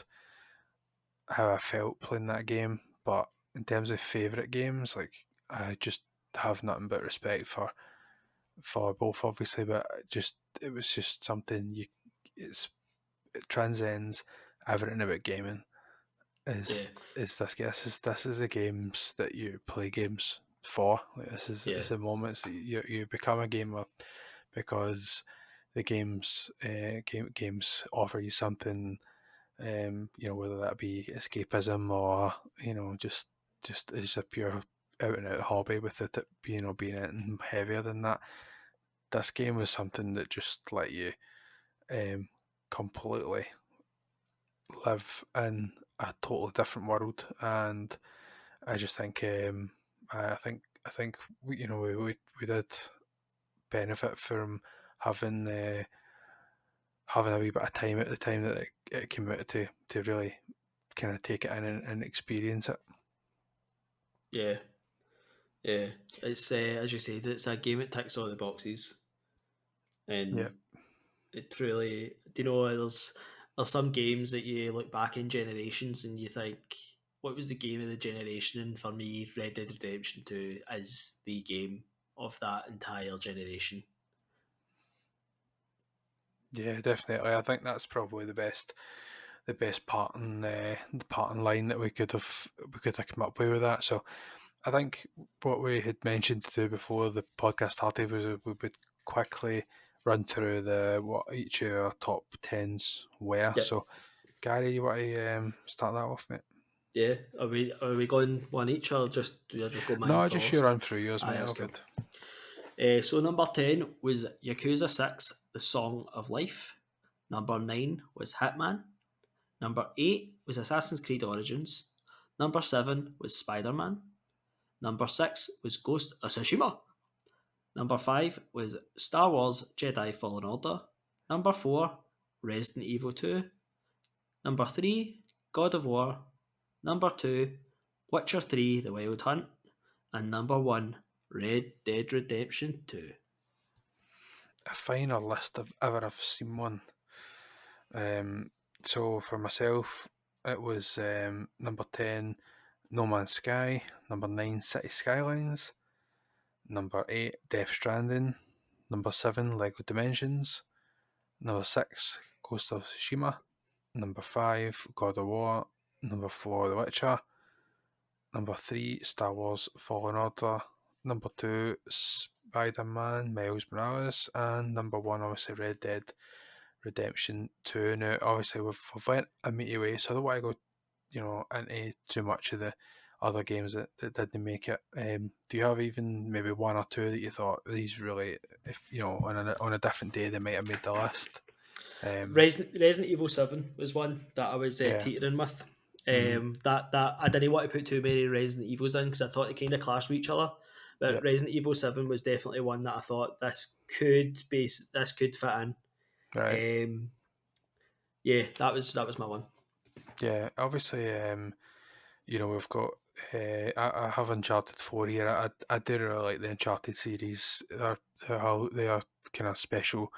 Speaker 2: how I felt playing that game, but in terms of favourite games, like I just have nothing but respect for both, obviously, but it was just something it transcends everything about gaming.
Speaker 1: Yeah,
Speaker 2: Is this is the games that you play games for. Like
Speaker 1: yeah,
Speaker 2: is the moments that you become a gamer because the games offer you something, whether that be escapism or just as a pure out and out hobby, with it being anything heavier than that. This game was something that just let you um, completely live in a totally different world, and I just think I think we did benefit from having having a wee bit of time at the time that it came out to really kind of take it in and experience it.
Speaker 1: yeah, yeah. It's as you said, it's a game that ticks all the boxes,
Speaker 2: Yeah,
Speaker 1: and it truly. Do you know there's some games that you look back in generations and you think, what was the game of the generation? And for me, Red Dead Redemption 2 is the game of that entire generation.
Speaker 2: yeah, definitely. I think that's probably the best the parting line that we could have come up with that. So I think what we had mentioned to do before the podcast started was we would quickly run through what each of our top tens were.
Speaker 1: Yep.
Speaker 2: So Gary, you want to start that off, mate?
Speaker 1: Yeah. Are we going one each, or just go mine
Speaker 2: No, just you
Speaker 1: first?
Speaker 2: run through yours,
Speaker 1: Aye,
Speaker 2: mate.
Speaker 1: that's
Speaker 2: All
Speaker 1: cool.
Speaker 2: good.
Speaker 1: So number 10 was Yakuza 6, The Song of Life. Number 9 was Hitman. Number 8 was Assassin's Creed Origins. Number 7 was Spider Man. Number 6 was Ghost of Tsushima. Number 5 was Star Wars Jedi Fallen Order. Number 4, Resident Evil 2. Number 3, God of War. Number 2, Witcher 3 The Wild Hunt. And number 1, Red Dead Redemption 2.
Speaker 2: A final list I've ever have seen one. So for myself, it was number 10, No Man's Sky. Number 9, City Skylines. Number 8, Death Stranding. Number 7, Lego Dimensions. Number 6, Ghost of Tsushima. Number 5, God of War. Number 4, The Witcher. Number 3, Star Wars Fallen Order. Number 2, Spider Man Miles Morales. And number 1, obviously, Red Dead Redemption 2. Now, obviously, we've went a meaty way, so I don't want to go into too much of the other games that didn't make it. Do you have even maybe one or two that you thought these really, if on a different day they might have made the list?
Speaker 1: Resident Evil 7 was one that I was
Speaker 2: Yeah.
Speaker 1: teetering with.
Speaker 2: Mm-hmm.
Speaker 1: That I didn't want to put too many Resident Evils in because I thought they kind of clashed with each other. But
Speaker 2: Yep.
Speaker 1: Resident Evil 7 was definitely one that I thought this could fit in.
Speaker 2: Right.
Speaker 1: Yeah, that was my one.
Speaker 2: Yeah. Obviously, we've got. I have Uncharted 4 here. I do really like the Uncharted series. They are kind of special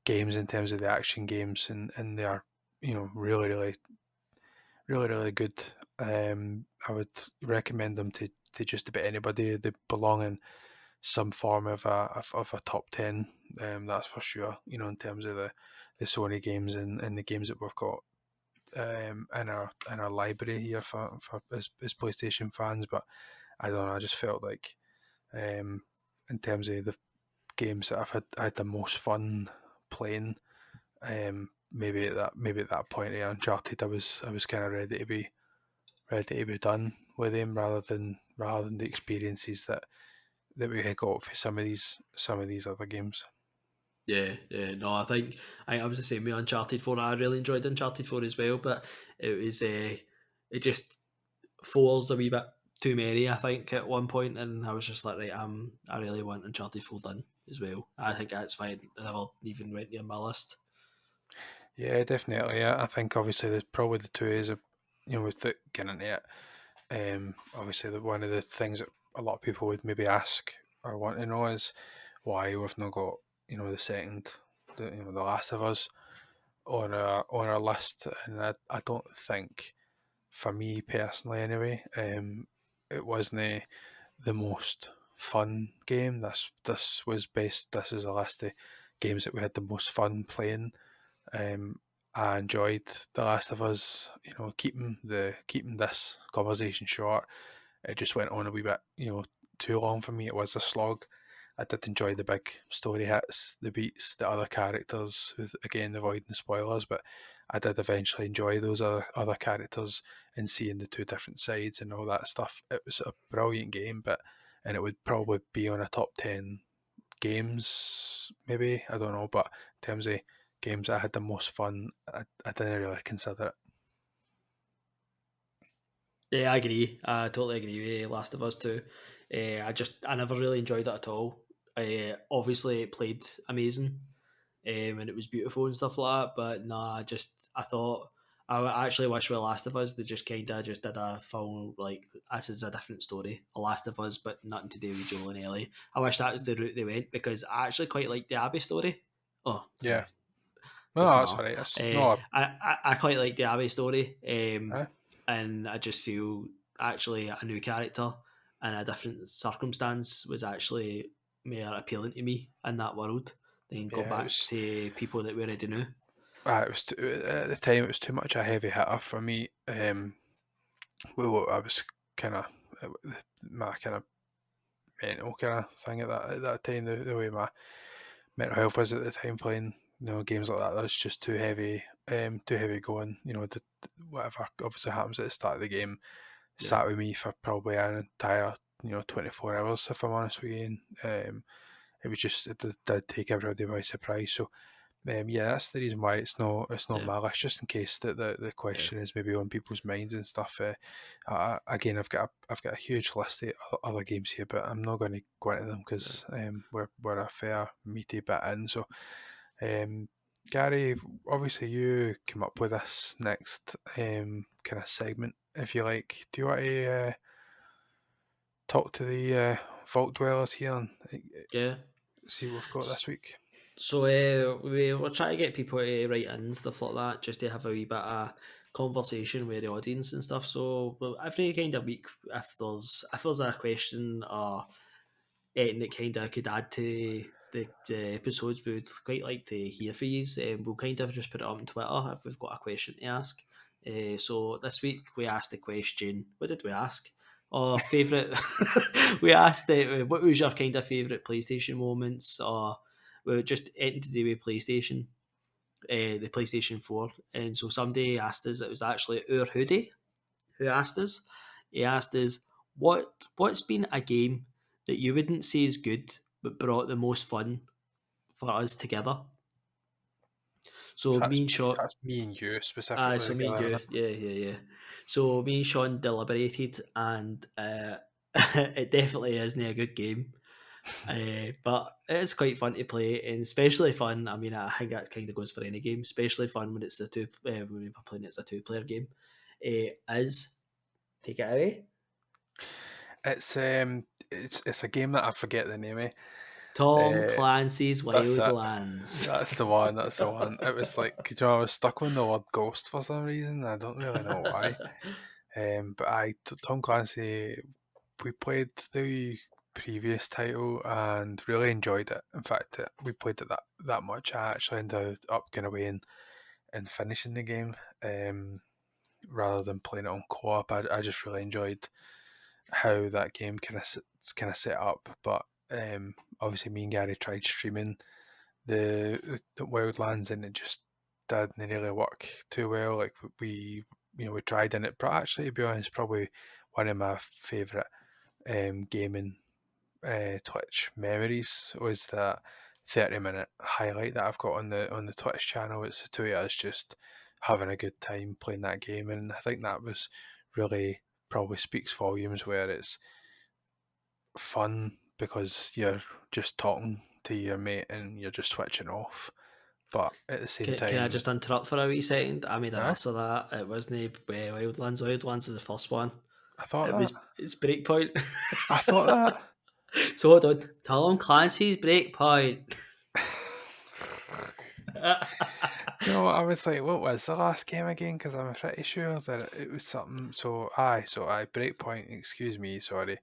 Speaker 2: games in terms of the action games, and they are really really good. I would recommend them to just about anybody. They belong in some form of a top 10. That's for sure. In terms of the Sony games and the games that we've got in our library here for as PlayStation fans. But I don't know. I just felt like in terms of the games that I had the most fun playing. Maybe at that point of Uncharted, I was kind of ready to be done. with them rather than the experiences that we had got for some of these other games.
Speaker 1: Yeah, no, I was the same with Uncharted 4. I really enjoyed Uncharted 4 as well, but it was it just four's a wee bit too many, I think, at one point, and I was just like, right, I really want Uncharted 4 done as well. I think that's why it never even went near my list.
Speaker 2: Yeah, definitely. I think obviously there's probably the two is with it getting into it. Obviously, one of the things that a lot of people would maybe ask or want to know is why we've not got the second, the Last of Us on our list, and I don't think, for me personally anyway, it wasn't the most fun game. This was based. This is a list of games that we had the most fun playing. Um, I enjoyed The Last of Us. Keeping this conversation short. It just went on a wee bit, too long for me. It was a slog. I did enjoy the big story hits, the beats, the other characters. Again, avoiding spoilers, but I did eventually enjoy those other characters and seeing the two different sides and all that stuff. It was a brilliant game, and it would probably be on a top 10 games, maybe, I don't know, but in terms of games that I had the most fun, I didn't really consider it.
Speaker 1: Yeah, I agree. I totally agree with Last of Us too. I never really enjoyed it at all. Obviously, it played amazing, and it was beautiful and stuff like that. But nah, I thought actually wish with Last of Us they just kind of just did a full like this is a different story, a Last of Us, but nothing to do with Joel and Ellie. I wish that was the route they went because I actually quite like the Abby story. Oh,
Speaker 2: Yeah. No,
Speaker 1: doesn't
Speaker 2: that's
Speaker 1: matter.
Speaker 2: all right. That's no,
Speaker 1: I quite like the Abby story,
Speaker 2: uh,
Speaker 1: and I just feel actually a new character in a different circumstance was actually more appealing to me in that world than go
Speaker 2: yeah,
Speaker 1: back to people that we already knew.
Speaker 2: it was at the time it was too much a heavy hitter for me. Well, I was kind of my kind of mental kind of thing at that time. The way my mental health was at the time playing games like that. That's just too heavy going. Whatever obviously happens at the start of the game
Speaker 1: Yeah,
Speaker 2: sat with me for probably an entire 24 hours, if I'm honest with you. And, it was just did take everybody by surprise. So yeah, that's the reason why it's not
Speaker 1: yeah,
Speaker 2: my list, just in case that the
Speaker 1: yeah,
Speaker 2: question is maybe on people's minds and stuff. Again, I've got a huge list of other games here, but I'm not going to go into them
Speaker 1: yeah.
Speaker 2: because we're a fair meaty bit in. So, um, Gary, obviously you came up with this next kind of segment, if you like. Do you want to talk to the vault dwellers here and
Speaker 1: Yeah.
Speaker 2: see what we've got this week?
Speaker 1: So we were trying to get people to write in and stuff like that, just to have a wee bit of conversation with the audience and stuff. So well, every kind of week, if there's a question or anything that kind of could add to the episodes, we would quite like to hear from you. We'll kind of just put it on Twitter if we've got a question to ask. So this week we asked the question. What did we ask? Our favourite. We asked what was your kind of favourite PlayStation moments, or just anything to do with PlayStation, the PlayStation 4. And so somebody asked us. It was actually our hoodie who asked us. He asked us what's been a game that you wouldn't say is good but brought the most fun for us together. So
Speaker 2: That's
Speaker 1: me and Sean,
Speaker 2: that's me and you specifically
Speaker 1: so me and
Speaker 2: together,
Speaker 1: you,
Speaker 2: isn't
Speaker 1: yeah. So me and Sean deliberated, and it definitely isn't a good game. But it's quite fun to play, and especially fun. I mean, I think that kind of goes for any game. Especially fun when it's when we're playing it's a two-player game. Is take it away.
Speaker 2: it's a game that I forget the name of.
Speaker 1: Tom
Speaker 2: Uh,
Speaker 1: Clancy's
Speaker 2: that's it.
Speaker 1: Wildlands.
Speaker 2: That's the one. That's the one. It was like, I was stuck on the word ghost for some reason. I don't really know why. But Tom Clancy, we played the previous title and really enjoyed it. In fact, we played it that much. I actually ended up going away and finishing the game, rather than playing it on co-op. I just really enjoyed how that game kind of set up. But obviously, me and Gary tried streaming the Wildlands, and it just didn't really work too well. Like we tried in it, but actually, to be honest, probably one of my favourite gaming Twitch memories was that 30-minute highlight that I've got on the Twitch channel. It's the two of us just having a good time playing that game, and I think that was really probably speaks volumes, where it's fun because you're just talking to your mate and you're just switching off, but at the same
Speaker 1: Can I
Speaker 2: time,
Speaker 1: just interrupt for a wee second? I made an
Speaker 2: aye,
Speaker 1: ass of that. It wasn't Wildlands. Wildlands is the first one.
Speaker 2: I thought that.
Speaker 1: It's Breakpoint.
Speaker 2: I thought that.
Speaker 1: So hold on. Tom Clancy's Breakpoint.
Speaker 2: Do you know what? I was like, what was the last game again? Because I'm pretty sure that it was something. So aye, Breakpoint. Excuse me, sorry.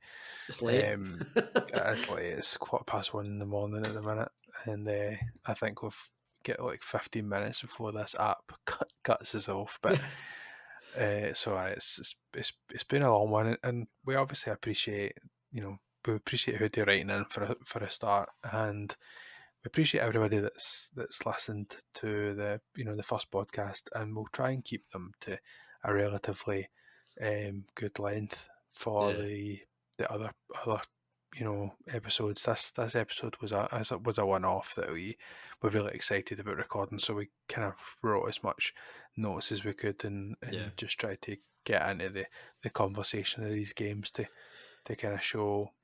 Speaker 1: It's late.
Speaker 2: Um, it's like it's 1:15 in the morning at the minute, and I think we've got like 15 minutes before this app cuts us off. But so aye, it's been a long one, and we obviously appreciate, we appreciate who they're writing in for a start, and we appreciate everybody that's listened to the first podcast, and we'll try and keep them to a relatively good length for
Speaker 1: Yeah.
Speaker 2: the other episodes. This episode was a one off that we were really excited about recording, so we kind of wrote as much notes as we could, and
Speaker 1: Yeah.
Speaker 2: just tried to get into the conversation of these games to kind of show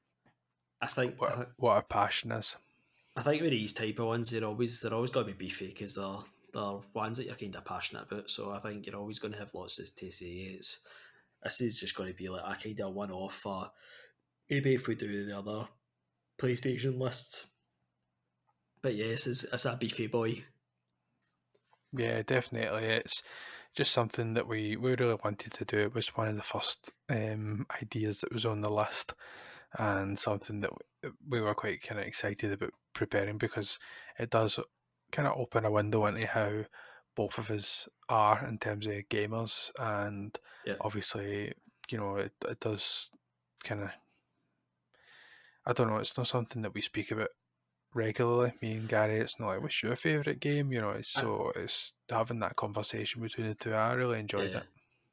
Speaker 1: I think
Speaker 2: what our passion is.
Speaker 1: I think with these type of ones, they're always going to be beefy because they're ones that you're kind of passionate about. So I think you're always going to have lots to say. This is just going to be like a kind of one off for maybe if we do the other PlayStation lists. But yes, it's a beefy boy.
Speaker 2: Yeah, definitely. It's just something that we really wanted to do. It was one of the first ideas that was on the list, and something that we were quite kind of excited about preparing, because it does kind of open a window into how both of us are in terms of gamers, and
Speaker 1: Yeah.
Speaker 2: obviously, it does kind of, I don't know, it's not something that we speak about regularly, me and Gary. It's not like, what's your favourite game?
Speaker 1: I,
Speaker 2: It's having that conversation between the two. I really enjoyed
Speaker 1: yeah.
Speaker 2: it.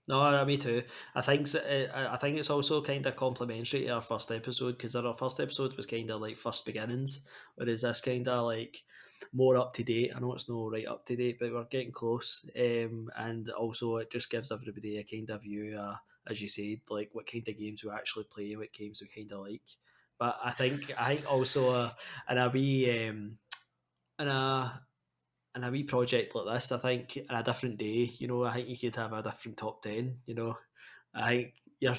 Speaker 1: No, me too. I think it's also kind of complimentary to our first episode because our first episode was kind of like first beginnings, whereas this kind of like more up to date. I know it's not right up to date, but we're getting close. And also it just gives everybody a kind of view, as you said, like what kind of games we actually play, what games we kind of like. But I think also in a wee in a wee project like this, I think in a different day, I think you could have a different top 10. I think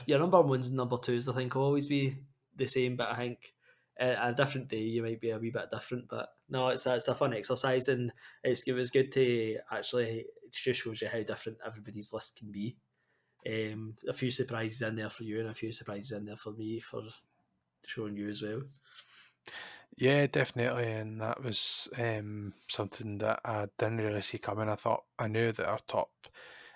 Speaker 1: your number ones and number twos, I think, will always be the same, but I think a different day you might be a wee bit different. But no, it's a fun exercise, and it was good to actually. It just shows you how different everybody's list can be. A few surprises in there for you, and a few surprises in there for me for showing you as well.
Speaker 2: Yeah, definitely, and that was something that I didn't really see coming. I knew that our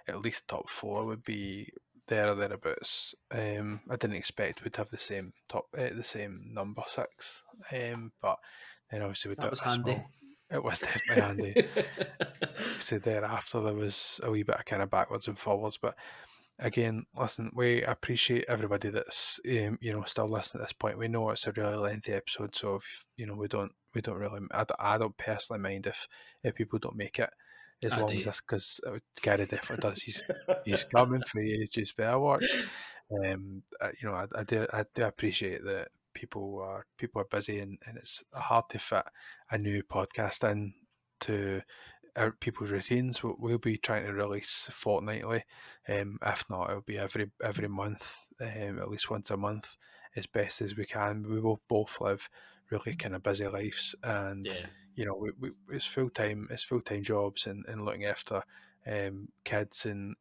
Speaker 2: at least top four would be there or thereabouts. I didn't expect we'd have the same number six. But then obviously we
Speaker 1: That
Speaker 2: did
Speaker 1: was
Speaker 2: a
Speaker 1: handy.
Speaker 2: small. It was definitely handy. Obviously thereafter there was a wee bit of kind of backwards and forwards, but again, listen, we appreciate everybody that's still listening at this point. We know it's a really lengthy episode, so if we don't really, I don't personally mind if people don't make it, as
Speaker 1: I
Speaker 2: long as
Speaker 1: do.
Speaker 2: this, because Gary definitely does. He's coming for you. Just better watch. I do appreciate that people are busy, and it's hard to fit a new podcast in to our people's routines. We'll be trying to release fortnightly. If not, it'll be every month, at least once a month, as best as we can. We will both live really kind of busy lives, and
Speaker 1: Yeah.
Speaker 2: it's full time jobs, and looking after kids, and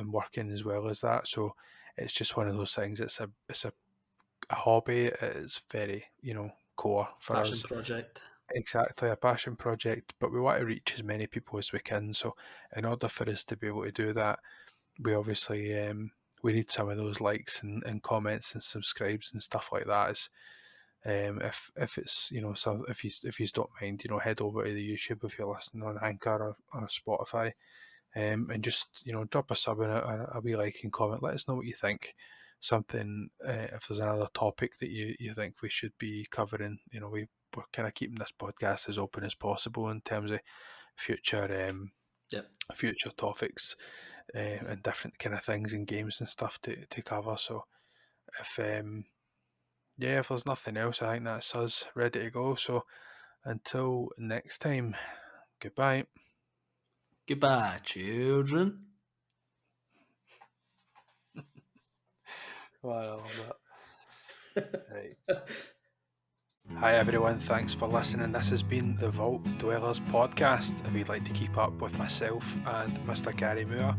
Speaker 2: working as well as that. So it's just one of those things. It's a hobby. It's very core for
Speaker 1: Passion
Speaker 2: us.
Speaker 1: project.
Speaker 2: Exactly, a passion project, but we want to reach as many people as we can. So, in order for us to be able to do that, we obviously we need some of those likes, and comments and subscribes and stuff like that. If it's so if you don't mind, head over to the YouTube if you're listening on Anchor or Spotify, and just drop a sub and a wee like and comment. Let us know what you think. something, if there's another topic that you think we should be covering, we're kind of keeping this podcast as open as possible in terms of future future topics and different kind of things and games and stuff to cover. So if if there's nothing else, I think that's us ready to go. So until next time, goodbye.
Speaker 1: Goodbye, children.
Speaker 2: Well, I love that. Right. Hi everyone, thanks for listening. This has been the Vault Dwellers Podcast. If you'd like to keep up with myself and Mr. Gary Moore,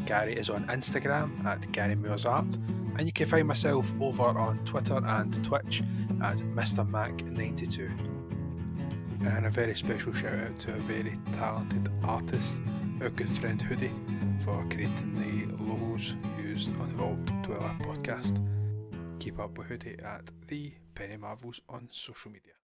Speaker 2: Gary is on Instagram at Gary Moore's Art, and you can find myself over on Twitter and Twitch at MrMac92. And a very special shout out to a very talented artist, our good friend Hoodie, for creating the logos used on the Vault Dweller Podcast. Keep up with Hoodie at the Penny Marvels on social media.